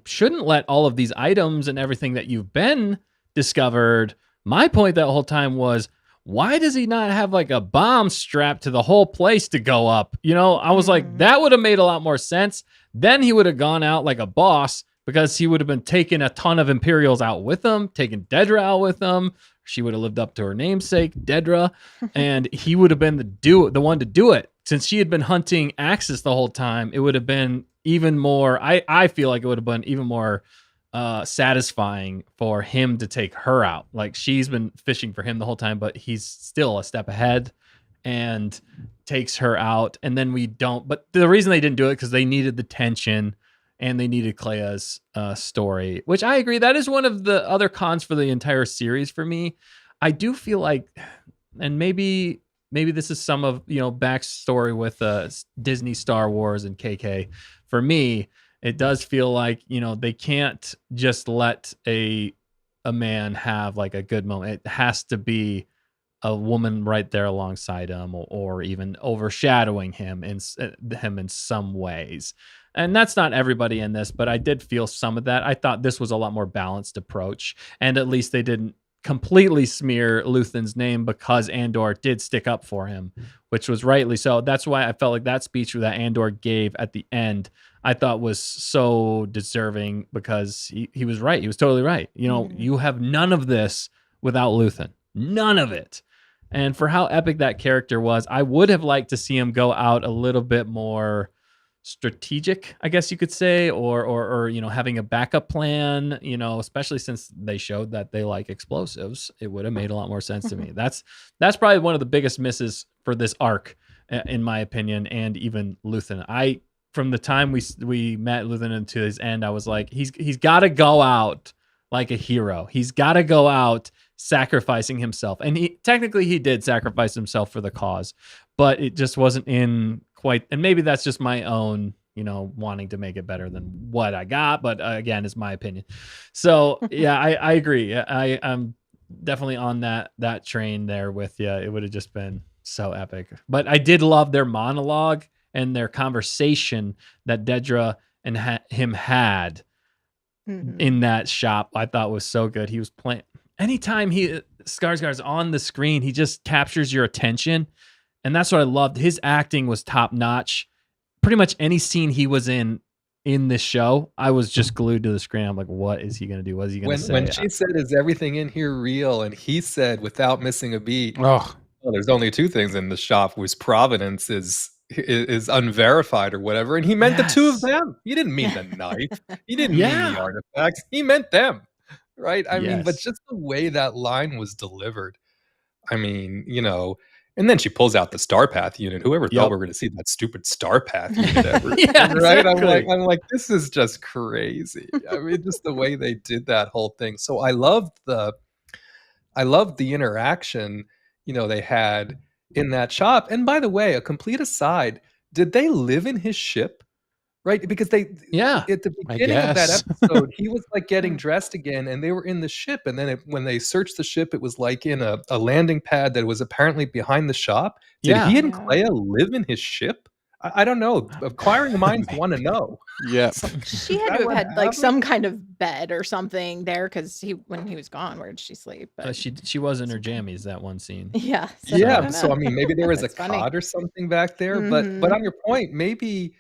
S1: shouldn't let all of these items and everything that you've been discovered. My point that whole time was, why does he not have like a bomb strapped to the whole place to go up? I was like, that would have made a lot more sense. Then he would have gone out like a boss because he would have been taking a ton of Imperials out with him, taking Dedra out with him. She would have lived up to her namesake, Dedra, and he would have been the one to do it. Since she had been hunting Axis the whole time, it would have been even more. I feel like it would have been even more satisfying for him to take her out. Like she's been fishing for him the whole time, but he's still a step ahead and takes her out. And then we don't. But the reason they didn't do it because they needed the tension and they needed Clea's story, which I agree. That is one of the other cons for the entire series for me. I do feel like, and maybe this is some of backstory with Disney, Star Wars, and KK. For me, it does feel like they can't just let a man have like a good moment. It has to be a woman right there alongside him, or even overshadowing him in some ways. And that's not everybody in this, but I did feel some of that. I thought this was a lot more balanced approach, and at least they didn't completely smear Luthen's name because Andor did stick up for him, which was rightly so. That's why I felt like that speech that Andor gave at the end, I thought was so deserving because he was right. He was totally right. You have none of this without Luthen. None of it. And for how epic that character was, I would have liked to see him go out a little bit more strategic, I guess you could say, or having a backup plan, especially since they showed that they like explosives. It would have made a lot more sense to me. That's probably one of the biggest misses for this arc, in my opinion, and even Luthen. From the time we met Luthen into his end, I was like, he's got to go out like a hero. He's got to go out sacrificing himself. And he did sacrifice himself for the cause, but it just wasn't in quite, and maybe that's just my own, wanting to make it better than what I got. But again, it's my opinion. So yeah, I agree. I'm definitely on that train there with you. It would have just been so epic. But I did love their monologue and their conversation that Dedra and him had in that shop. I thought was so good. He was playing. Anytime Skarsgård's on the screen, he just captures your attention. And that's what I loved. His acting was top notch. Pretty much any scene he was in this show, I was just glued to the screen. I'm like, what is he going to do? What is he going to say?
S5: When she said, "Is everything in here real?" and he said, without missing a beat,
S3: Oh,
S5: well, there's only two things in the shop whose provenance is unverified or whatever, and he meant the two of them. He didn't mean the knife. He didn't mean the artifacts. He meant them, right? I mean, but just the way that line was delivered. I mean, and then she pulls out the Star Path unit. Whoever thought we were going to see that stupid Star Path unit ever? Right?
S1: Exactly.
S5: I'm like, this is just crazy. I mean, just the way they did that whole thing. So I loved the interaction, they had in that shop. And by the way, a complete aside, did they live in his ship? Right? Because at the beginning of that episode, he was like getting dressed again and they were in the ship. And then when they searched the ship, it was like in a landing pad that was apparently behind the shop. Did he and Clea live in his ship? I don't know. Acquiring minds want to know.
S3: Yeah.
S4: She had to have had like some kind of bed or something there because when he was gone, where did she sleep? But
S1: she was in her jammies that one scene.
S4: Yeah.
S5: So I mean, maybe there was a cot or something back there. But on your point, maybe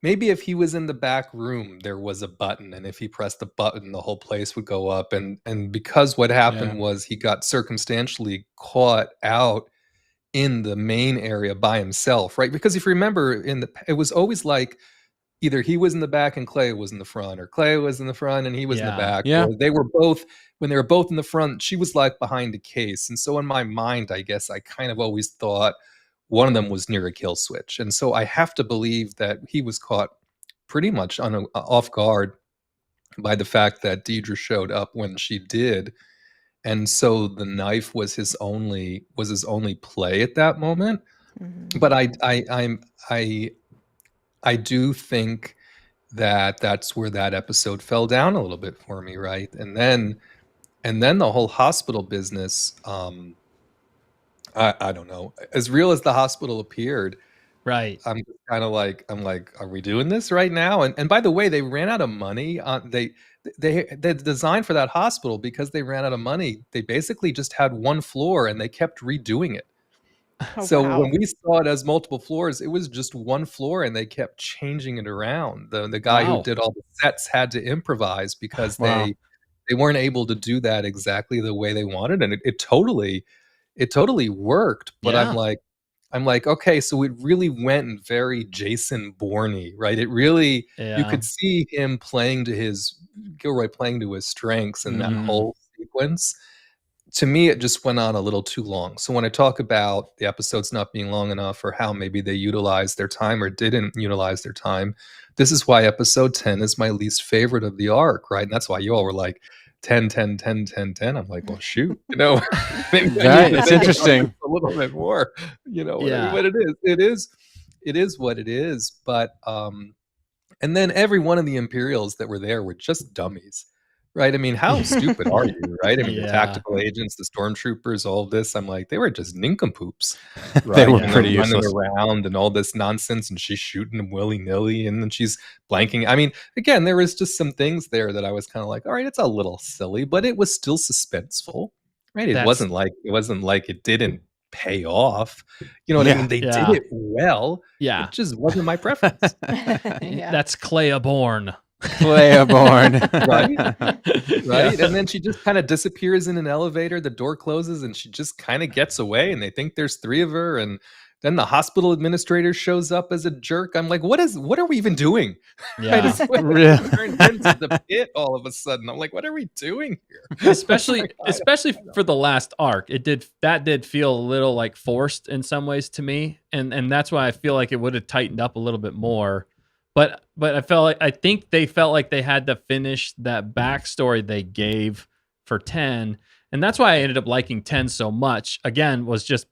S5: if he was in the back room, there was a button, and if he pressed the button, the whole place would go up. And because what happened was he got circumstantially caught out in the main area by himself, right? Because if you remember, it was always like either he was in the back and Clea was in the front, or Clea was in the front and he was in the back.
S3: Yeah.
S5: Or they were both, when they were both in the front, she was like behind a case. And so in my mind, I guess I kind of always thought one of them was near a kill switch. And so I have to believe that he was caught pretty much off guard by the fact that Dedra showed up when she did. And so the knife was his only play at that moment. But I do think that that's where that episode fell down a little bit for me, right? And then the whole hospital business, I don't know. As real as the hospital appeared,
S1: right?
S5: I'm kind of like, are we doing this right now? And by the way, they ran out of money. They designed for that hospital because they ran out of money. They basically just had one floor and they kept redoing it. When we saw it as multiple floors, it was just one floor and they kept changing it around. The guy who did all the sets had to improvise because they weren't able to do that exactly the way they wanted, and it totally worked. But I'm like, okay, so it really went very Jason Bourne-y, right? It really, you could see him Gilroy playing to his strengths in that whole sequence. To me, it just went on a little too long. So when I talk about the episodes not being long enough, or how maybe they utilized their time or didn't utilize their time, this is why episode 10 is my least favorite of the arc, right? And that's why you all were like, 10, 10, 10, 10, 10. I'm like, well, shoot, maybe
S3: it's interesting.
S5: A little bit more, but it is what it is. But and then every one of the Imperials that were there were just dummies, right? I mean, how stupid are you, right? I mean, the tactical agents, the stormtroopers, all this. I'm like, they were just nincompoops. Right?
S3: They were pretty useless.
S5: Running around and all this nonsense, and she's shooting them willy-nilly, and then she's blanking. I mean, again, there was just some things there that I was kind of like, all right, it's a little silly, but it was still suspenseful, right? It wasn't like it didn't pay off. You know what I mean? They did it well.
S1: Yeah.
S5: It just wasn't my preference.
S1: That's Clea Bourne.
S3: Clea Bourne.
S5: Right. And then she just kind of disappears in an elevator. The door closes and she just kind of gets away, and they think there's three of her. And then the hospital administrator shows up as a jerk. I'm like, what are we even doing?
S1: Yeah.
S5: Turned into the pit all of a sudden. I'm like, what are we doing here?
S1: Especially for the last arc. That did feel a little like forced in some ways to me. And that's why I feel like it would have tightened up a little bit more. But I think they felt like they had to finish that backstory they gave for 10, And that's why I ended up liking 10 so much. Again, was just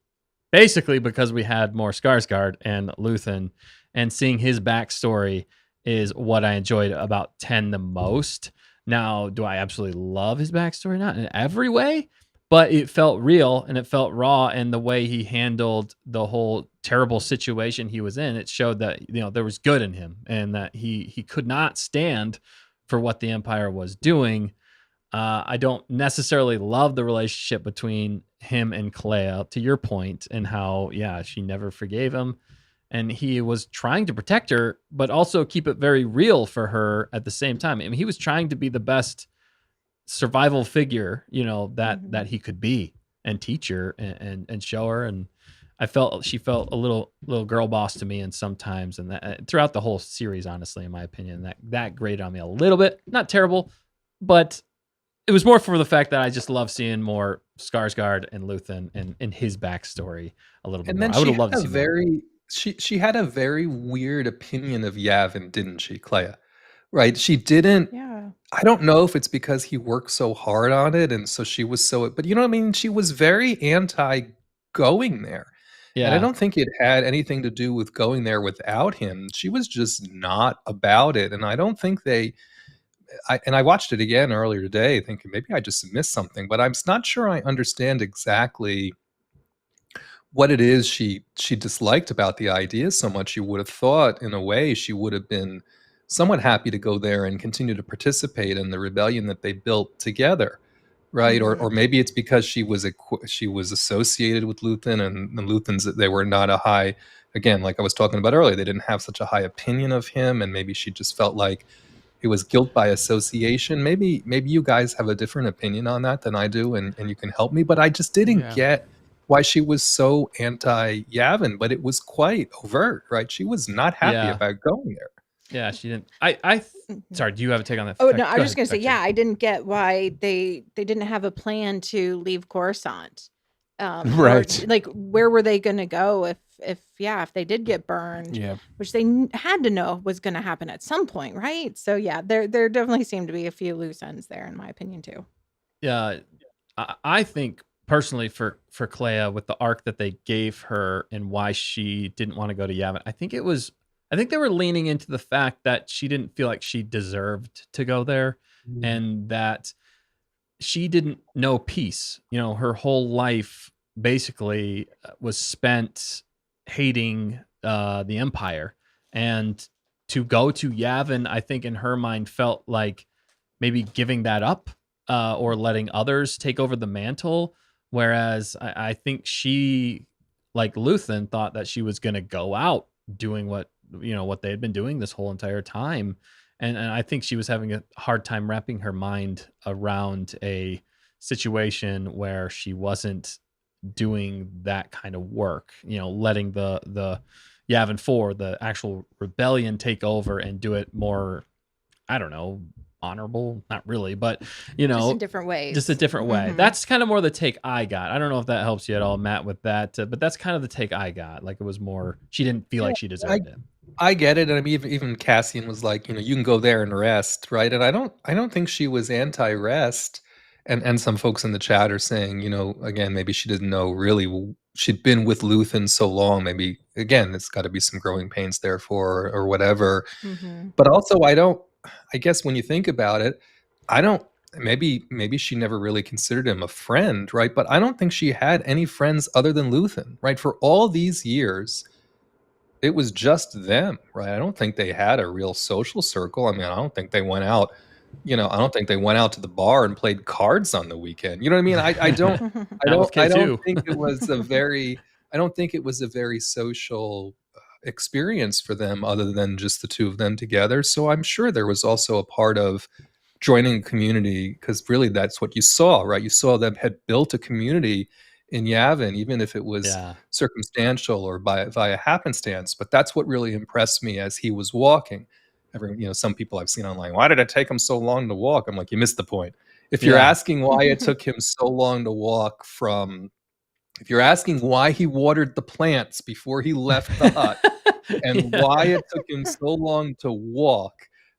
S1: basically because we had more Skarsgård and Luthen, and seeing his backstory is what I enjoyed about 10 the most. Now, do I absolutely love his backstory? Not in every way, but it felt real and it felt raw. And the way he handled the whole terrible situation he was in, it showed that, you know, there was good in him and that he could not stand for what the Empire was doing. I don't necessarily love the relationship between him and Clea, to your point, and how, yeah, she never forgave him. And he was trying to protect her, but also keep it very real for her at the same time. I mean, he was trying to be the best survival figure, you know, that he could be, and teach her and show her. And I felt she felt a little girl boss to me, and sometimes, and that throughout the whole series, honestly, in my opinion, that grated on me a little bit. Not terrible, but it was more for the fact that I just love seeing more Skarsgård and Luthen and his backstory a little bit
S5: And
S1: more.
S5: then
S1: I would
S5: she
S1: have loved
S5: had
S1: to
S5: a
S1: see more.
S5: very she had a very weird opinion of Yavin, didn't she, Clea? Right? She didn't.
S4: Yeah.
S5: I don't know if it's because he worked so hard on it, and so she was so. But you know what I mean? She was very anti going there, and I
S1: Yeah,
S5: don't think it had anything to do with going there without him. She was just not about it, and I don't think they. I watched it again earlier today, thinking maybe I just missed something, but I'm not sure I understand exactly what it is she disliked about the idea so much. You would have thought, in a way, she would have been somewhat happy to go there and continue to participate in the rebellion that they built together, right? Or maybe it's because she was associated with Luthen, and the Luthens, they were not a high, again, like I was talking about earlier, they didn't have such a high opinion of him, and maybe she just felt like it was guilt by association. Maybe you guys have a different opinion on that than I do, and you can help me. But I just didn't get why she was so anti Yavin, but it was quite overt, right? She was not happy
S1: yeah,
S5: about going there.
S1: yeah. She didn't. Sorry. Do you have a take on that?
S4: Oh no, I
S1: Go
S4: was just
S1: ahead,
S4: gonna say,
S1: Vector.
S4: yeah, I didn't get why they didn't have a plan to leave Coruscant. Or,
S3: Right.
S4: like, where were they gonna go if they did get burned?
S3: Yeah.
S4: Which they had to know was gonna happen at some point, right? So yeah, there definitely seemed to be a few loose ends there, in my opinion, too.
S1: Yeah, I think personally for Clea, with the arc that they gave her and why she didn't want to go to Yavin, I think they were leaning into the fact that she didn't feel like she deserved to go there, and that she didn't know peace. You know, her whole life basically was spent hating the Empire, and to go to Yavin, I think in her mind felt like maybe giving that up, or letting others take over the mantle. Whereas I think she, like Luthen, thought that she was going to go out doing what they had been doing this whole entire time. And I think she was having a hard time wrapping her mind around a situation where she wasn't doing that kind of work, letting the Yavin 4, the actual rebellion, take over and do it more, I don't know, honorable, not really, but
S4: Just in different ways.
S1: just a different way. That's kind of more the take I got. I don't know if that helps you at all, Matt, with that, but that's kind of the take I got. Like, it was more, she didn't feel like she deserved it.
S5: I get it, and I mean, even Cassian was like, you can go there and rest, right? And I don't think she was anti-rest. And some folks in the chat are saying, again, maybe she didn't know really. She'd been with Luthen so long. Maybe again, it's got to be some growing pains there for her or whatever. But also, I guess when you think about it, maybe she never really considered him a friend, right? But I don't think she had any friends other than Luthen, right? For all these years, it was just them, right? I don't think they had a real social circle. I mean, I don't think they went out, I don't think they went out to the bar and played cards on the weekend. You know what I mean? I don't think it was I don't think it was a very social experience for them, other than just the two of them together. So I'm sure there was also a part of joining a community, because really that's what you saw, right? You saw them had built a community in Yavin, even if it was circumstantial or via happenstance. But that's what really impressed me as he was walking. Some people I've seen online, why did it take him so long to walk? I'm like, you missed the point. If you're asking why it took him so long to walk if you're asking why he watered the plants before he left the hut, and why it took him so long to walk,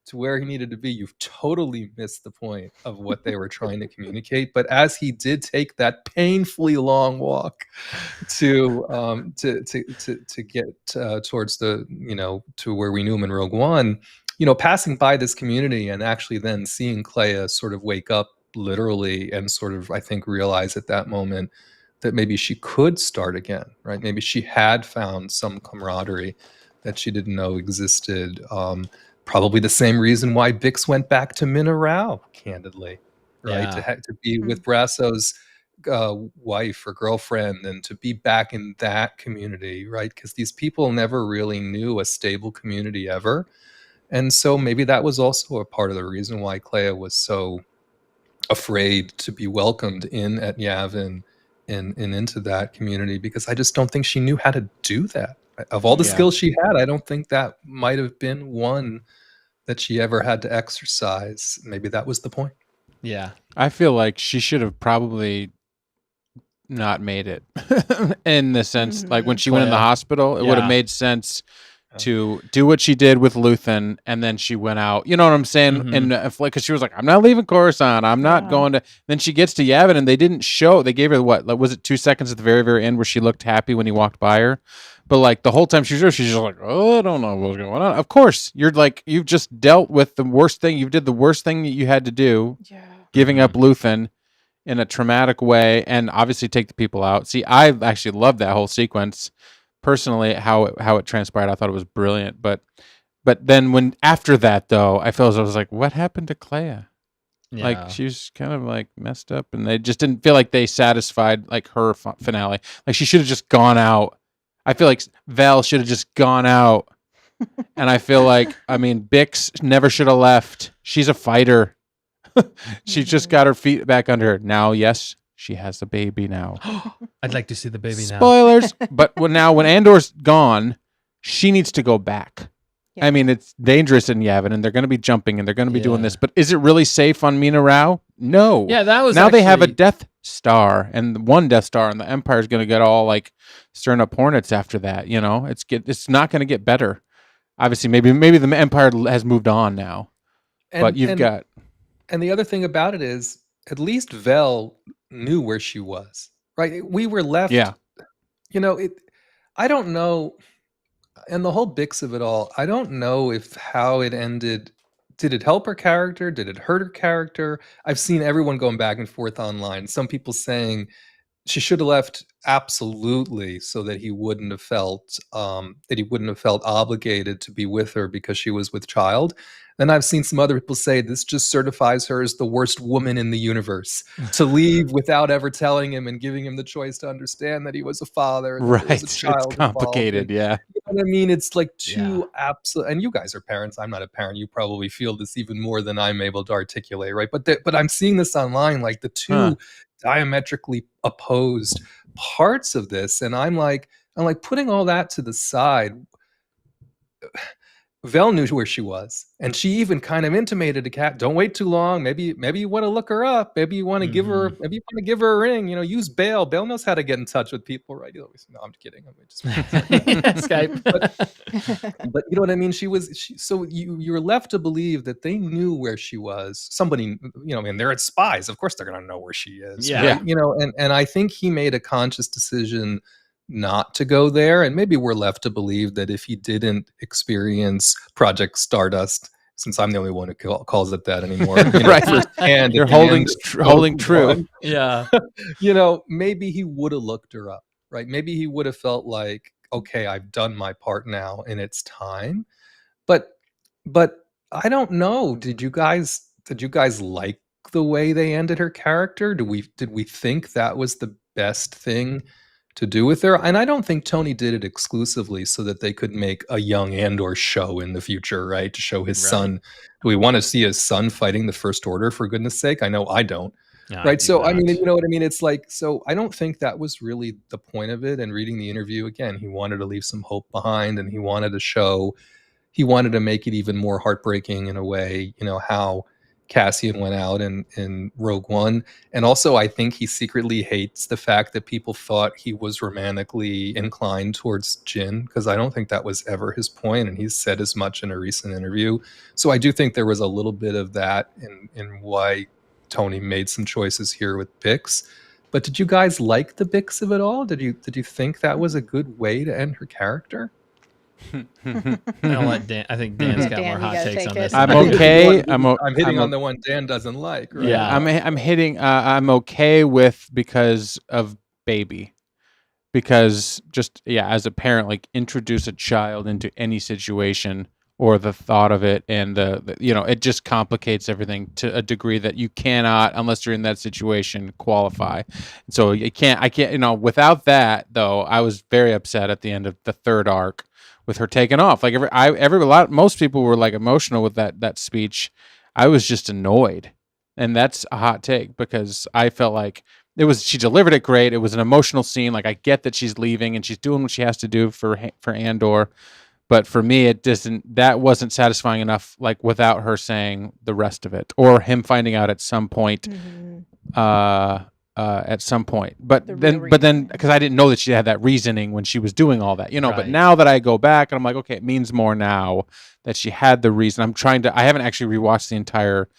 S5: to where he needed to be, you've totally missed the point of what they were trying to communicate. But as he did take that painfully long walk to get towards the, to where we knew him in Rogue One, passing by this community and actually then seeing Clea sort of wake up literally and sort of, I think, realize at that moment that maybe she could start again, right? Maybe she had found some camaraderie that she didn't know existed. Probably the same reason why Bix went back to Mina Rao, candidly, right?
S1: Yeah.
S5: To be with Brasso's wife or girlfriend and to be back in that community, right? Because these people never really knew a stable community ever. And so maybe that was also a part of the reason why Clea was so afraid to be welcomed in at Yavin and into that community, because I just don't think she knew how to do that. Of all the skills she had, I don't think that might have been one that she ever had to exercise. Maybe that was the point.
S1: Yeah.
S3: I feel like she should have probably not made it in the sense, like when she went in the hospital, it would have made sense to do what she did with Luthen, and then she went out. You know what I'm saying? And because she was like, "I'm not leaving Coruscant. I'm not going to." Then she gets to Yavin, and they didn't show. They gave her what? Like, was it 2 seconds at the very, very end where she looked happy when he walked by her? But like the whole time she's just like, "Oh, I don't know what's going on." Of course, you're like, you've just dealt with the worst thing. You did the worst thing that you had to do, giving up Luthen in a traumatic way, and obviously take the people out. See, I actually love that whole sequence. Personally, how it transpired, I thought it was brilliant. But then when after that though, I felt as I was like, what happened to Clea?
S1: Yeah.
S3: Like she was kind of like messed up, and they just didn't feel like they satisfied like her finale. Like she should have just gone out. I feel like Val should have just gone out, and I feel like Bix never should have left. She's a fighter. She just got her feet back under her. Now, yes, she has a baby now.
S1: I'd like to see the baby now.
S3: Spoilers. But when Andor's gone, she needs to go back.
S4: Yeah.
S3: I mean, it's dangerous in Yavin, and they're going to be jumping, and they're going to be doing this. But is it really safe on Mina Rao? No.
S1: Yeah, that was
S3: now they have a Death Star, and one Death Star, and the Empire's going to get all like stirring up hornets after that. You know, it's not going to get better. Obviously, maybe the Empire has moved on now, but you've got.
S5: And the other thing about it is, at least Vel knew where she was, right? We were left.
S3: Yeah.
S5: I don't know. And the whole Bix of it all, I don't know how it ended. Did it help her character? Did it hurt her character? I've seen everyone going back and forth online. Some people saying she should have left absolutely, so that he wouldn't have felt obligated to be with her because she was with child. Then I've seen some other people say this just certifies her as the worst woman in the universe, to leave without ever telling him and giving him the choice to understand that he was a father. And
S3: right.
S5: There was a child
S3: it's complicated.
S5: involved. You know what I mean? It's like two absolute, and you guys are parents. I'm not a parent. You probably feel this even more than I'm able to articulate, right? But I'm seeing this online, like the two diametrically opposed parts of this. And I'm like putting all that to the side. Vel knew where she was, and she even kind of intimated to Kat, "Don't wait too long. Maybe you want to look her up. Maybe you want to give her. Maybe you want to give her a ring. Use Bail. Bail knows how to get in touch with people, right?" No, I'm kidding.
S1: Skype.
S5: But you know what I mean. So you're left to believe that they knew where she was. Somebody, they're spies. Of course, they're gonna know where she is.
S1: Yeah.
S5: Right? And I think he made a conscious decision not to go there, and maybe we're left to believe that if he didn't experience Project Stardust, since I'm the only one who calls it that anymore,
S3: right? And you're holding true.
S1: Yeah.
S5: Maybe he would have looked her up, right? Maybe he would have felt like, okay, I've done my part now, and it's time. But I don't know. Did you guys like the way they ended her character? Did we think that was the best thing to do with her? And I don't think Tony did it exclusively so that they could make a young Andor show in the future, right? To show his son. Do we want to see his son fighting the First Order, for goodness sake? I know I don't.
S1: No,
S5: right. So,
S1: not.
S5: I mean, you know what I mean? It's like, so I don't think that was really the point of it. And reading the interview again, he wanted to leave some hope behind, and he wanted to make it even more heartbreaking in a way, how Cassian went out in Rogue One. And also, I think he secretly hates the fact that people thought he was romantically inclined towards Jin, because I don't think that was ever his point, and he's said as much in a recent interview. So I do think there was a little bit of that in why Tony made some choices here with Bix. But did you guys like the Bix of it all? Did you think that was a good way to end her character?
S1: I'll let Dan. I think Dan's got
S4: Dan,
S1: more
S4: you
S1: hot
S4: gotta
S1: takes
S4: take
S1: on
S4: it.
S1: this.
S3: I'm
S5: I think
S3: okay.
S5: the one- I'm hitting
S3: I'm
S5: on the one Dan doesn't like. Right?
S1: Yeah.
S3: I'm hitting. I'm okay with because of baby, because just as a parent, like introduce a child into any situation or the thought of it, and the it just complicates everything to a degree that you cannot, unless you're in that situation, qualify. So I can't. Without that though, I was very upset at the end of the third arc with her taking off. Like most people were like emotional with that speech. I was just annoyed. And that's a hot take because I felt like she delivered it great. It was an emotional scene. Like I get that she's leaving and she's doing what she has to do for Andor. But for me, that wasn't satisfying enough, like without her saying the rest of it or him finding out at some point, But then, because I didn't know that she had that reasoning when she was doing all that, But
S1: Right.
S3: now that I go back and I'm like, okay, it means more now that she had the reason. I haven't actually rewatched the entire,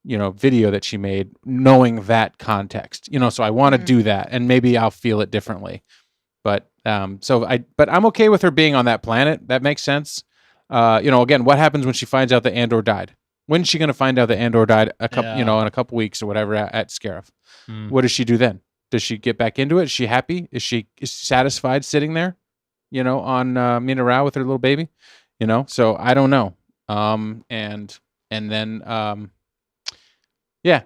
S3: video that she made, knowing that context, So I want to do that, and maybe I'll feel it differently. But but I'm okay with her being on that planet. That makes sense. Again, what happens when she finds out that Andor died? When is she going to find out that Andor died in a couple weeks or whatever at Scarif? What does she do then? Does she get back into it? Is she happy? Is she satisfied sitting there, on Mina Rao with her little baby? So I don't know. And then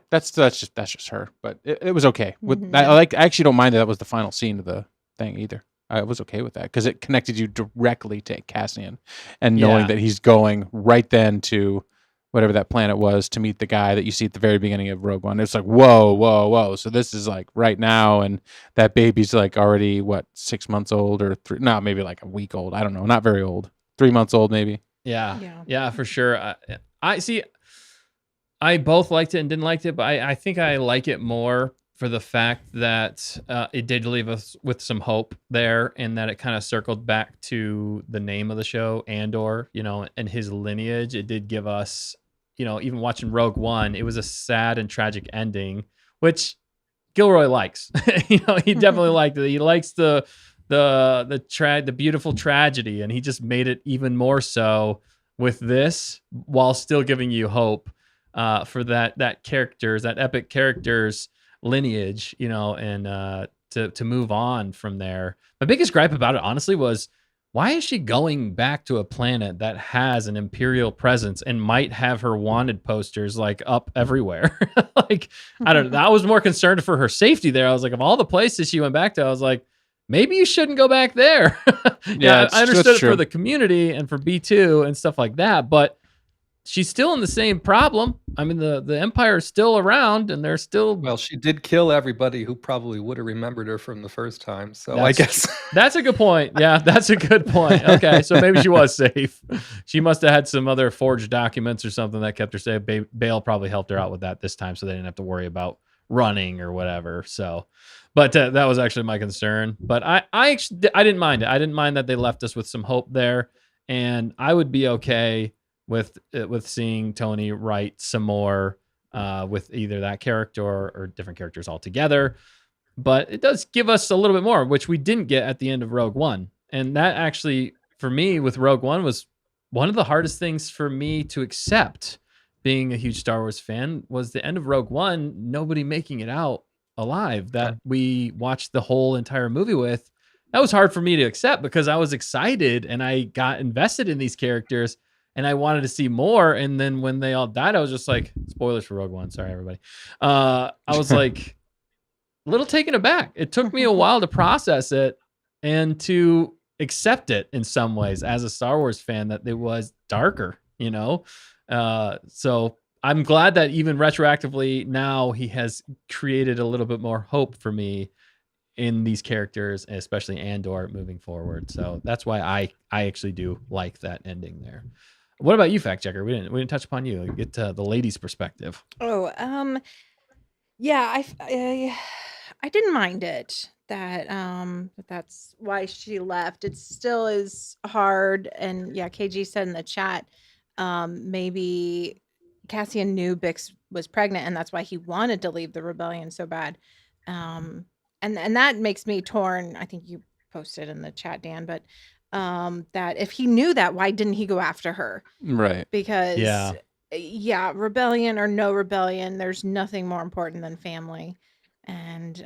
S3: that's just her. But it was okay. I actually don't mind that was the final scene of the thing either. I was okay with that because it connected you directly to Cassian, and knowing that he's going right then to whatever that planet was to meet the guy that you see at the very beginning of Rogue One. It's like, whoa. So this is like right now, and that baby's like already, 6 months old or maybe like a week old. I don't know. Not very old. 3 months old, maybe.
S1: Yeah, for sure. I see. I both liked it and didn't like it, but I think I like it more for the fact that it did leave us with some hope there, and that it kind of circled back to the name of the show, Andor, and his lineage. It did give us, even watching Rogue One, it was a sad and tragic ending, which Gilroy likes. He definitely liked it. He likes the beautiful tragedy, and he just made it even more so with this, while still giving you hope for that epic character's lineage, and to move on from there. My biggest gripe about it, honestly, was why is she going back to a planet that has an Imperial presence and might have her wanted posters like up everywhere? Like, I don't know. I was more concerned for her safety there. I was like, of all the places she went back to, I was like, maybe you shouldn't go back there. I understood it for the community and for B2 and stuff like that, but she's still in the same problem. I mean, the Empire is still around, and they're still.
S5: Well, she did kill everybody who probably would have remembered her from the first time. So I guess
S1: that's a good point. Yeah, that's a good point. Okay, so maybe she was safe. She must have had some other forged documents or something that kept her safe. Bale probably helped her out with that this time, so they didn't have to worry about running or whatever. So, but that was actually my concern. But I didn't mind it. I didn't mind that they left us with some hope there, and I would be okay with seeing Tony write some more with either that character or different characters altogether. But it does give us a little bit more, which we didn't get at the end of Rogue One. And that actually, for me, with Rogue One, was one of the hardest things for me to accept, being a huge Star Wars fan, was the end of Rogue One, nobody making it out alive that we watched the whole entire movie with. That was hard for me to accept because I was excited and I got invested in these characters. And I wanted to see more. And then when they all died, I was just like, spoilers for Rogue One. Sorry, everybody. I was like a little taken aback. It took me a while to process it and to accept it in some ways as a Star Wars fan, that it was darker, So I'm glad that even retroactively now he has created a little bit more hope for me in these characters, especially Andor moving forward. So that's why I actually do like that ending there. What about you, fact checker? We didn't touch upon you. Get to the ladies' perspective.
S4: Oh, yeah, I didn't mind it that's why she left. It still is hard, and yeah, KG said in the chat, maybe Cassian knew Bix was pregnant, and that's why he wanted to leave the rebellion so bad. And that makes me torn. I think you posted in the chat, Dan, but that if he knew that, why didn't he go after her?
S3: Right.
S4: Because
S1: Yeah.
S4: rebellion or no rebellion, there's nothing more important than family. And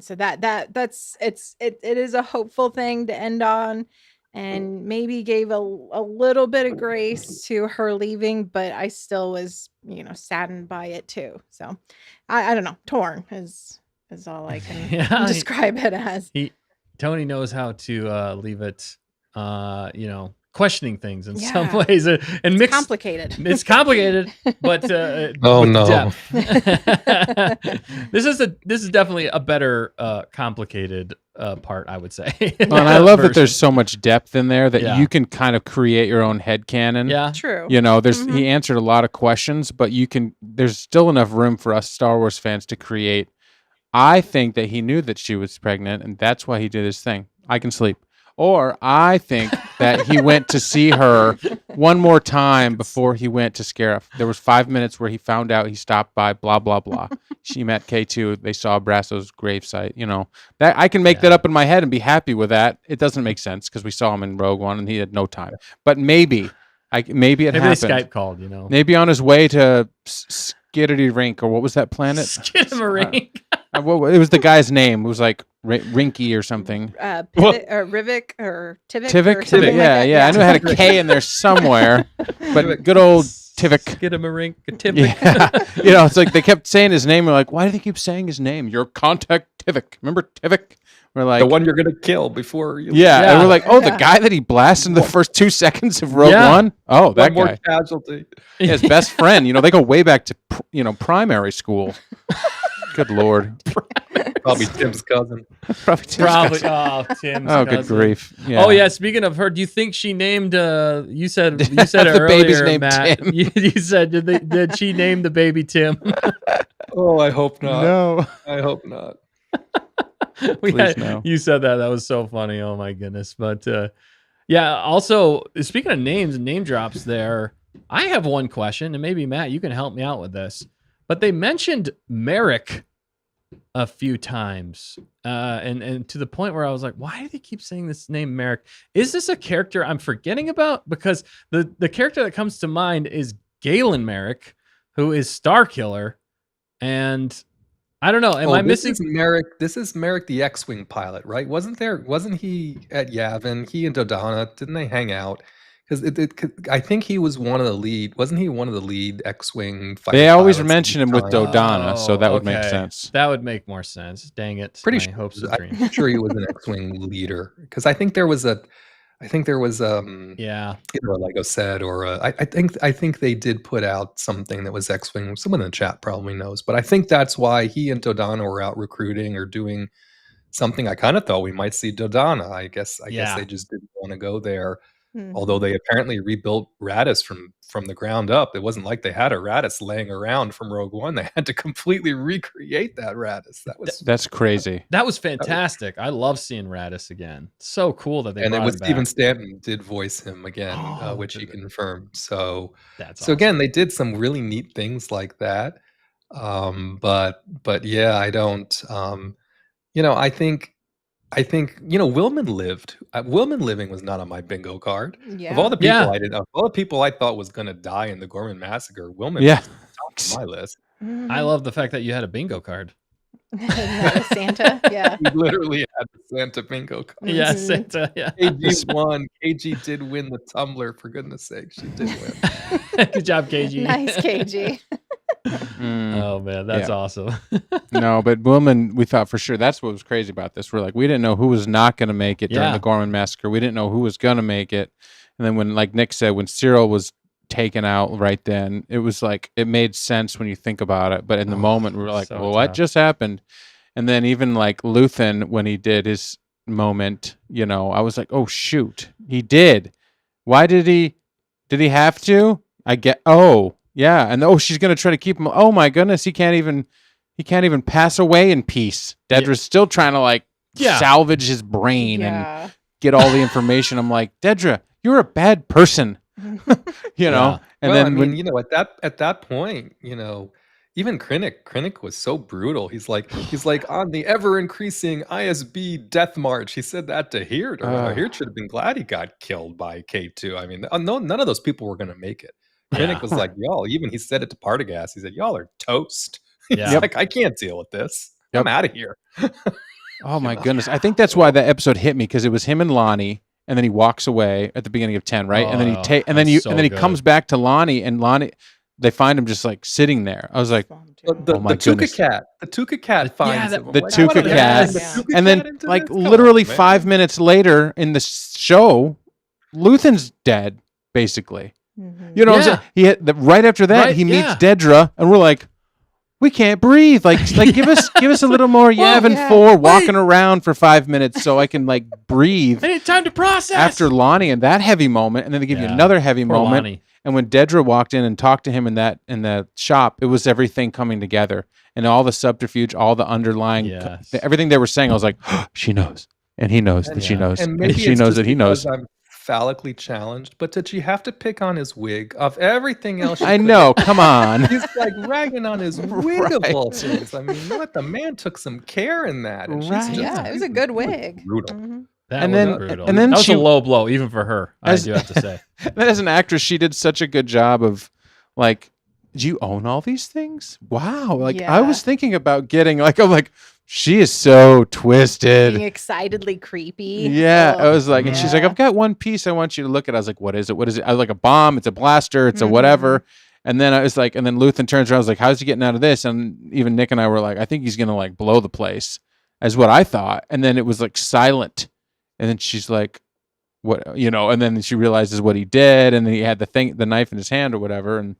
S4: so it is a hopeful thing to end on, and maybe gave a little bit of grace to her leaving, but I still was, saddened by it too. So I don't know, torn is all I can describe it as.
S1: Tony knows how to leave it, questioning things in some ways, and mix.
S4: Complicated.
S1: It's complicated, but
S5: Oh,
S1: with
S5: no.
S1: depth. This is definitely a better complicated part, I would say.
S3: And I love that there's so much depth in there that
S1: Yeah.
S3: you can kind of create your own headcanon.
S1: Yeah.
S4: True.
S3: He answered a lot of questions, but there's still enough room for us Star Wars fans to create. I think that he knew that she was pregnant, and that's why he did his thing. I can sleep. Or I think that he went to see her one more time before he went to Scarif. There was 5 minutes where he found out, he stopped by, blah, blah, blah. She met K2. They saw Brasso's gravesite. That I can make that up in my head and be happy with that. It doesn't make sense because we saw him in Rogue One and he had no time. But maybe it
S1: maybe
S3: happened.
S1: they Skype called,
S3: Maybe on his way to Skiddity Rink, or what was that planet?
S1: Skidamarink.
S3: It was the guy's name. It was like Rinky or something.
S4: Pivot, or Rivik or Tivik.
S3: Tivik?
S4: Or something like that.
S3: I knew it had a K in there somewhere. But good old Tivik.
S1: Skidamarink. Tivik.
S3: Yeah. It's like they kept saying his name. We're like, why do they keep saying his name? Your contact Tivik. Remember Tivik? We're like,
S5: The one you're going to kill before you
S3: yeah. And we're like, the
S4: Yeah.
S3: guy that he blasted in the first 2 seconds of Rogue One? Oh, that
S5: one more
S3: guy.
S5: casualty.
S3: Yeah, his best friend. They go way back to, primary school. Good Lord.
S5: Probably Tim's cousin.
S3: Probably Tim's
S1: Probably.
S3: cousin.
S1: Oh, Tim's
S3: Oh, good
S1: cousin.
S3: grief. Yeah.
S1: Oh yeah. Speaking of her, do you think she named? You said it
S3: The
S1: earlier,
S3: baby's named
S1: Matt.
S3: Tim.
S1: You said did she name the baby Tim?
S5: Oh, I hope not.
S3: No.
S5: I hope not.
S3: Please no.
S1: You said that. That was so funny. Oh my goodness. But yeah. Also, speaking of names and name drops, there, I have one question, and maybe Matt, you can help me out with this. But they mentioned Merrick a few times, and to the point where I was like, why do they keep saying this name Merrick? Is this a character I'm forgetting about? Because the character that comes to mind is Galen Merrick, who is Starkiller, and I don't know. Am I missing?
S5: This is Merrick, the X-wing pilot, right? Wasn't he at Yavin? He and Dodonna, didn't they hang out? Because I think he was one of the lead. Wasn't he one of the lead X-wing fighter
S3: They always
S5: pilots
S3: mention him with
S5: time?
S3: Dodonna, so that would make
S1: okay.
S3: seness.
S1: That would make more sense. Dang it.
S5: Pretty
S1: My
S5: sure.
S1: hopes and
S5: I'm
S1: dreams.
S5: sure he was an X-wing leader. Because I think there was
S1: Yeah.
S5: either a Lego set or I think they did put out something that was X-wing. Someone in the chat probably knows, but I think that's why he and Dodonna were out recruiting or doing something. I kind of thought we might see Dodonna. I guess they just didn't want to go there. Although they apparently rebuilt Radis from the ground up. It wasn't like they had a Radis laying around from Rogue One. They had to completely recreate that Radis.
S3: That's crazy.
S1: That was fantastic. I love seeing Radis again. So cool that they
S5: and it
S1: brought
S5: was
S1: him
S5: Steven
S1: back.
S5: Stanton did voice him again,
S1: Oh,
S5: which he
S1: good.
S5: confirmed. So
S1: That's
S5: so again, they did some really neat things like that. But yeah, I don't. I think Willman lived. Willman living was not on my bingo card.
S4: Yeah.
S5: Of all the people
S1: Yeah.
S5: of all the people I thought was going to die in the Gorman massacre, Willman
S3: Yeah.
S5: was top of my list.
S1: I love the fact that you had a bingo card.
S4: Not a Santa. Yeah.
S5: He literally had the Santa bingo card.
S1: Yeah,
S4: Mhm.
S1: Santa. Yeah.
S5: KG won. KG did win the tumbler. For goodness sake, she did win.
S1: Good job, KG.
S4: Nice, KG.
S1: Oh man, that's
S3: Yeah.
S1: awesome.
S3: No, but Willman, we thought for sure. That's what was crazy about this. We're like, we didn't know who was not going to make it during
S1: Yeah.
S3: the Gorman massacre. We didn't know who was going to make it. And then when, like Nick said, when Cyril was taken out right then, it was like, it made sense when you think about it. But in the moment, we were like,
S1: so
S3: well, what
S1: tough.
S3: just happened? And then even like Luthen, when he did his moment, I was like, oh, shoot, he did. Why did he? Did he have to? I get. Oh, yeah, and she's gonna try to keep him. Oh my goodness, he can't even pass away in peace. Dedra's still trying to like salvage his brain and get all the information. I'm like, Dedra, you're a bad person. you know. And
S5: well,
S3: then
S5: I mean, you know, at that point, you know, even Krennic was so brutal. He's like on the ever increasing ISB death march. He said that to Hirt, or Hirt should have been glad he got killed by K2. I mean, no, none of those people were going to make it. Krennic was like, y'all. Even he said it to Partagaz. He said, y'all are toast. He's like, I can't deal with this. I'm out of here.
S3: Oh my goodness! I think that's why that episode hit me, because it was him and Lonnie, and then he walks away at the beginning of 10, right? And then he comes back to Lonnie, and Lonnie, they find him just like sitting there. I was like,
S5: the Tuca cat. The Tuca cat finds him.
S3: The Tuca cat. And then like literally 5 minutes later in the show, Luthen's dead, basically. You know what I'm saying? Right after that, he meets Dedra, and we're like, we can't breathe. Like give us a little more Yavin 4 walking around for 5 minutes so I can like breathe.
S1: I need time to process.
S3: After Lonnie and that heavy moment, and then they give you another heavy moment.
S1: Lonnie.
S3: And when Dedra walked in and talked to him in the shop, it was everything coming together, and all the subterfuge, all the underlying everything they were saying. I was like, oh, she knows, and he knows that she knows, and she knows that he knows.
S5: I'm phallically challenged, but did she have to pick on his wig of everything else?
S3: I know, come on.
S5: He's like ragging on his wig of all things. I mean, what, the man took some care in that. And
S4: it was a good wig.
S5: Brutal.
S1: And then that was a low blow, even for her. I do have to say.
S3: Then as an actress, she did such a good job of like, do you own all these things? Wow. Like I was thinking about getting like, I'm like, she is so twisted.
S4: Being excitedly creepy.
S3: Yeah. I was like, and she's like, I've got one piece I want you to look at. I was like, what is it? What is it? I was like, a bomb. It's a blaster. It's a whatever. And then I was like, and then Luthen turns around. I was like, how's he getting out of this? And even Nick and I were like, I think he's going to like blow the place, as what I thought. And then it was like silent. And then she's like, what, you know, and then she realizes what he did. And then he had the knife in his hand or whatever. And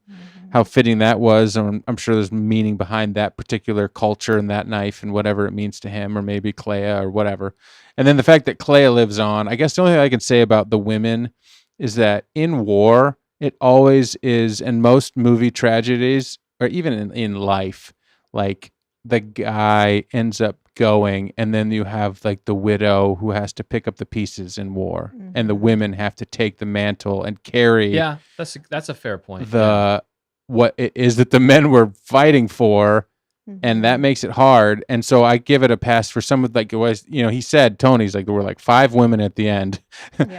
S3: how fitting that was. And I'm sure there's meaning behind that particular culture and that knife and whatever it means to him, or maybe Clea or whatever. And then the fact that Clea lives on, I guess the only thing I can say about the women is that in war, it always is, in most movie tragedies, or even in life, like the guy ends up going, and then you have like the widow who has to pick up the pieces in war, and the women have to take the mantle and carry.
S1: Yeah, that's a fair point.
S3: What it is that the men were fighting for, and that makes it hard. And so I give it a pass for some of, like, it was, you know, he said, Tony's like, there were like 5 women at the end.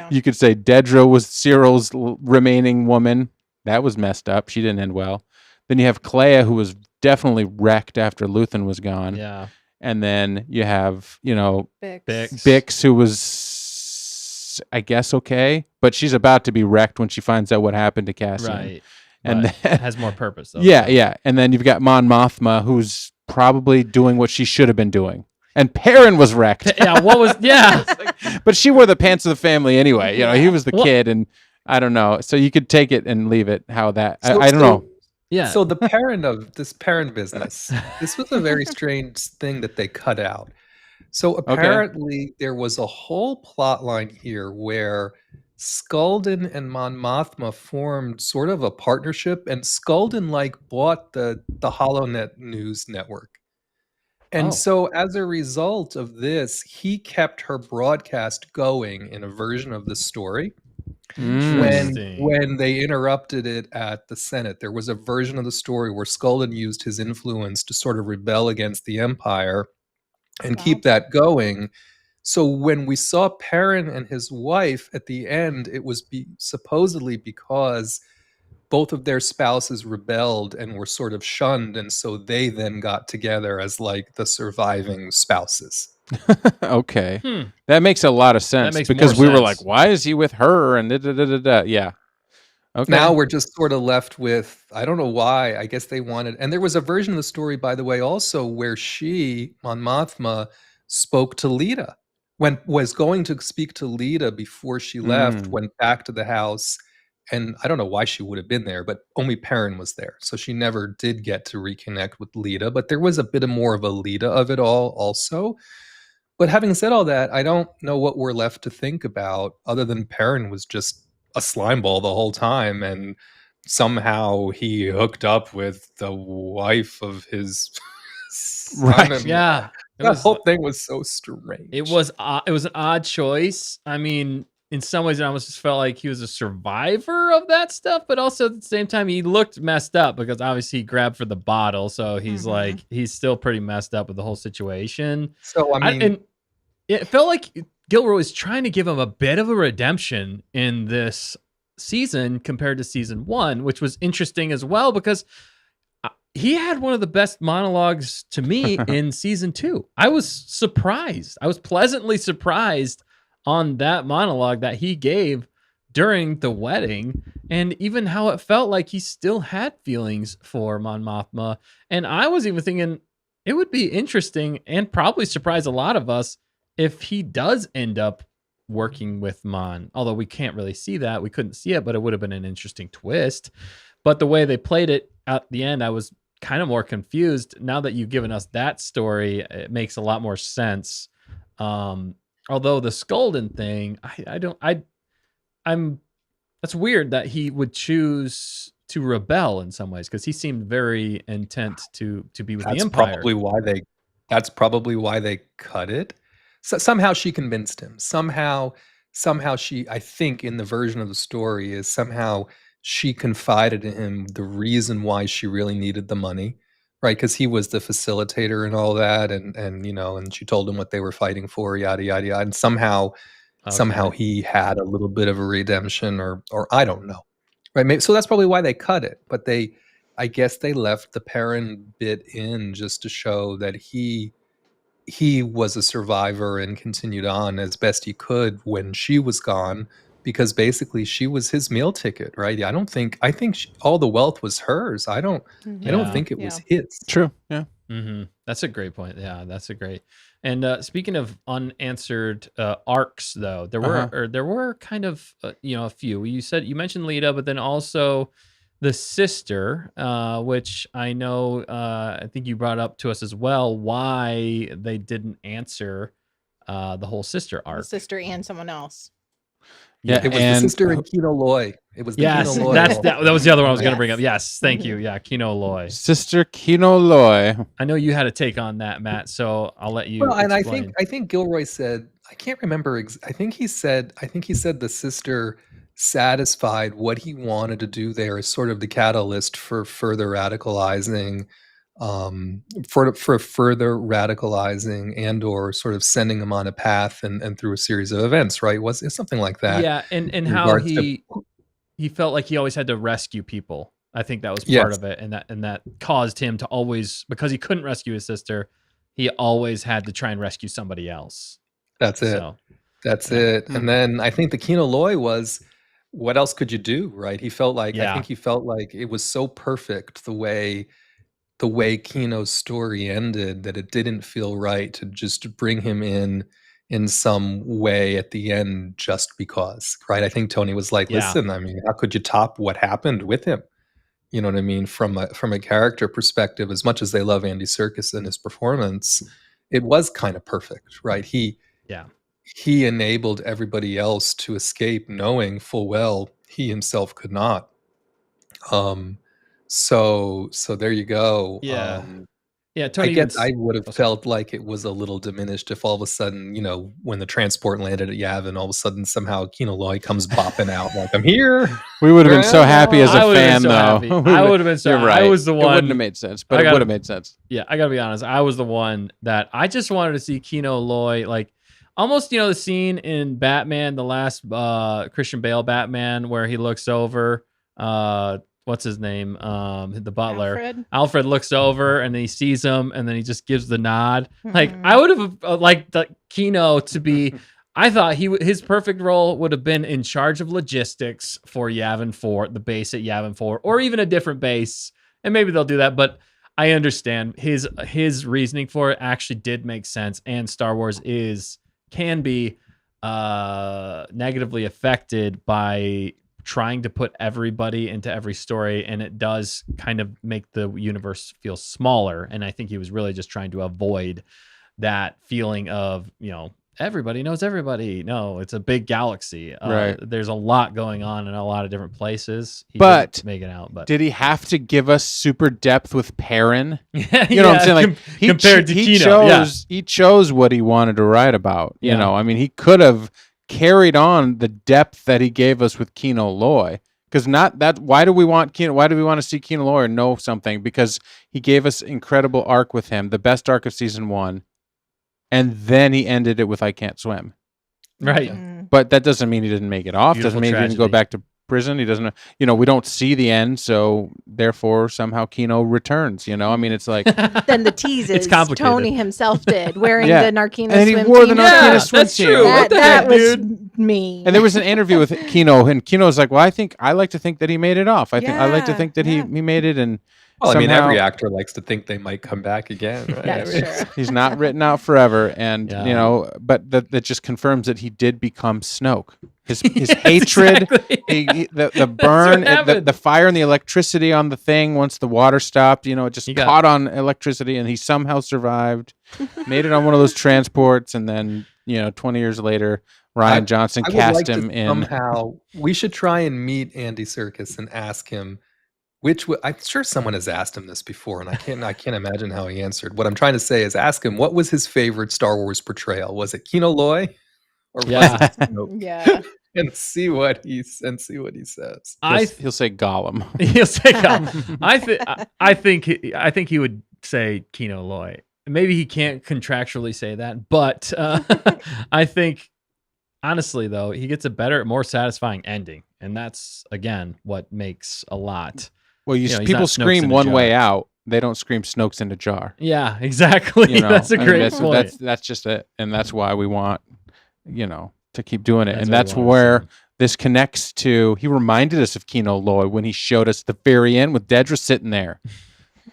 S3: You could say Dedra was Cyril's remaining woman. That was messed up. She didn't end well. Then you have Clea, who was definitely wrecked after Luthen was gone.
S1: Yeah.
S3: And then you have, you know,
S4: Bix,
S3: who was, I guess, okay, but she's about to be wrecked when she finds out what happened to Cassian.
S1: Right.
S3: And
S1: then, has more purpose, though.
S3: Yeah. And then you've got Mon Mothma, who's probably doing what she should have been doing. And Perrin was wrecked. But she wore the pants of the family anyway. You know, he was the kid, and I don't know. So you could take it and leave it how that, I don't know.
S1: Yeah.
S5: So the parent of this parent business, this was a very strange thing that they cut out. So apparently there was a whole plot line here where Skulldun and Mon Mothma formed sort of a partnership, and Skulldun like bought the HoloNet news network. And so as a result of this, he kept her broadcast going in a version of the story. When they interrupted it at the Senate, there was a version of the story where Skulldun used his influence to sort of rebel against the Empire and keep that going. So when we saw Perrin and his wife at the end, it was supposedly because both of their spouses rebelled and were sort of shunned, and so they then got together as like the surviving spouses.
S3: Okay. That makes a lot of sense, because we were like, why is he with her? And yeah. Okay.
S5: Now we're just sort of left with, I don't know why. I guess they wanted, and there was a version of the story, by the way, also where she, Mon Mothma, spoke to Lita. Was going to speak to Lita before she left, went back to the house, and I don't know why she would have been there, but only Perrin was there. So she never did get to reconnect with Lita, but there was a bit more of a Lita of it all also. But having said all that, I don't know what we're left to think about, other than Perrin was just a slime ball the whole time, and somehow he hooked up with the wife of his
S3: Right.
S5: son.
S1: Yeah,
S5: That whole thing was so strange.
S1: it was an odd choice. I mean, in some ways, it almost just felt like he was a survivor of that stuff, but also at the same time, he looked messed up because obviously he grabbed for the bottle, so he's like he's still pretty messed up with the whole situation.
S5: So I mean,
S1: And it felt like Gilroy was trying to give him a bit of a redemption in this season compared to season 1, which was interesting as well because he had one of the best monologues to me in season 2. I was surprised. I was pleasantly surprised on that monologue that he gave during the wedding, and even how it felt like he still had feelings for Mon Mothma. And I was even thinking it would be interesting and probably surprise a lot of us if he does end up working with Mon. Although we can't really see that. We couldn't see it, but it would have been an interesting twist. But the way they played it at the end, I was kind of more confused. Now that you've given us that story, it makes a lot more sense. Although the Skolden thing, I'm that's weird that he would choose to rebel in some ways because he seemed very intent to be with the Empire.
S5: That's probably why they cut it. So somehow she convinced him. Somehow she, I think in the version of the story, is somehow she confided in him the reason why she really needed the money, right? Because he was the facilitator and all that, and you know, and she told him what they were fighting for, yada yada yada, and somehow he had a little bit of a redemption, or I don't know, right? Maybe, so that's probably why they cut it. But I guess they left the Perrin bit in just to show that he was a survivor and continued on as best he could when she was gone, because basically she was his meal ticket, right? I think all the wealth was hers. I don't think it was his.
S3: True. Yeah.
S1: That's a great point. Yeah, that's a great. And speaking of unanswered arcs, though, there were kind of a few. You mentioned Lita, but then also the sister, which I know I think you brought up to us as well, why they didn't answer the whole sister arc.
S4: The sister and someone else.
S3: Yeah,
S5: it was the sister and Kino Loy. It was the
S1: yes,
S5: Kino Loy.
S1: that was the other one I was going to bring up. Yes, thank you. Yeah, Kino Loy.
S3: Sister Kino Loy.
S1: I know you had a take on that, Matt, so I'll let you.
S5: Well, and
S1: explain.
S5: I think Gilroy said, I can't remember. I think he said the sister satisfied what he wanted to do there as sort of the catalyst for further radicalizing, for further radicalizing and/or sort of sending him on a path and through a series of events. Right? It's something like that.
S1: Yeah, and how he felt like he always had to rescue people. I think that was part of it, and that caused him to always, because he couldn't rescue his sister, he always had to try and rescue somebody else.
S5: That's it. That's it. And then I think the Kino Loy was, what else could you do, right? He felt like, I think he felt like it was so perfect the way Kino's story ended that it didn't feel right to just bring him in some way at the end just because, right? I think Tony was like, listen, I mean, how could you top what happened with him? You know what I mean? From a character perspective, as much as they love Andy Serkis and his performance, it was kind of perfect, right? He enabled everybody else to escape, knowing full well he himself could not. So there you go. Tony, I would have felt like it was a little diminished if all of a sudden, when the transport landed at Yavin, all of a sudden somehow Kino Loy comes bopping out like, I'm here.
S3: We would have been so happy as a fan, though.
S1: I would have been so.
S3: You're right.
S1: I was the one.
S3: It wouldn't have made sense, but it would have made sense.
S1: Yeah, I gotta be honest. I was the one that I just wanted to see Kino Loy, like almost, the scene in Batman, the last Christian Bale Batman, where he looks over. What's his name? The butler. Alfred looks over and he sees him and then he just gives the nod. Like, I would have liked the Kino to be. I thought his perfect role would have been in charge of logistics for Yavin 4, the base at Yavin 4, or even a different base. And maybe they'll do that, but I understand his reasoning for it actually did make sense. And Star Wars can be negatively affected by trying to put everybody into every story, and it does kind of make the universe feel smaller. And I think he was really just trying to avoid that feeling of, everybody knows everybody. No, it's a big galaxy.
S3: Right.
S1: There's a lot going on in a lot of different places. He
S3: But
S1: didn't make it out. But
S3: did he have to give us super depth with Perrin?
S1: yeah,
S3: You know what I'm saying? Like
S1: compared to
S3: he
S1: Kino,
S3: he chose what he wanted to write about. You
S1: Yeah.
S3: know, I mean, he could have carried on the depth that he gave us with Kino Loy. Because not that. Why do we want Kino? Why do we want to see Kino Loy or know something? Because he gave us incredible arc with him, the best arc of season 1, and then he ended it with "I can't swim."
S1: right.
S3: But that doesn't mean he didn't make it off.
S1: Beautiful
S3: Doesn't mean he didn't go
S1: tragedy.
S3: back to prison. He doesn't. You know, we don't see the end, so therefore somehow Kino returns. You know, I mean, it's like.
S4: Then the teases
S1: It's complicated.
S4: Tony himself did, wearing
S3: Yeah.
S4: the Narkina
S3: And he
S4: swim
S3: wore the
S4: team.
S3: Narkina
S1: Yeah,
S3: swim
S1: that's
S3: team.
S1: true. What the
S4: That
S1: heck,
S4: was
S1: dude?
S4: me.
S3: And there was an interview with Kino, and Kino's like, "Well, I like to think that he made it off. I like to
S4: Yeah,
S3: think that
S4: yeah.
S3: he made it." And
S5: Well, I mean,
S3: somehow-
S5: every actor likes to think they might come back again, right?
S4: That's
S5: I mean,
S4: true.
S3: he's not written out forever, and
S1: Yeah.
S3: you know, but that just confirms that he did become Snoke. His hatred,
S1: Exactly.
S3: the burn,
S1: happened.
S3: the fire and the electricity on the thing. Once the water stopped, you know, it just
S1: He got-
S3: caught on electricity, and he somehow survived. Made it on one of those transports, and then 20 years later, Ryan Johnson
S5: I would
S3: cast
S5: like to
S3: him in.
S5: somehow. We should try and meet Andy Serkis and ask him I'm sure someone has asked him this before, and I can't imagine how he answered. What I'm trying to say is, ask him what was his favorite Star Wars portrayal. Was it Kino Loy, or
S1: Yeah.
S5: was it Snoke?
S4: Yeah.
S5: And see what he says.
S3: He'll say Gollum.
S1: He'll say, I think he would say Kino Loy. Maybe he can't contractually say that, but I think honestly though, he gets a better, more satisfying ending, and that's again what makes a lot.
S3: Well,
S1: You know, he's
S3: people
S1: not Snoke's
S3: scream
S1: in a
S3: one
S1: jar.
S3: way out. They don't scream Snoke's in a jar.
S1: Yeah, exactly.
S3: You know,
S1: That's a
S3: I mean,
S1: great point.
S3: That's just it, and that's why we want, to keep doing it,
S1: That's
S3: and
S1: what we
S3: that's
S1: want to
S3: where
S1: see.
S3: this connects to. He reminded us of Kino Loy when he showed us the very end with Dedra sitting there.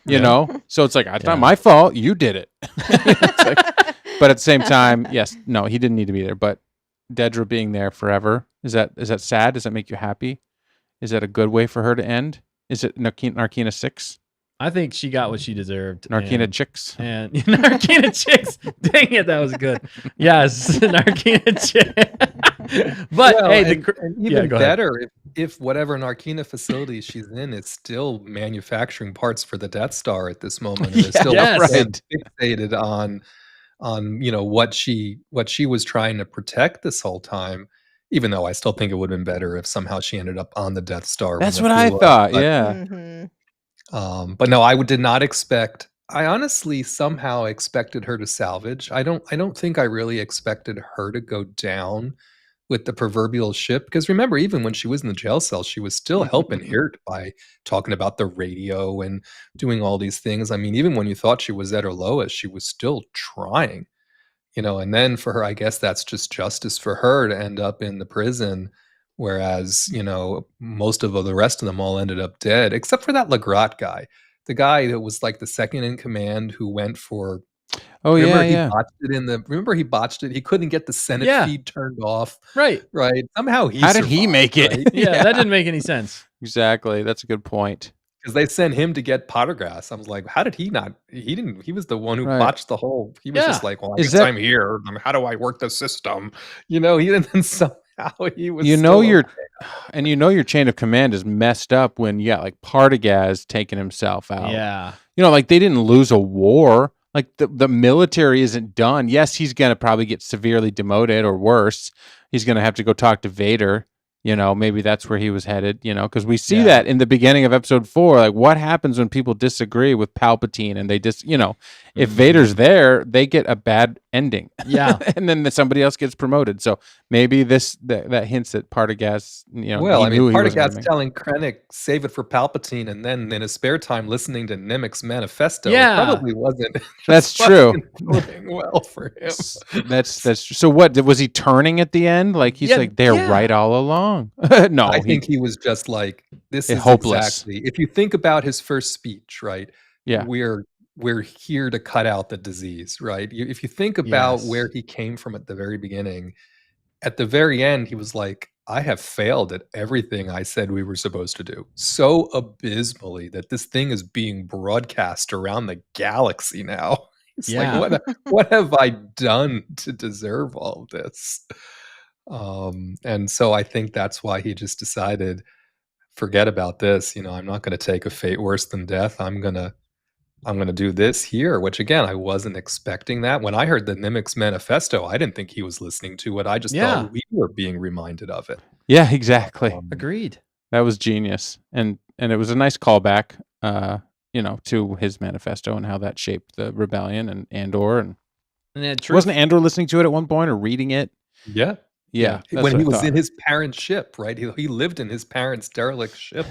S3: You know, so it's like it's
S1: Yeah.
S3: not my fault. You did it. It's like- but at the same time, yes, no, he didn't need to be there. But Dedra being there forever is that sad? Does that make you happy? Is that a good way for her to end? Is it Narkina 6?
S1: I think she got what she deserved.
S3: Narkina
S1: and-
S3: chicks?
S1: And Narkina chicks. Dang it, that was good. Yes, Narkina chicks. But
S5: Well,
S1: hey,
S5: and
S1: yeah,
S5: even
S1: go ahead.
S5: better if whatever Narkina facility she's in is still manufacturing parts for the Death Star at this moment, and is still
S1: Yes.
S5: right. Fixated on what she was trying to protect this whole time. Even though I still think it would have been better if somehow she ended up on the Death Star.
S3: That's
S5: when
S3: what
S5: it
S3: I
S5: blew up.
S3: thought.
S5: But,
S3: Yeah.
S4: Mhm.
S5: but no, I did not expect. I honestly somehow expected her to salvage. I don't think I really expected her to go down with the proverbial ship, because remember, even when she was in the jail cell, she was still helping Hirt by talking about the radio and doing all these things. I mean, even when you thought she was at her lowest, she was still trying, and then for her, I guess that's just justice for her to end up in the prison, whereas most of the rest of them all ended up dead, except for that Legrat guy, the guy that was like the second in command who went for.
S3: Oh
S5: Remember,
S3: yeah.
S5: he botched it. He couldn't get the Senate
S1: Yeah.
S5: feed turned off.
S1: Right.
S5: Right. Somehow he.
S3: How did he make it?
S5: Right?
S1: Yeah, that didn't make any sense.
S3: Exactly. That's a good point.
S5: Because they sent him to get Pottergrass. I was like, how did he not? He didn't. He was the one who
S3: Right.
S5: botched the whole. He was
S1: Yeah.
S5: just like, well, I
S3: Is
S5: guess
S3: that-
S5: I'm here. How do I work the system? He didn't. Somehow he was.
S3: And your chain of command is messed up when like Partagaz taking himself out.
S1: Yeah.
S3: Like they didn't lose a war. Like the military isn't done. Yes, he's gonna probably get severely demoted or worse. He's gonna have to go talk to Vader. Maybe that's where he was headed. Because we see
S1: Yeah.
S3: that in the beginning of episode 4. Like, what happens when people disagree with Palpatine and they if Vader's there, they get a bad ending.
S1: Yeah.
S3: And then somebody else gets promoted. So maybe that hints at Partagaz.
S5: Well,
S3: he
S5: I
S3: knew
S5: mean,
S3: he wasn't gonna
S5: Partagaz
S3: make-
S5: telling Krennic save it for Palpatine, and then in his spare time listening to Nemec's manifesto.
S1: Yeah.
S5: It probably wasn't.
S3: That's
S5: just
S3: true.
S5: fucking boding well for him.
S3: That's true. So what was he turning at the end? Like he's
S1: Yeah,
S3: like they're
S1: yeah.
S3: right all along. No,
S5: I think he was just like, this is
S3: hopeless.
S5: exactly. If you think about his first speech, right?
S3: Yeah.
S5: We're here to cut out the disease, right? If you think about
S1: Yes.
S5: where he came from at the very beginning, at the very end, he was like, I have failed at everything I said we were supposed to do so abysmally that this thing is being broadcast around the galaxy now. He's
S1: Yeah.
S5: like, what have I done to deserve all this? And so I think that's why he just decided, forget about this. I'm not going to take a fate worse than death. I'm gonna do this here, which again, I wasn't expecting that. When I heard the Nimic's manifesto, I didn't think he was listening to it. I just
S1: Yeah.
S5: thought we were being reminded of it.
S3: Yeah, exactly.
S1: Agreed.
S3: That was genius, and it was a nice callback, to his manifesto and how that shaped the rebellion and Andor. And wasn't Andor listening to it at one point or reading it?
S5: Yeah.
S3: Yeah, that's
S5: When
S3: what
S5: he
S3: I
S5: was
S3: thought.
S5: in his parents' ship, right? He lived in his parents' derelict ship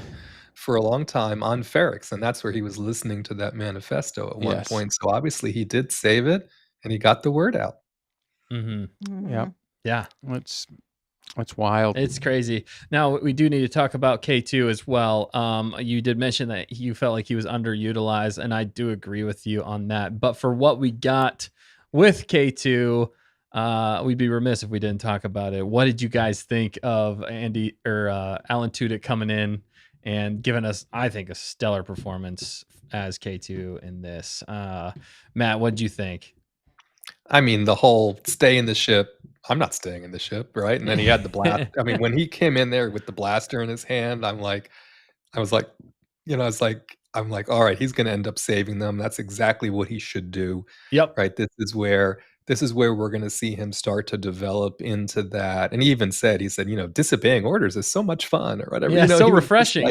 S5: for a long time on Ferrix, and that's where he was listening to that manifesto at one
S3: Yes.
S5: point. So obviously he did save it, and he got the word out.
S1: Mm-hmm.
S3: Yep,
S1: Yeah.
S3: it's wild.
S1: It's crazy. Now we do need to talk about K2 as well. You did mention that you felt like he was underutilized, and I do agree with you on that. But for what we got with K2, we'd be remiss if we didn't talk about it. What did you guys think of Andy or Alan Tudyk coming in and giving us, I think, a stellar performance as K2 in this? Matt, what did you think?
S5: I mean, the whole stay in the ship. I'm not staying in the ship, right? And then he had the blast. I mean, when he came in there with the blaster in his hand, I'm like, all right, he's going to end up saving them. That's exactly what he should do,
S1: Yep.
S5: right? This is where we're going to see him start to develop into that. And he said, disobeying orders is so much fun, or whatever.
S1: Yeah, so
S5: he was just
S1: refreshing.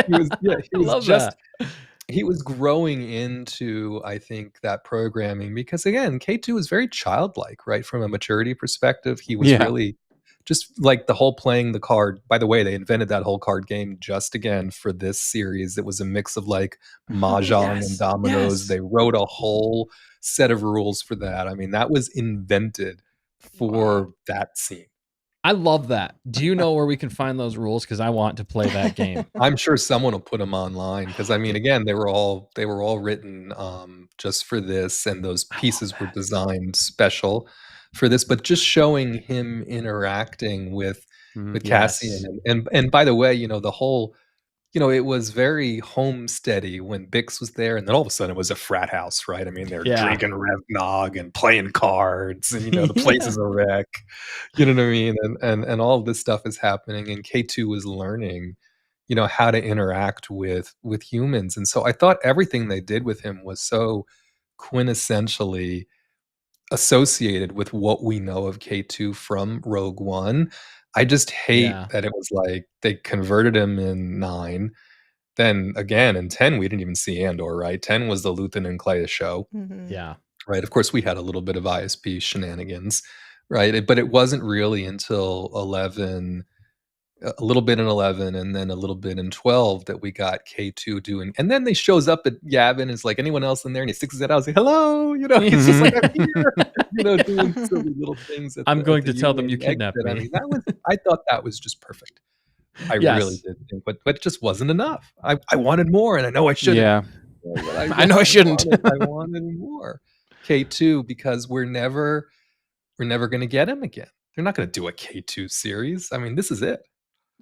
S5: he was
S1: I love
S5: just
S1: that.
S5: he was growing into, I think, that programming, because again, K2 is very childlike, right? From a maturity perspective, he was
S3: Yeah.
S5: really just like the whole playing the card. By the way, they invented that whole card game just again for this series. It was a mix of like mahjong
S1: Yes,
S5: and dominoes.
S1: yes.
S5: They wrote a whole set of rules for that. I mean, that was invented for that scene.
S1: I love that. Do you know where we can find those rules? Because I want to play that game.
S5: I'm sure someone will put them online, because I mean, again, they were all written just for this, and those pieces were designed special for this. But just showing him interacting with Cassian, and by the way, the whole, it was very homesteady when Bix was there, and then all of a sudden it was a frat house, right? I mean, they're drinking Revnog and playing cards, and the place is a wreck. You know what I mean? And all of this stuff is happening, and K2 was learning, how to interact with humans. And so I thought everything they did with him was so quintessentially associated with what we know of K2 from Rogue One. I just hate that it was like they converted him in 9. Then again in 10, we didn't even see Andor, right? 10 was the Luthen and Cleia show.
S1: Yeah.
S5: Right. Of course, we had a little bit of ISP shenanigans, right? But it wasn't really until 11, a little bit in 11, and then a little bit in 12 that we got K2 doing. And then they shows up at Yavin, is like, anyone else in there? And he sticks his head out and says, hello. He's just like, I'm here. Doing silly little things.
S1: I'm going to tell them you kidnapped me.
S5: I mean, I thought that was just perfect. I really did think, but it just wasn't enough. I wanted more, and I know I shouldn't.
S3: Yeah.
S5: I
S3: know I shouldn't.
S5: I wanted more. K2, because we're never going to get him again. They're not going to do a K2 series. I mean, this is it.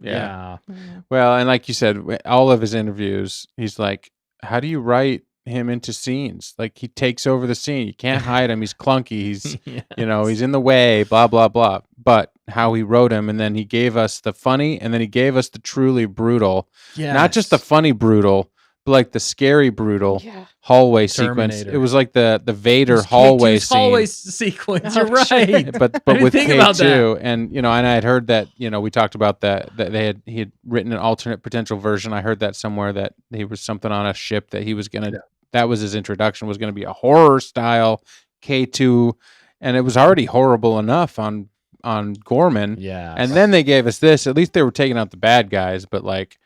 S1: Yeah.
S3: Well, and like you said, all of his interviews, he's like, how do you write him into scenes? Like, he takes over the scene. You can't hide him. He's clunky. He's, he's in the way, blah, blah, blah. But how he wrote him, and then he gave us the funny, and then he gave us the truly brutal.
S1: Yes.
S3: Not just the funny brutal, but like the scary brutal hallway sequence. It was like the Vader hallway scene.
S1: Hallway sequence. You're right.
S3: But with K2, and and I had heard that we talked about that he had written an alternate potential version. I heard that somewhere, that he was something on a ship that he was gonna. That was his introduction, was going to be a horror style K2, and it was already horrible enough on Gorman.
S1: Yeah.
S3: And then they gave us this. At least they were taking out the bad guys, but like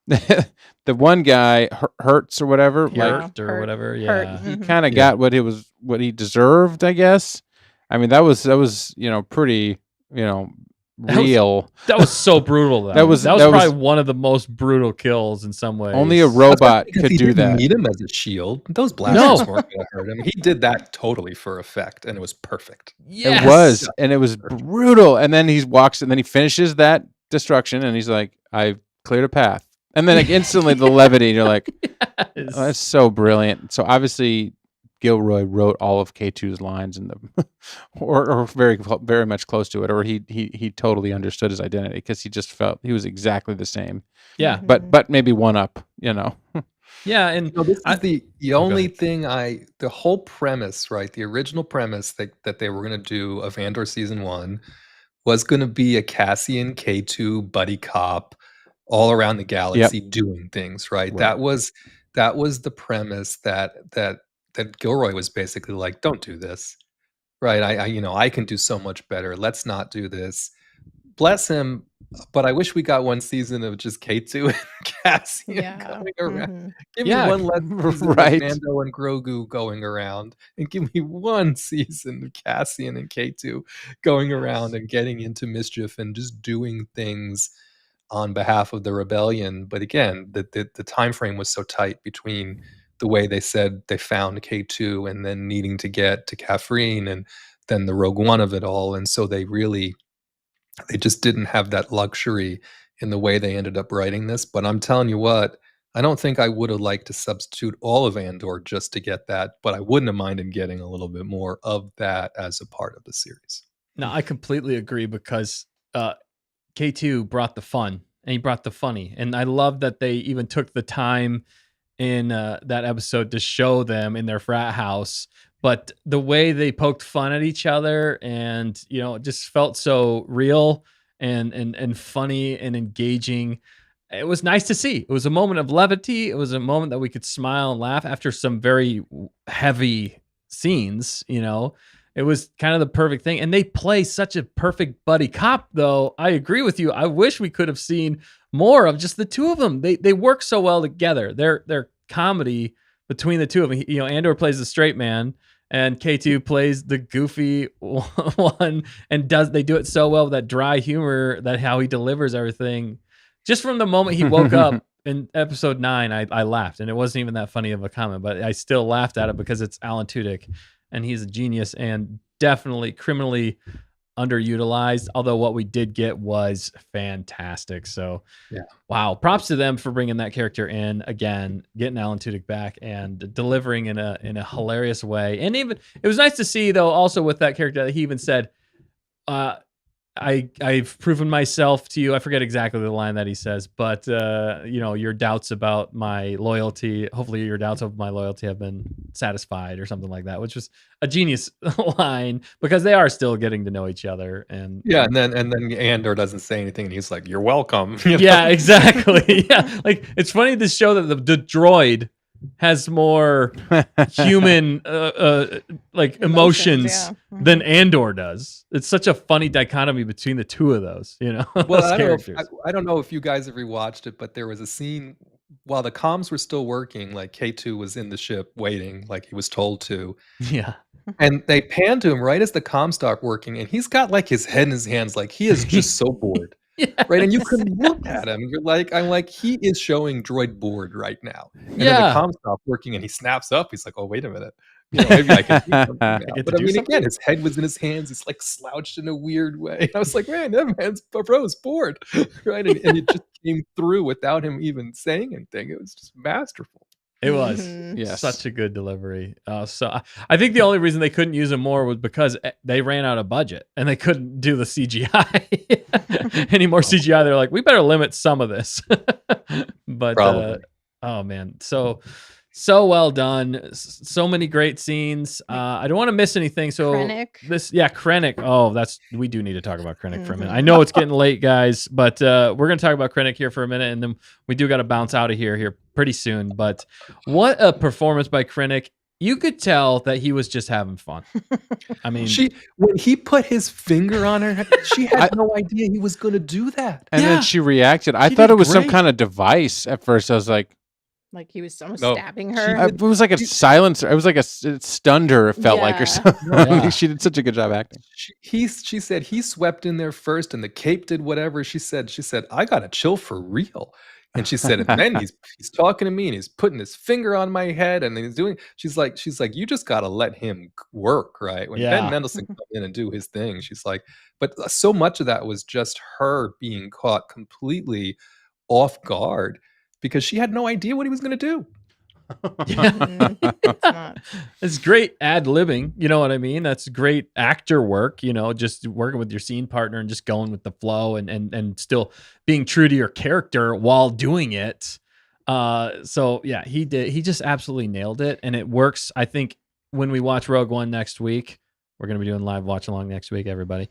S3: the one guy, Hertz or whatever,
S1: or whatever. Yeah.
S3: he kind of got what he deserved, I guess. I mean, that was pretty real.
S1: That was so brutal, though. That was probably one of the most brutal kills in some ways.
S3: Only a robot could do that.
S5: He didn't need him as a shield. Those blasters weren't going to hurt him. He did that totally for effect, and it was perfect.
S3: Yes. It was, and it was brutal. And then he walks, and then he finishes that destruction, and he's like, "I've cleared a path." And then like instantly the levity, and you're like, oh, "That's so brilliant." So obviously, Gilroy wrote all of K2's lines in the, or very much close to it, or he totally understood his identity because he just felt he was exactly the same.
S1: Yeah.
S3: But maybe one up,
S1: Yeah, and
S5: This is the only
S1: ahead.
S5: thing the whole premise, right? The original premise that they were going to do of Andor season 1 was going to be a Cassian K2 buddy cop all around the galaxy doing things, right? That was the premise that Gilroy was basically like, don't do this, right? I can do so much better. Let's not do this. Bless him, but I wish we got one season of just K2 and Cassian going around. Give me one less season of Mando and Grogu going around, and give me one season of Cassian and K2 going around and getting into mischief and just doing things on behalf of the rebellion. But again, the time frame was so tight between the way they said they found K2 and then needing to get to Caffrine and then the Rogue One of it all, and so they just didn't have that luxury in the way they ended up writing this. But I'm telling you what, I don't think I would have liked to substitute all of Andor just to get that, but I wouldn't have minded getting a little bit more of that as a part of the series.
S1: No, I completely agree because K2 brought the fun and he brought the funny. And I love that they even took the time in that episode to show them in their frat house. But the way they poked fun at each other and, it just felt so real and funny and engaging. It was nice to see. It was a moment of levity. It was a moment that we could smile and laugh after some very heavy scenes, It was kind of the perfect thing. And they play such a perfect buddy cop, though. I agree with you. I wish we could have seen more of just the two of them. They work so well together. Their comedy between the two of them. Andor plays the straight man, and K2 plays the goofy one, and they do it so well with that dry humor, that how he delivers everything. Just from the moment he woke up in episode 9, I laughed, and it wasn't even that funny of a comment, but I still laughed at it because it's Alan Tudyk, and he's a genius and definitely criminally underutilized. Although what we did get was fantastic. So, wow, props to them for bringing that character in again, getting Alan Tudyk back and delivering in a hilarious way. And even it was nice to see, though, also with that character that he even said, I've proven myself to you. I forget exactly the line that he says, but your doubts about my loyalty, hopefully your doubts of my loyalty have been satisfied or something like that, which was a genius line because they are still getting to know each other. And
S5: then Andor doesn't say anything and he's like, you're welcome.
S1: Yeah, exactly. Yeah. Like it's funny to show that the droid has more human like emotions than Andor does. It's such a funny dichotomy between the two of those,
S5: Well, I don't know if you guys have rewatched it, but there was a scene while the comms were still working, like K2 was in the ship waiting, like he was told to.
S1: Yeah.
S5: And they panned to him right as the comms stopped working, and he's got like his head in his hands, like he is just so bored.
S1: Yes.
S5: Right, and you can look at him. I'm like, he is showing droid bored right now. And then the comms stop working, and he snaps up. He's like, "Oh, wait a minute, maybe I can do something now." But I mean, again, his head was in his hands. He's like slouched in a weird way. And I was like, "Man, that man's bro's bored," right? And it just came through without him even saying anything. It was just masterful.
S1: It was such a good delivery. So I think the only reason they couldn't use him more was because they ran out of budget and they couldn't do the CGI. Any more CGI, they're like, we better limit some of this. But oh man, so well done. So many great scenes. I don't want to miss anything. So Krennic. Oh, we do need to talk about Krennic for a minute. I know it's getting late, guys, but we're going to talk about Krennic here for a minute, and then we do got to bounce out of here pretty soon. But what a performance by Krennic. You could tell that he was just having fun. I mean,
S5: when he put his finger on her, she had no idea he was going to do that.
S3: And then she reacted. I thought it was some kind of device at first. I was like
S4: he was almost stabbing her.
S3: It was like a silencer. It was like it stunned her. It felt like or something. Yeah. She did such a good job acting.
S5: She said he swept in there first, and the cape did whatever. She said, I got a chill for real. And she said, and then he's talking to me, and he's putting his finger on my head, and he's doing. She's like, you just got to let him work, right? When Ben Mendelsohn come in and do his thing, she's like, but so much of that was just her being caught completely off guard. Because she had no idea what he was going to do.
S4: It's not.
S1: It's great ad-libbing, you know what I mean? That's great actor work, just working with your scene partner and just going with the flow and still being true to your character while doing it. So yeah, he just absolutely nailed it, and it works. I think when we watch Rogue One next week, we're going to be doing live watch along next week, everybody.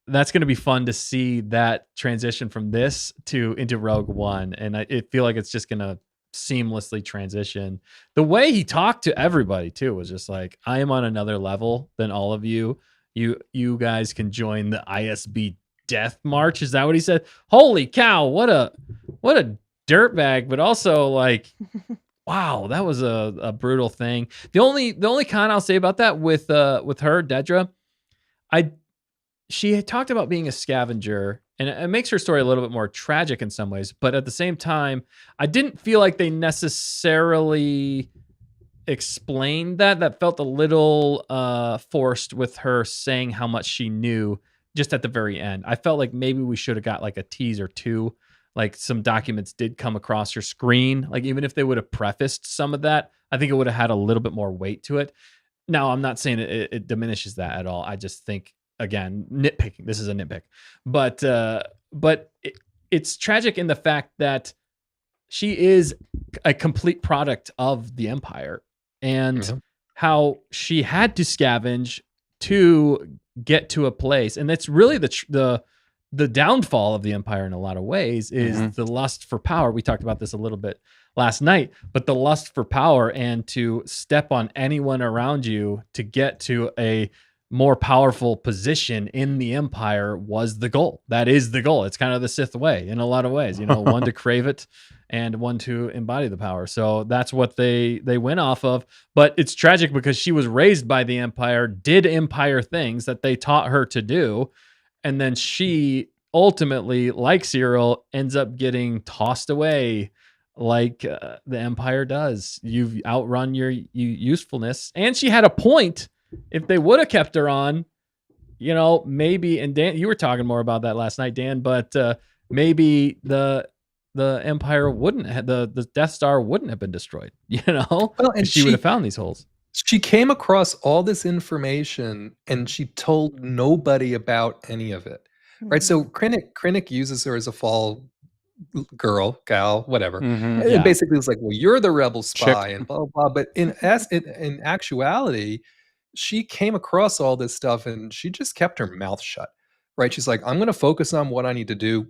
S1: That's going to be fun to see that transition from this into Rogue One, and I feel like it's just going to seamlessly transition. The way he talked to everybody too was just like, I am on another level than all of you. You guys can join the ISB Death March. Is that what he said? Holy cow! What a dirtbag, but also like, wow, that was a brutal thing. The only con I'll say about that with her, Dedra, she had talked about being a scavenger, and it makes her story a little bit more tragic in some ways. But at the same time, I didn't feel like they necessarily explained that. That felt a little forced with her saying how much she knew just at the very end. I felt like maybe we should have got like a tease or two. Like some documents did come across your screen. Like even if they would have prefaced some of that, I think it would have had a little bit more weight to it. Now, I'm not saying it diminishes that at all. I just think, again, nitpicking. This is a nitpick, but it's tragic in the fact that she is a complete product of the Empire, and how she had to scavenge to get to a place, and that's really the downfall of the Empire in a lot of ways is the lust for power. We talked about this a little bit last night, but the lust for power and to step on anyone around you to get to a more powerful position in the Empire was the goal. That is the goal. It's kind of the Sith way in a lot of ways, one to crave it and one to embody the power. So that's what they went off of. But it's tragic because she was raised by the Empire, did Empire things that they taught her to do. And then she ultimately, like Cyril, ends up getting tossed away like the Empire does. You've outrun your usefulness. And she had a point. If they would have kept her on, maybe, and Dan, you were talking more about that last night, Dan, but maybe the Empire wouldn't have, the Death Star wouldn't have been destroyed,
S5: Well, and
S1: she would have found these holes.
S5: She came across all this information and she told nobody about any of it. Right. So Krennic uses her as a fall girl, gal, whatever. It basically was like, well, you're the rebel spy and blah, blah, blah. But in actuality, she came across all this stuff and she just kept her mouth shut. Right. She's like, I'm going to focus on what I need to do.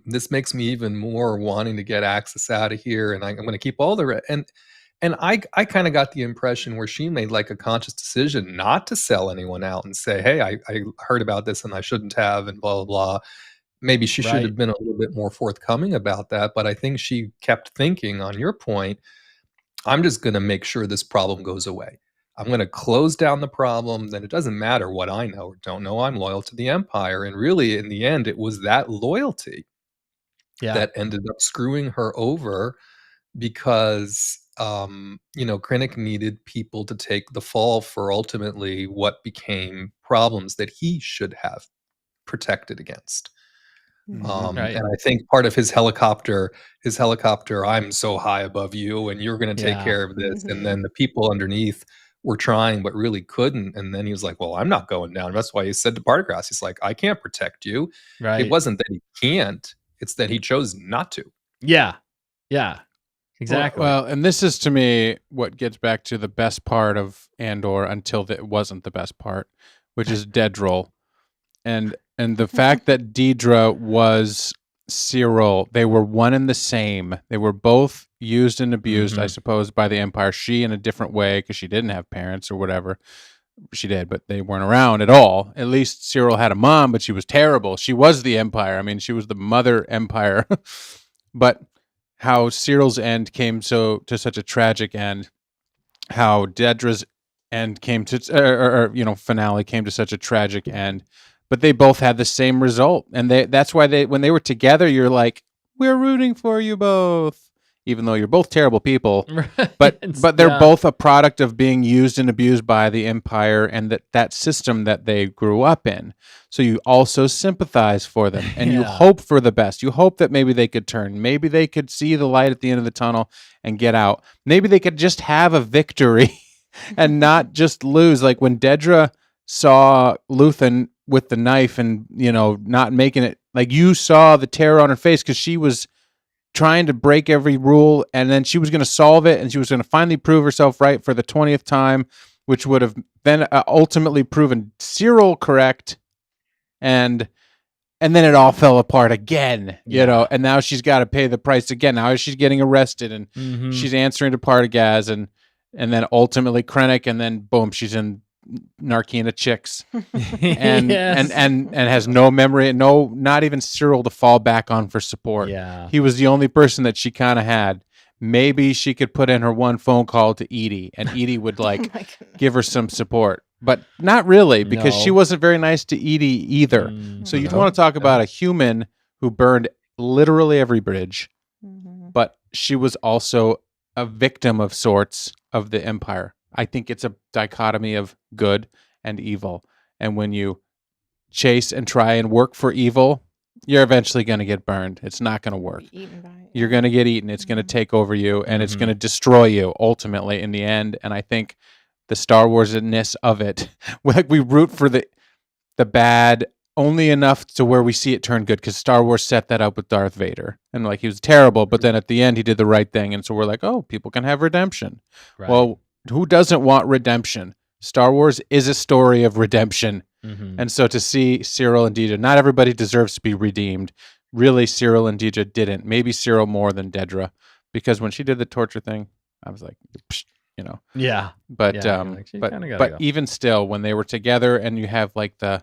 S5: This makes me even more wanting to get Axis out of here. And I'm going to keep all the, and I kind of got the impression where she made like a conscious decision not to sell anyone out and say, hey, I heard about this and I shouldn't have, and blah, blah, blah. Maybe she should have been a little bit more forthcoming about that. But I think she kept thinking, on your point, I'm just going to make sure this problem goes away. I'm going to close down the problem. Then it doesn't matter what I know or don't know. I'm loyal to the Empire. And really, in the end, it was that loyalty that ended up screwing her over, because Krennic needed people to take the fall for ultimately what became problems that he should have protected against. And I think part of his helicopter, I'm so high above you and you're going to take care of this. And then the people underneath were trying but really couldn't. And then he was like, well, I'm not going down. That's why he said to Partagrass, he's like, I can't protect you. It wasn't that he can't, it's that he chose not to.
S1: Yeah Exactly.
S3: Well, and this is to me what gets back to the best part of Andor until it wasn't the best part, which is Dedril. And the fact that Dedra was Cyril, they were one and the same. They were both used and abused, I suppose, by the Empire. She in a different way because she didn't have parents or whatever. She did, but they weren't around at all. At least Cyril had a mom, but she was terrible. She was the Empire. I mean, she was the mother Empire. But how Cyril's end came to such a tragic end, how Dedra's end came to, finale came to such a tragic end, but they both had the same result. And that's why when they were together, you're like, we're rooting for you both. even though you're both terrible people. But they're
S1: Yeah.
S3: both a product of being used and abused by the Empire and that system that they grew up in. So you also sympathize for them and you
S1: Yeah.
S3: hope for the best. You hope that maybe they could turn. Maybe they could see the light at the end of the tunnel and get out. Maybe they could just have a victory and not just lose. Like when Dedra saw Luthen with the knife and, not making it, like you saw the terror on her face because she was trying to break every rule, and then she was going to solve it, and she was going to finally prove herself right for the 20th time, which would have then ultimately proven Cyril correct, and then it all fell apart again, and now she's got to pay the price again. Now she's getting arrested, and she's answering to Partagaz, and then ultimately Krennic, and then boom, she's in Narkina Chicks, and
S1: Yes.
S3: and has no memory, not even Cyril to fall back on for support.
S1: Yeah.
S3: He was the only person that she kind of had. Maybe she could put in her one phone call to Edie, and Edie would
S4: Oh my goodness.
S3: give her some support, but not really because she
S1: No.
S3: wasn't very nice to Edie either. So you'd
S5: No.
S3: want to talk about a human who burned literally every bridge,
S4: Mhm.
S3: but she was also a victim of sorts of the Empire. I think it's a dichotomy of good and evil. And when you chase and try and work for evil, you're eventually going to get burned. It's not going to work.
S4: Be eaten by it.
S3: You're going to get eaten. It's going to take over you, and it's going to destroy you ultimately in the end. And I think the Star Wars-ness of it, like we root for the bad only enough to where we see it turn good, because Star Wars set that up with Darth Vader. And like he was terrible, but then at the end he did the right thing. And so we're like, oh, people can have redemption.
S1: Right.
S3: Well, who doesn't want redemption? Star Wars is a story of redemption.
S1: Mhm.
S3: And so to see Cyril and Deidre, not everybody deserves to be redeemed. Really, Cyril and Deidre didn't. Maybe Cyril more than Dedra, because when she did the torture thing, I was like, psh,
S1: Yeah.
S3: But
S1: Yeah, you're like, "She
S3: but
S1: kinda gotta
S3: but
S1: go."
S3: even still, when they were together, and you have like the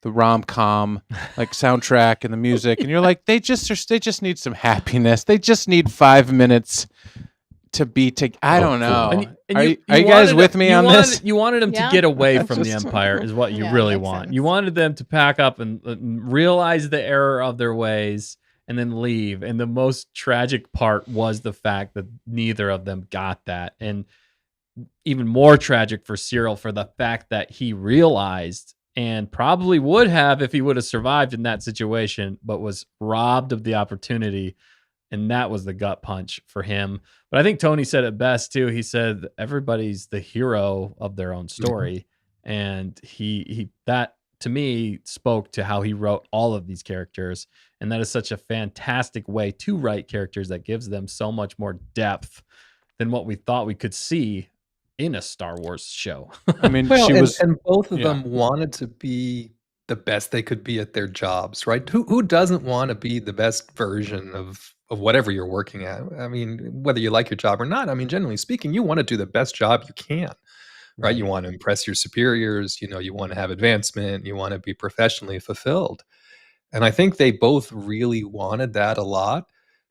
S3: rom-com like soundtrack and the music, and you're like, they just need some happiness. They just need 5 minutes to be together. I don't know.
S1: And
S3: Are you guys with me on this?
S1: You wanted them to
S4: Yeah.
S1: get away from the
S3: Just-
S1: Empire, is what you
S4: Yeah,
S1: really
S4: makes
S1: want.
S4: sense.
S1: You wanted them to pack up and realize the error of their ways and then leave. And the most tragic part was the fact that neither of them got that. And even more tragic for Cyril for the fact that he realized, and probably would have if he would have survived in that situation, but was robbed of the opportunity. And that was the gut punch for him. But I think Tony said it best too. He said everybody's the hero of their own story. And he that to me spoke to how he wrote all of these characters. And that is such a fantastic way to write characters that gives them so much more depth than what we thought we could see in a Star Wars show.
S3: I mean,
S5: Well,
S3: she was.
S5: and both of
S3: yeah.
S5: them wanted to be the best they could be at their jobs, right? Who doesn't want to be the best version of whatever you're working at? I mean, whether you like your job or not, I mean, generally speaking, you want to do the best job you can, right? You want to impress your superiors, you want to have advancement, you want to be professionally fulfilled. And I think they both really wanted that a lot.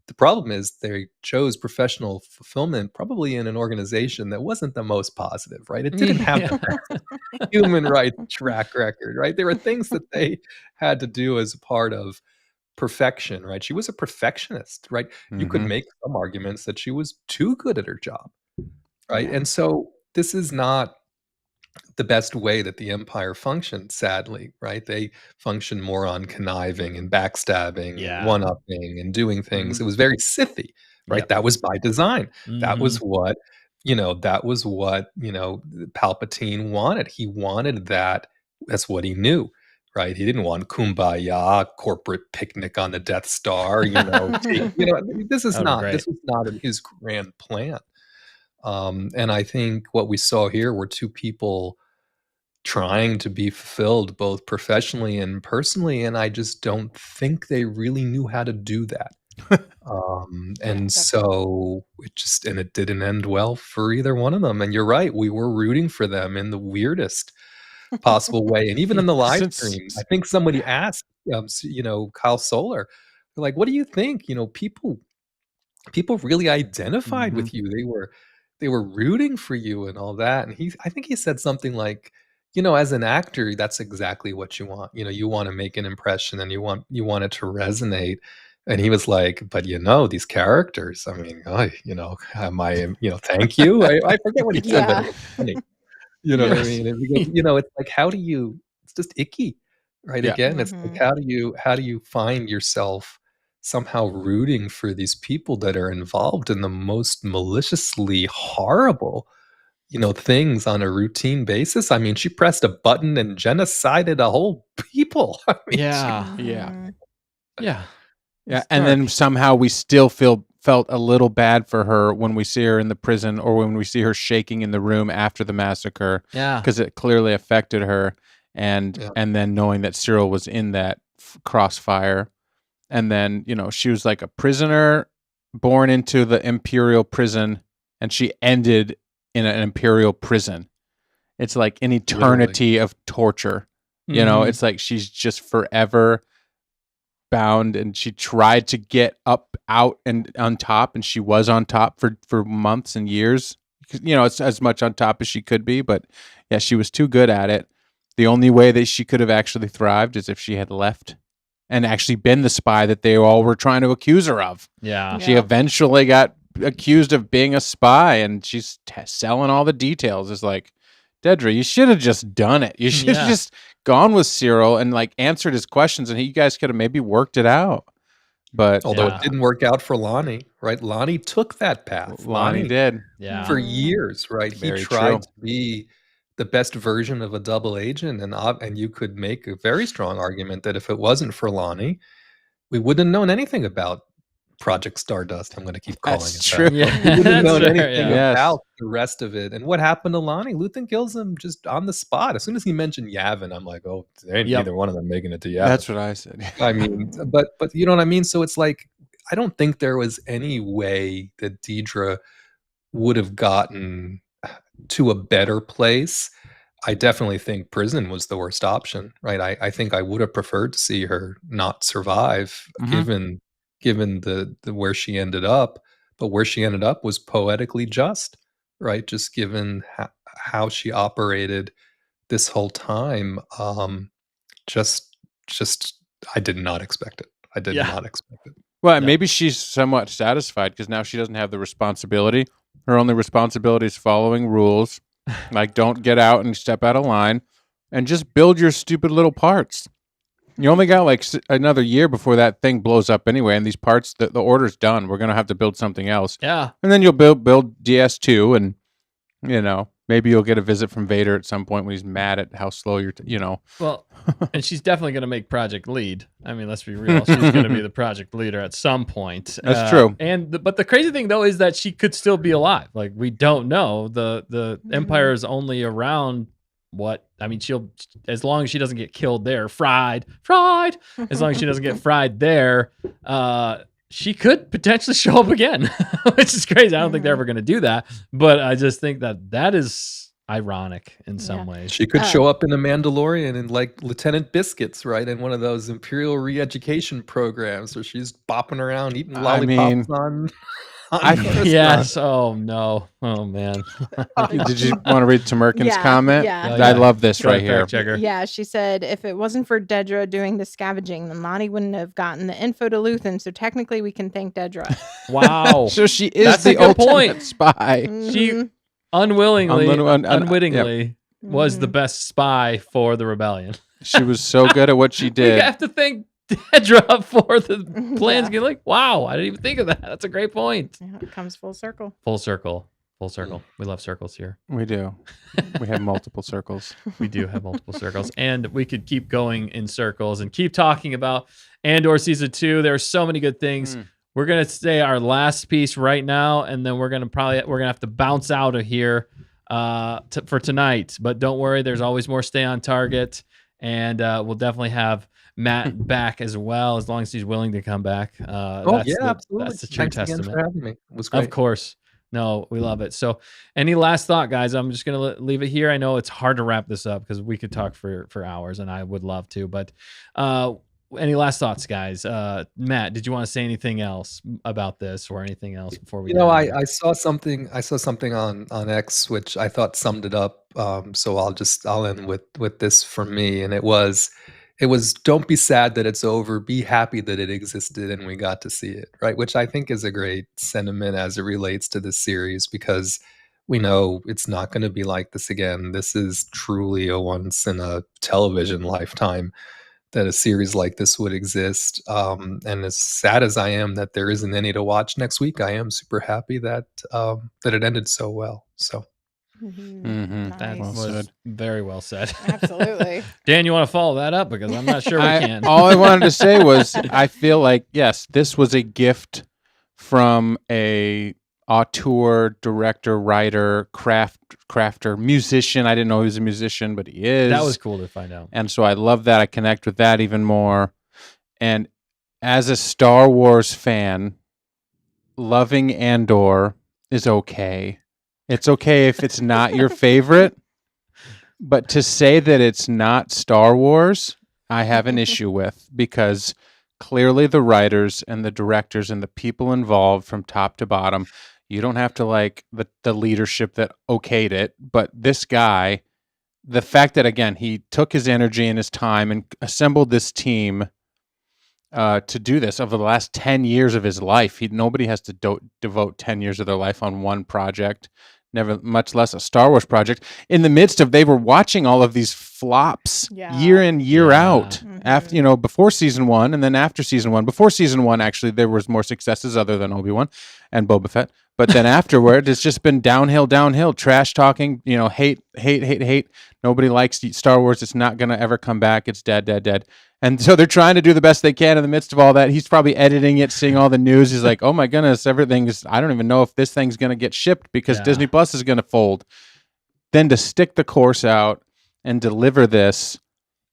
S5: The problem is they chose professional fulfillment probably in an organization that wasn't the most positive, right? It didn't have the best human rights track record, right? There were things that they had to do as a part of perfection, right? She was a perfectionist, right? You could
S3: Mhm.
S5: make some arguments that she was too good at her job, right?
S4: Yeah.
S5: And so this is not the best way that the empire functioned, sadly, right? They function more on conniving and backstabbing
S1: Yeah.
S5: and one-upping and doing things.
S3: Mhm.
S5: It was very Sithy, right?
S1: Yep.
S5: That was by design. That
S1: Mhm.
S5: was what, Palpatine wanted. He wanted that. That's what he knew, right? He didn't want kumbaya, corporate picnic on the Death Star, this is
S1: That would've
S5: not
S1: been
S5: this was not in his grand plan. And I think what we saw here were two people trying to be fulfilled both professionally and personally, and I just don't think they really knew how to do that. And so it didn't end well for either one of them. And you're right, we were rooting for them in the weirdest possible way. And even in the live
S3: Since-
S5: stream, I think somebody asked, Kyle Solar, they're like, what do you think? People really identified with you. They were rooting for you and all that. And I think he said something like, as an actor, that's exactly what you want. You want to make an impression and you want it to resonate. And he was like, but these characters, I mean, am I, thank you. I forget what he said, but
S4: Yeah.
S5: it was funny. You know what I
S1: Yes.
S5: mean? And because, it's like, it's just icky, right?
S3: Yeah.
S5: Again, it's like, how do you find yourself somehow rooting for these people that are involved in the most maliciously horrible, things on a routine basis? I mean, she pressed a button and genocided a whole people. I mean,
S1: Yeah.
S3: Yeah.
S4: Mhm.
S1: Yeah.
S3: Yeah,
S1: It's
S3: and then
S1: dark.
S3: somehow we still felt a little bad for her when we see her in the prison or when we see her shaking in the room after the massacre
S1: Yeah.
S3: because it clearly affected her, and
S5: Yeah.
S3: then knowing that Cyril was in that crossfire, and then she was like a prisoner born into the imperial prison, and she ended in an imperial prison. It's like an eternity of torture.
S1: Mhm.
S3: It's like she's just forever bound, and she tried to get up out and on top, and she was on top for months and years. It's as much on top as she could be, but yeah, she was too good at it. The only way that she could have actually thrived is if she had left and actually been the spy that they all were trying to accuse her of.
S1: Yeah.
S3: She
S4: Yeah.
S3: eventually got accused of being a spy, and she's selling all the details. It's like, Dedra, you should have just done it. You should have
S1: Yeah.
S3: just gone with Cyril and like answered his questions, and you guys could have maybe worked it out. But
S5: Although
S1: Yeah.
S5: it didn't work out for Lonnie, right? Lonnie took that path.
S3: Lonnie did.
S1: Yeah.
S5: For
S4: Mhm.
S5: years, right? He
S3: Very
S5: tried
S3: true.
S5: to be the best version of a double agent, and you could make a very strong argument that if it wasn't for Lonnie, we wouldn't have known anything about Project Stardust. I'm going to keep calling
S3: That's
S5: it
S3: true.
S5: that.
S1: Yeah.
S5: We wouldn't have
S1: That's
S5: known
S1: fair,
S5: anything
S1: yeah.
S3: Yes.
S5: about the rest of it. And what happened to Lonnie? Luthen kills him just on the spot. As soon as he mentioned Yavin, I'm like, oh, there ain't
S1: Yep.
S5: neither one of them making it to Yavin.
S3: That's what I said.
S5: I mean, but you know what I mean? So it's like, I don't think there was any way that Deidre would have gotten to a better place. I definitely think prison was the worst option, right? I think I would have preferred to see her not survive,
S3: Mhm.
S5: given the where she ended up. But where she ended up was poetically just, right? Just given how she operated this whole time. Just I did not expect it. I did
S1: Yeah.
S5: not expect it.
S3: Well,
S1: No.
S3: maybe she's somewhat satisfied because now she doesn't have the responsibility. Her only responsibility is following rules, like don't get out and step out of line, and just build your stupid little parts. You only got like another year before that thing blows up anyway, and these parts, the order's done. We're gonna have to build something else,
S1: Yeah.
S3: and then you'll build DS2, and maybe you'll get a visit from Vader at some point when he's mad at how slow you're.
S1: Well, and she's definitely going to make Project Lead. I mean, let's be real. She's going to be the project leader at some point.
S3: That's true.
S1: But the crazy thing though is that she could still be alive. Like we don't know. The Empire is only around she'll, as long as she doesn't get killed there, fried. As long as she doesn't get fried there, she could potentially show up again, which is crazy. I don't think they're ever going to do that, but I just think that is ironic in some ways.
S5: She could show up in a Mandalorian and like Lieutenant Biscuits, right? In one of those Imperial re-education programs where she's bopping around eating lollipops on Coruscant.
S1: Yes. Oh no. Oh man.
S3: Did you want to read Tamerkin's
S4: Yeah,
S3: comment?
S4: yeah.
S3: I love this
S1: Go
S3: right
S1: ahead,
S3: here.
S1: fact checker.
S4: Yeah, she said if it wasn't for Dedra doing the scavenging, then Lonnie wouldn't have gotten the info to Luthen. So technically, we can thank Dedra.
S1: Wow.
S3: So she is
S1: That's a
S3: the
S1: good
S3: ultimate
S1: point.
S3: spy.
S1: She unwillingly, unwittingly
S3: yep.
S1: was the best spy for the rebellion.
S3: She was so good at what she
S1: We
S3: did.
S1: have to thank Dedra for the plans.
S4: Yeah.
S1: You're like, wow, I didn't even think of that. That's a great point.
S4: Yeah, it comes full circle.
S1: Full circle. Full circle. We love circles here.
S3: We do. We have multiple circles.
S1: We do have multiple circles, and we could keep going in circles and keep talking about Andor season 2. There are so many good things. We're gonna say our last piece right now, and then we're gonna have to bounce out of here for tonight. But don't worry, there's always more Stay on Target, and we'll definitely have Matt back as well, as long as he's willing to come back.
S5: Absolutely.
S1: That's the true
S5: Thanks again
S1: testament.
S5: for having me. It was great.
S1: Of course. No, we love it. So any last thought, guys? I'm just going to leave it here. I know it's hard to wrap this up because we could talk for hours, and I would love to. But any last thoughts, guys? Matt, did you want to say anything else about this or anything else before we
S5: I saw something on X which I thought summed it up. So I'll end with this for me, and it was it was don't be sad that it's over, be happy that it existed and we got to see it, right? Which I think is a great sentiment as it relates to this series, because we know it's not going to be like this again. This is truly a once in a television lifetime that a series like this would exist. And as sad as I am that there isn't any to watch next week, I am super happy that that it ended so well. So
S1: That
S4: Nice.
S1: was very well said.
S4: Absolutely.
S1: Dan, you want to follow that up? Because I'm not sure we can.
S3: All I wanted to say was I feel like, yes, this was a gift from a auteur, director, writer, crafter, musician. I didn't know he was a musician, but he is.
S1: That was cool to find out.
S3: And so I love that. I connect with that even more. And as a Star Wars fan, loving Andor is okay. It's okay if it's not your favorite, but to say that it's not Star Wars, I have an issue with, because clearly the writers and the directors and the people involved from top to bottom, you don't have to like the leadership that okayed it, but this guy, the fact that, again, he took his energy and his time and assembled this team to do this over the last 10 years of his life. Nobody has to devote 10 years of their life on one project, never, much less a Star Wars project, in the midst of, they were watching all of these flops year in, year out, after, before season 1 and then after season 1. Before season 1, actually, there was more successes other than Obi-Wan and Boba Fett. But then afterward, it's just been downhill, trash talking, hate. Nobody likes Star Wars. It's not going to ever come back. It's dead. And so they're trying to do the best they can in the midst of all that. He's probably editing it, seeing all the news. He's like, oh my goodness, I don't even know if this thing's going to get shipped because Disney Plus is going to fold. Then to stick the course out and deliver this,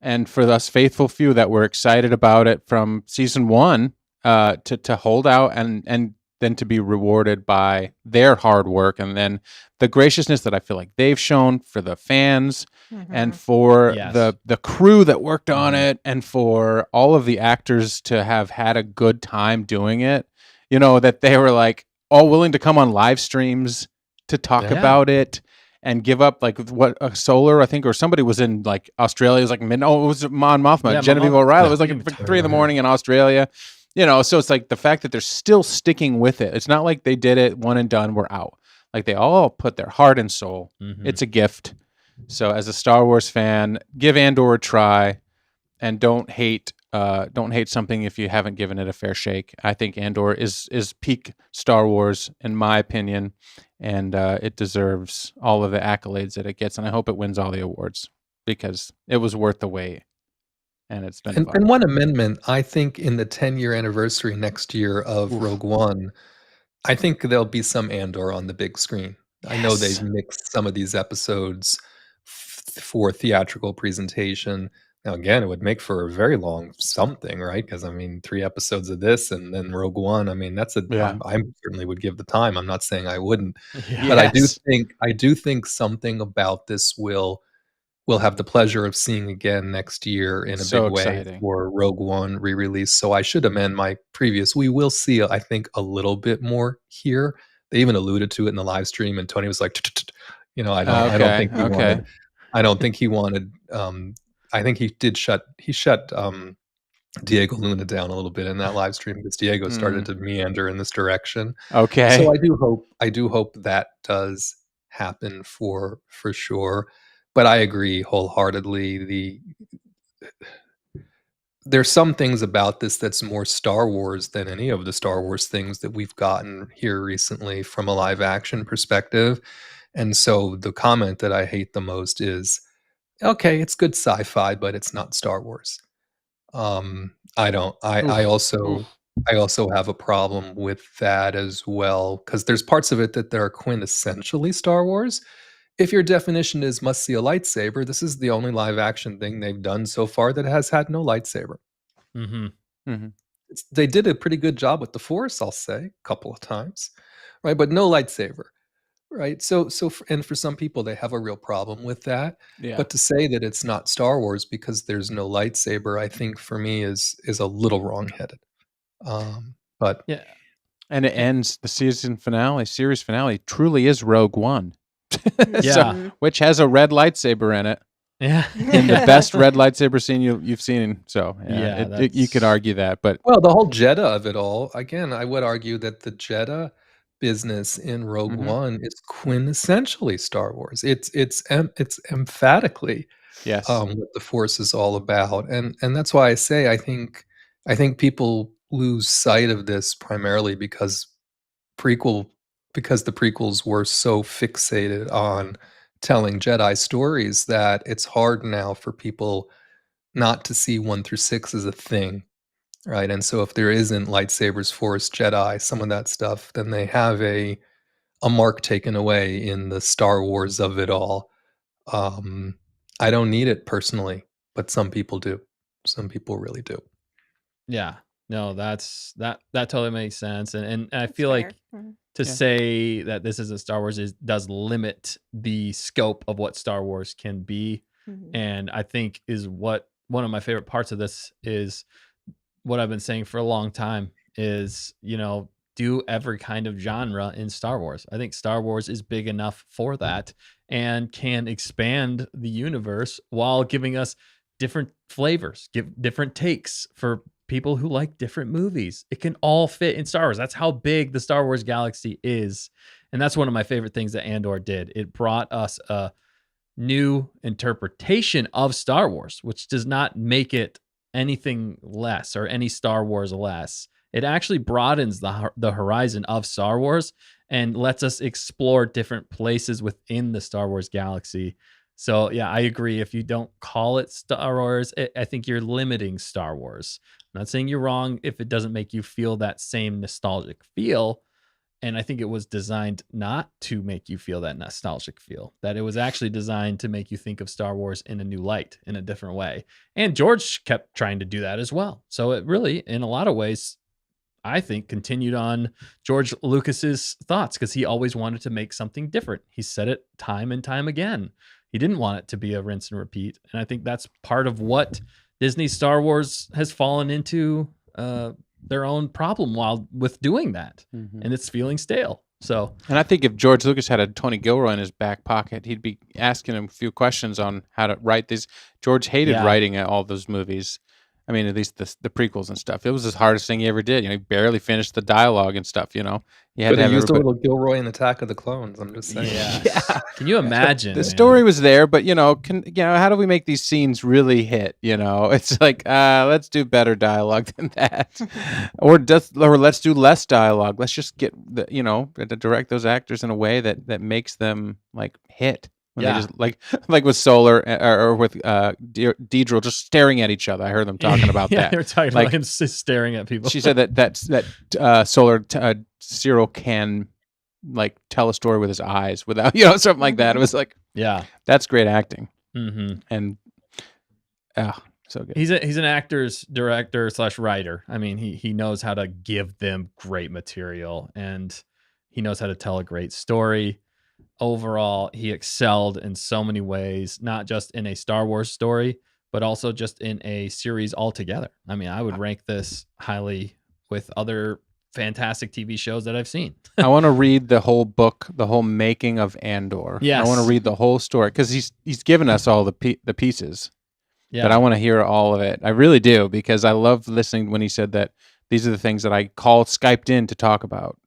S3: and for us faithful few that were excited about it from season 1, to hold out and then to be rewarded by their hard work, and then the graciousness that I feel like they've shown for the fans and for the crew that worked on it, and for all of the actors to have had a good time doing it, that they were like all willing to come on live streams to talk about it and give up, like, what, Solar, I think, or somebody was in like Australia. It was like it was Mon Mothma, Genevieve O'Reilly. It was like 3 a.m. in Australia. So it's like the fact that they're still sticking with it. It's not like they did it one and done, we're out. Like, they all put their heart and soul. It's a gift. So as a Star Wars fan, give Andor a try, and don't hate something if you haven't given it a fair shake. I think Andor is peak Star Wars in my opinion, and it deserves all of the accolades that it gets, and I hope it wins all the awards because it was worth the wait. And it's been fun.
S5: And one amendment, I think in the 10-year anniversary next year of Rogue One, I think there'll be some Andor on the big screen. I know they've mixed some of these episodes for theatrical presentation. Now, again, it would make for a very long something, right? Because, 3 episodes of this and then Rogue One. That's I certainly would give the time. I'm not saying I wouldn't. But I do think something about this will have the pleasure of seeing again next year in a big way for Rogue One re-release. So I should amend my previous. We will see, I think, a little bit more here. They even alluded to it in the live stream, and Tony was like, I don't think he wanted. I don't think he wanted. I think he did shut Diego Luna down a little bit in that live stream because Diego started to meander in this direction.
S3: Okay.
S5: So I do hope that does happen for sure. But I agree wholeheartedly. There's some things about this that's more Star Wars than any of the Star Wars things that we've gotten here recently from a live action perspective. And so the comment that I hate the most is, okay, it's good sci-fi, but it's not Star Wars. I also have a problem with that as well, because there's parts of it that are quintessentially Star Wars. If your definition is must see a lightsaber, this is the only live action thing they've done so far that has had no lightsaber. They did a pretty good job with the Force, I'll say, a couple of times, right? But no lightsaber, right? So and for some people, they have a real problem with that. But to say that it's not Star Wars because there's no lightsaber, I think for me is a little wrongheaded. But
S1: yeah,
S3: and it ends the series finale truly is Rogue One. So, which has a red lightsaber in it.
S1: Yeah.
S3: in the best red lightsaber scene you've seen. So
S1: Yeah,
S3: you could
S1: that's-
S3: argue that, but
S5: Well, the whole Jeddah of it all, again, I would argue that the Jeddah business in Rogue
S3: Mhm.
S5: One is quintessentially Star Wars. It's emphatically
S3: yes,
S5: what the Force is all about, and that's why I say I think people lose sight of this primarily prequel because the prequels were so fixated on telling Jedi stories that it's hard now for people not to see 1 through 6 as a thing. Right, and so if there isn't lightsabers, Force, Jedi, some of that stuff, then they have a mark taken away in the Star Wars of it all. Um, I don't need it personally, but some people do. Some people really do.
S1: Yeah. No, that totally makes sense. And I
S4: That's
S1: feel
S4: fair.
S1: like to
S3: Yeah.
S1: say that this isn't Star Wars does limit the scope of what Star Wars can be.
S4: Mhm.
S1: And I think is what one of my favorite parts of this is what I've been saying for a long time is, do every kind of genre in Star Wars. I think Star Wars is big enough for that and can expand the universe while giving us different flavors, give different takes for people who like different movies. It can all fit in Star Wars. That's how big the Star Wars galaxy is. And that's one of my favorite things that Andor did. It brought us a new interpretation of Star Wars, which does not make it anything less or any Star Wars less. It actually broadens the horizon of Star Wars and lets us explore different places within the Star Wars galaxy. So yeah, I agree. If you don't call it Star Wars, I think you're limiting Star Wars. I'm not saying you're wrong if it doesn't make you feel that same nostalgic feel. And I think it was designed not to make you feel that nostalgic feel, that it was actually designed to make you think of Star Wars in a new light, in a different way. And George kept trying to do that as well. So it really, in a lot of ways, I think continued on George Lucas's thoughts because he always wanted to make something different. He said it time and time again. He didn't want it to be a rinse and repeat. And I think that's part of what Disney Star Wars has fallen into their own problem with doing that.
S3: Mhm.
S1: And it's feeling stale. So
S3: And I think if George Lucas had a Tony Gilroy in his back pocket, he'd be asking him a few questions on how to write these. George hated
S1: Yeah.
S3: writing all those movies. I mean, at least the prequels and stuff. It was his hardest thing he ever did. He barely finished the dialogue and stuff. He had
S5: But
S3: to have
S5: he used a
S3: everybody-
S5: little Gilroy in Attack of the Clones. I'm just saying.
S1: yeah. Can you imagine?
S3: The
S1: man?
S3: story was there, but how do we make these scenes really hit? It's like let's do better dialogue than that, or let's do less dialogue. Let's just get to direct those actors in a way that makes them like hit. When
S1: Yeah.
S3: they just like with Solar or with Deidre just staring at each other. I heard them talking about
S1: yeah,
S3: that.
S1: they were talking
S3: Like-
S1: about him just staring at people.
S3: She said that Solar Cyril can like tell a story with his eyes without something like that. It was like
S1: yeah.
S3: that's great acting.
S1: Mm-hmm.
S3: And so good.
S1: He's an actor's director / writer. I mean, he knows how to give them great material and he knows how to tell a great story. Overall, he excelled in so many ways, not just in a Star Wars story, but also just in a series altogether. I mean, I would rank this highly with other fantastic TV shows that I've seen.
S3: I want to read the whole book, the whole making of Andor.
S1: Yes.
S3: I want to read the whole story because he's given us all the pieces.
S1: Yeah.
S3: But I want to hear all of it. I really do because I love listening when he said that these are the things that I Skyped in to talk about.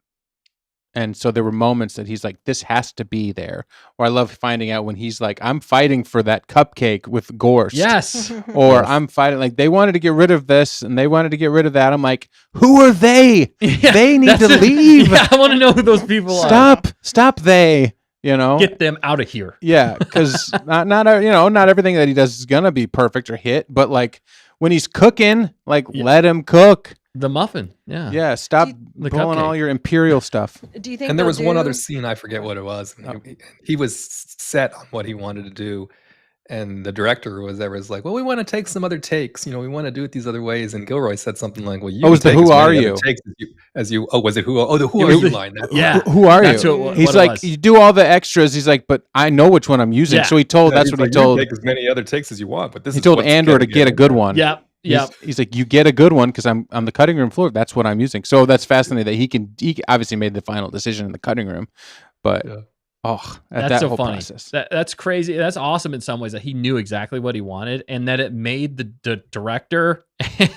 S3: And so there were moments that he's like, this has to be there. Or I love finding out when he's like, I'm fighting for that cupcake with Gorst.
S1: Yes.
S3: Or I'm fighting, like, they wanted to get rid of this and they wanted to get rid of that. I'm like, who are they?
S1: Yeah,
S3: They need
S1: that's
S3: to
S1: it.
S3: leave.
S1: Yeah, I want to know who those people
S3: Stop they,
S1: are. Get them out of here.
S3: Yeah, because not everything that he does is gonna be perfect or hit, but like when he's cooking, like
S1: Yeah.
S3: let him cook.
S1: The muffin. Yeah.
S3: Yeah, stop
S1: The
S3: pulling all
S1: cupcake.
S3: your imperial stuff.
S4: Do you think?
S5: And there
S4: they'll
S5: was one
S4: do-
S5: other scene, I forget what it was. And he was set on what he wanted to do. And the director was like, well, we want to take some other takes. We want to do it these other ways. And Gilroy said something like, well, you
S3: Oh, it was
S5: can
S3: the
S5: take
S3: Who
S5: as
S3: Are
S5: many
S3: You?
S5: other takes as you. Oh, was it who? Oh, the Who
S1: It
S5: Are
S1: was
S5: You
S1: the-
S5: line.
S1: Yeah.
S3: Who are
S1: That's
S3: you?
S1: what
S3: He's
S1: it
S3: like,
S1: was.
S3: you do all the extras. He's like, but I know which one I'm using.
S1: Yeah.
S3: So he told. That's
S5: He's
S3: what he
S5: like, you can
S3: told.
S5: take as many other takes as you want, but this
S3: He
S5: is
S3: told
S5: what's
S3: Andor
S5: gonna
S3: to get a
S5: in
S3: good
S5: there.
S3: one.
S1: Yep. Yep.
S3: He's like, you get a good one because I'm on the cutting room floor. That's what I'm using. So that's fascinating that he obviously made the final decision in the cutting room, but
S5: Yeah.
S3: at
S1: That's
S3: that
S1: so
S3: whole
S1: funny.
S3: process.
S1: That's crazy. That's awesome in some ways that he knew exactly what he wanted, and that it made the director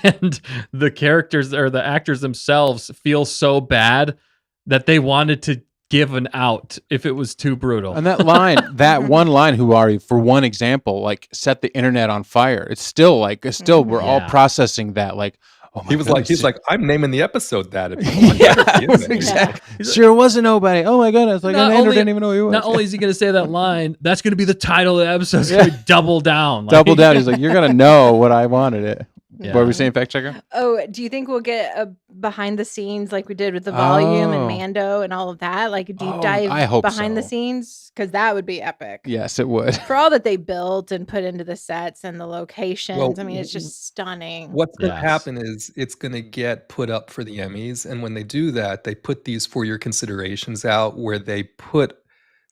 S1: and the characters or the actors themselves feel so bad that they wanted to give an out if it was too brutal.
S3: And that line, that one line, "Who are you?" for one example, like set the internet on fire. It's still we're all
S1: Yeah.
S3: processing that. Like, oh my
S5: He was
S3: goodness.
S5: he's like, I'm naming the episode that. If you want,
S3: Yeah,
S5: better be in there."
S3: exactly. Sure wasn't nobody. Oh my goodness! Like,
S1: Not
S3: Andor
S1: only-
S3: didn't even know who he was.
S1: Not only is he going to say that line, that's going to be the title of the episode. It's
S3: Yeah.
S1: going to be double down. Like,
S3: Double down. He's like, you're gonna know what I wanted it.
S1: Yeah.
S3: What were we saying, fact checker?
S4: Oh, do you think we'll get a behind the scenes like we did with the volume
S3: Oh.
S4: and Mando and all of that? Like a deep
S3: Oh,
S4: dive
S3: I hope
S4: behind the
S3: so.
S4: scenes? Because that would be epic.
S3: Yes, it would.
S4: For all that they built and put into the sets and the locations.
S5: Well,
S4: I mean, it's just stunning.
S5: What's going to
S1: Yes.
S5: happen is it's going to get put up for the Emmys. And when they do that, they put these for your considerations out where they put,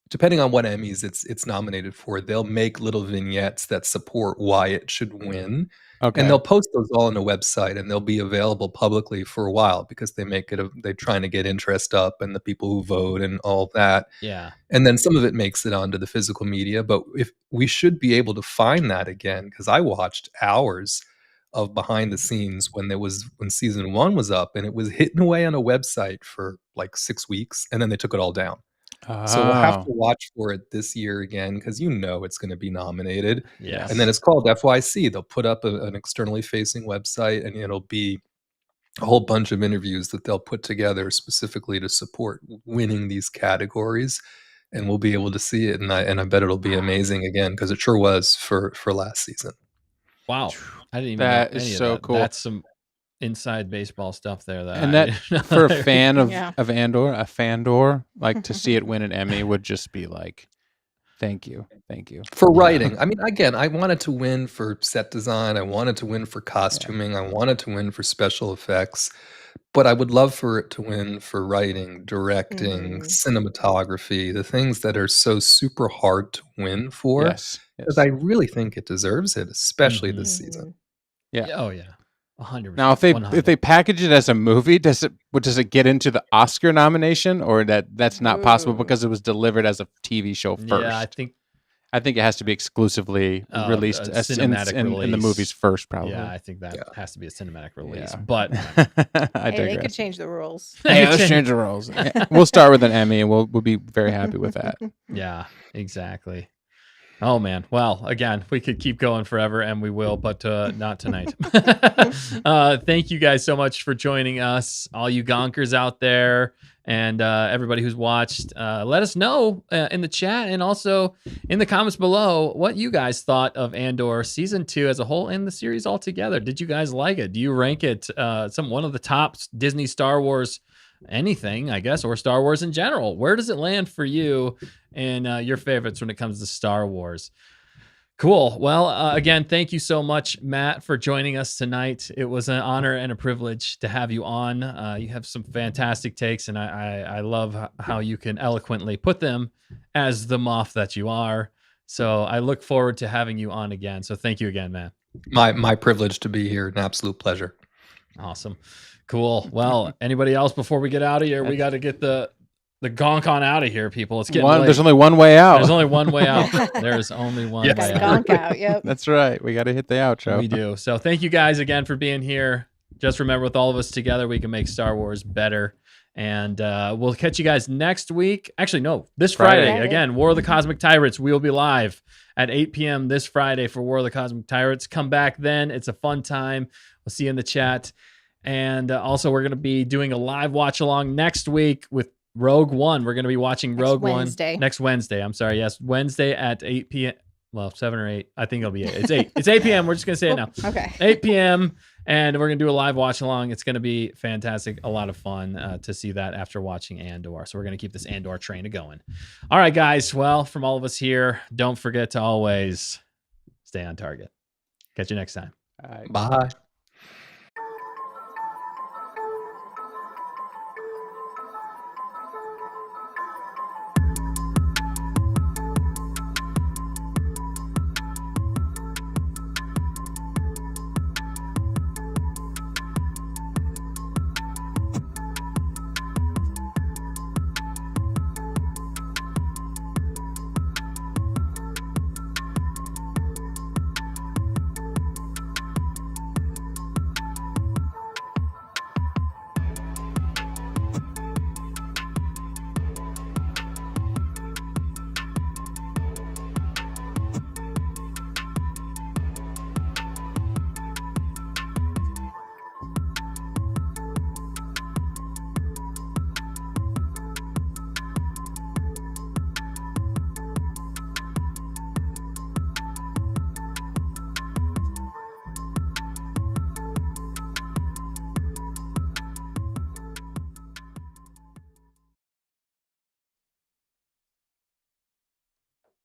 S5: depending on what Emmys it's nominated for, they'll make little vignettes that support why it should win.
S3: Okay.
S5: And they'll post those all on a website, and they'll be available publicly for a while because they make it, they're trying to get interest up and the people who vote and all that.
S1: Yeah.
S5: And then some of it makes it onto the physical media, but if we should be able to find that again, because I watched hours of behind the scenes when season 1 was up, and it was hidden away on a website for like 6 weeks, and then they took it all down. So we'll have to watch for it this year again, because it's going to be nominated.
S1: Yes.
S5: And then it's called FYC. They'll put up an externally facing website, and it'll be a whole bunch of interviews that they'll put together specifically to support winning these categories. And we'll be able to see it. And I bet it'll be amazing again, because it sure was for last season.
S1: Wow. I didn't even
S3: That
S1: know
S3: is
S1: any of
S3: so
S1: that.
S3: cool.
S1: That's some inside baseball stuff there.
S3: And
S1: I
S3: that
S1: didn't know.
S3: for a fan of
S4: Yeah.
S3: Andor, a Fandor, like to see it win an Emmy would just be like, thank you.
S5: For writing. I mean, again, I wanted to win for set design. I wanted to win for costuming. I wanted to win for special effects. But I would love for it to win for writing, directing, cinematography, the things that are so super hard to win for.
S3: Yes.
S5: Because I really think it deserves it, especially this season.
S3: Yeah.
S1: Oh yeah. 100%.
S3: Now, if they package it as a movie, does it get into the Oscar nomination, or that's not possible because it was delivered as a TV show first?
S1: Yeah,
S3: I think it has to be exclusively released
S1: a
S3: as
S1: cinematic
S3: in the
S1: release.
S3: movies first, probably.
S1: Yeah, I think that has to be a cinematic release.
S3: Yeah.
S1: But
S3: I
S4: Hey, they could
S3: digress.
S4: change the rules.
S3: Hey, let's change the roles. We'll start with an Emmy, and we'll be very happy with that.
S1: yeah, exactly. Oh man. Well, again, we could keep going forever, and we will, but not tonight. Thank you guys so much for joining us, all you gonkers out there, and everybody who's watched. Let us know in the chat and also in the comments below what you guys thought of Andor season 2 as a whole and the series altogether. Did you guys like it? Do you rank it one of the top Disney Star Wars anything, I guess, or Star Wars in general? Where does it land for you and your favorites when it comes to Star Wars? Cool. Well, again, thank you so much, Matt, for joining us tonight. It was an honor and a privilege to have you on. You have some fantastic takes, and I love how you can eloquently put them as the Moff that you are. So I look forward to having you on again. So thank you again, Matt.
S5: My privilege to be here. An absolute pleasure.
S1: Awesome. Cool. Well, anybody else before we get out of here? We got to get the gonk on out of here, people. It's getting late.
S3: There's only one way out.
S1: There's only one way out. There's only one
S5: Yes.
S1: way
S4: Got
S1: out.
S4: gonk out. Yep.
S3: That's right. We got to hit the outro.
S1: We do. So thank you guys again for being here. Just remember, with all of us together, we can make Star Wars better. And we'll catch you guys next week. Actually, no, this Friday. Again, War of the Cosmic Tyrants. We'll be live at 8 p.m. this Friday for War of the Cosmic Tyrants. Come back then. It's a fun time. We'll see you in the chat. And also, we're going to be doing a live watch along next week with Rogue One. We're going to be watching Rogue One next Wednesday. I'm sorry. Yes, Wednesday at 8 p.m. Well, 7 or 8. I think it'll be 8. It's 8. It's 8 p.m. We're just going to say it now.
S4: Okay.
S1: 8 p.m. And we're going to do a live watch along. It's going to be fantastic. A lot of fun to see that after watching Andor. So we're going to keep this Andor train going. All right, guys. Well, from all of us here, don't forget to always stay on target. Catch you next time.
S3: All right.
S5: Bye.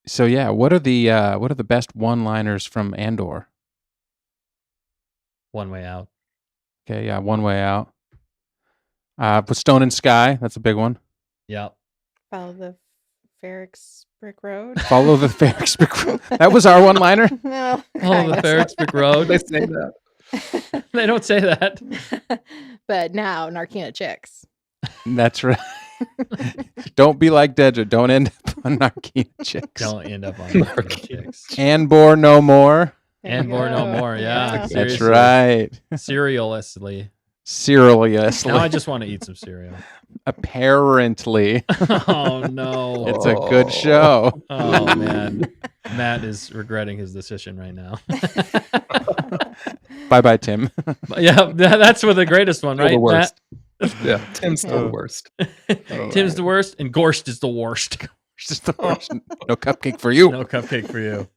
S3: So yeah, what are the best one-liners from Andor?
S1: One Way Out.
S3: Okay, yeah, One Way Out. Put Stone and Sky. That's a big one.
S1: Yep.
S4: Follow the Ferrix Brick Road.
S3: Follow the Ferrix Brick Road. That was our one-liner.
S4: No.
S1: Oh, the Ferrix Brick Road.
S5: They say that.
S1: They don't say that.
S4: But now Narkina chicks.
S3: That's right. Don't be like Dedra. Don't end up on Narkina chicks.
S1: Don't end up on Narkina chicks.
S3: Andor no more.
S4: There you
S1: And more, no
S4: go.
S1: more. Yeah.
S3: That's
S1: seriously.
S3: right.
S1: Serialously.
S3: Seriously.
S1: Now I just want to eat some cereal.
S3: Apparently.
S1: Oh no.
S3: It's a good show.
S1: Oh man. Matt is regretting his decision right now.
S3: Bye-bye, Tim.
S1: But yeah, that's for the greatest one,
S5: Still
S1: right?
S5: the worst.
S1: Matt?
S5: Yeah, Tim's still the worst.
S1: Tim's the worst and Gorst is the worst.
S3: Just the worst. No cupcake for you.
S1: No cupcake for you.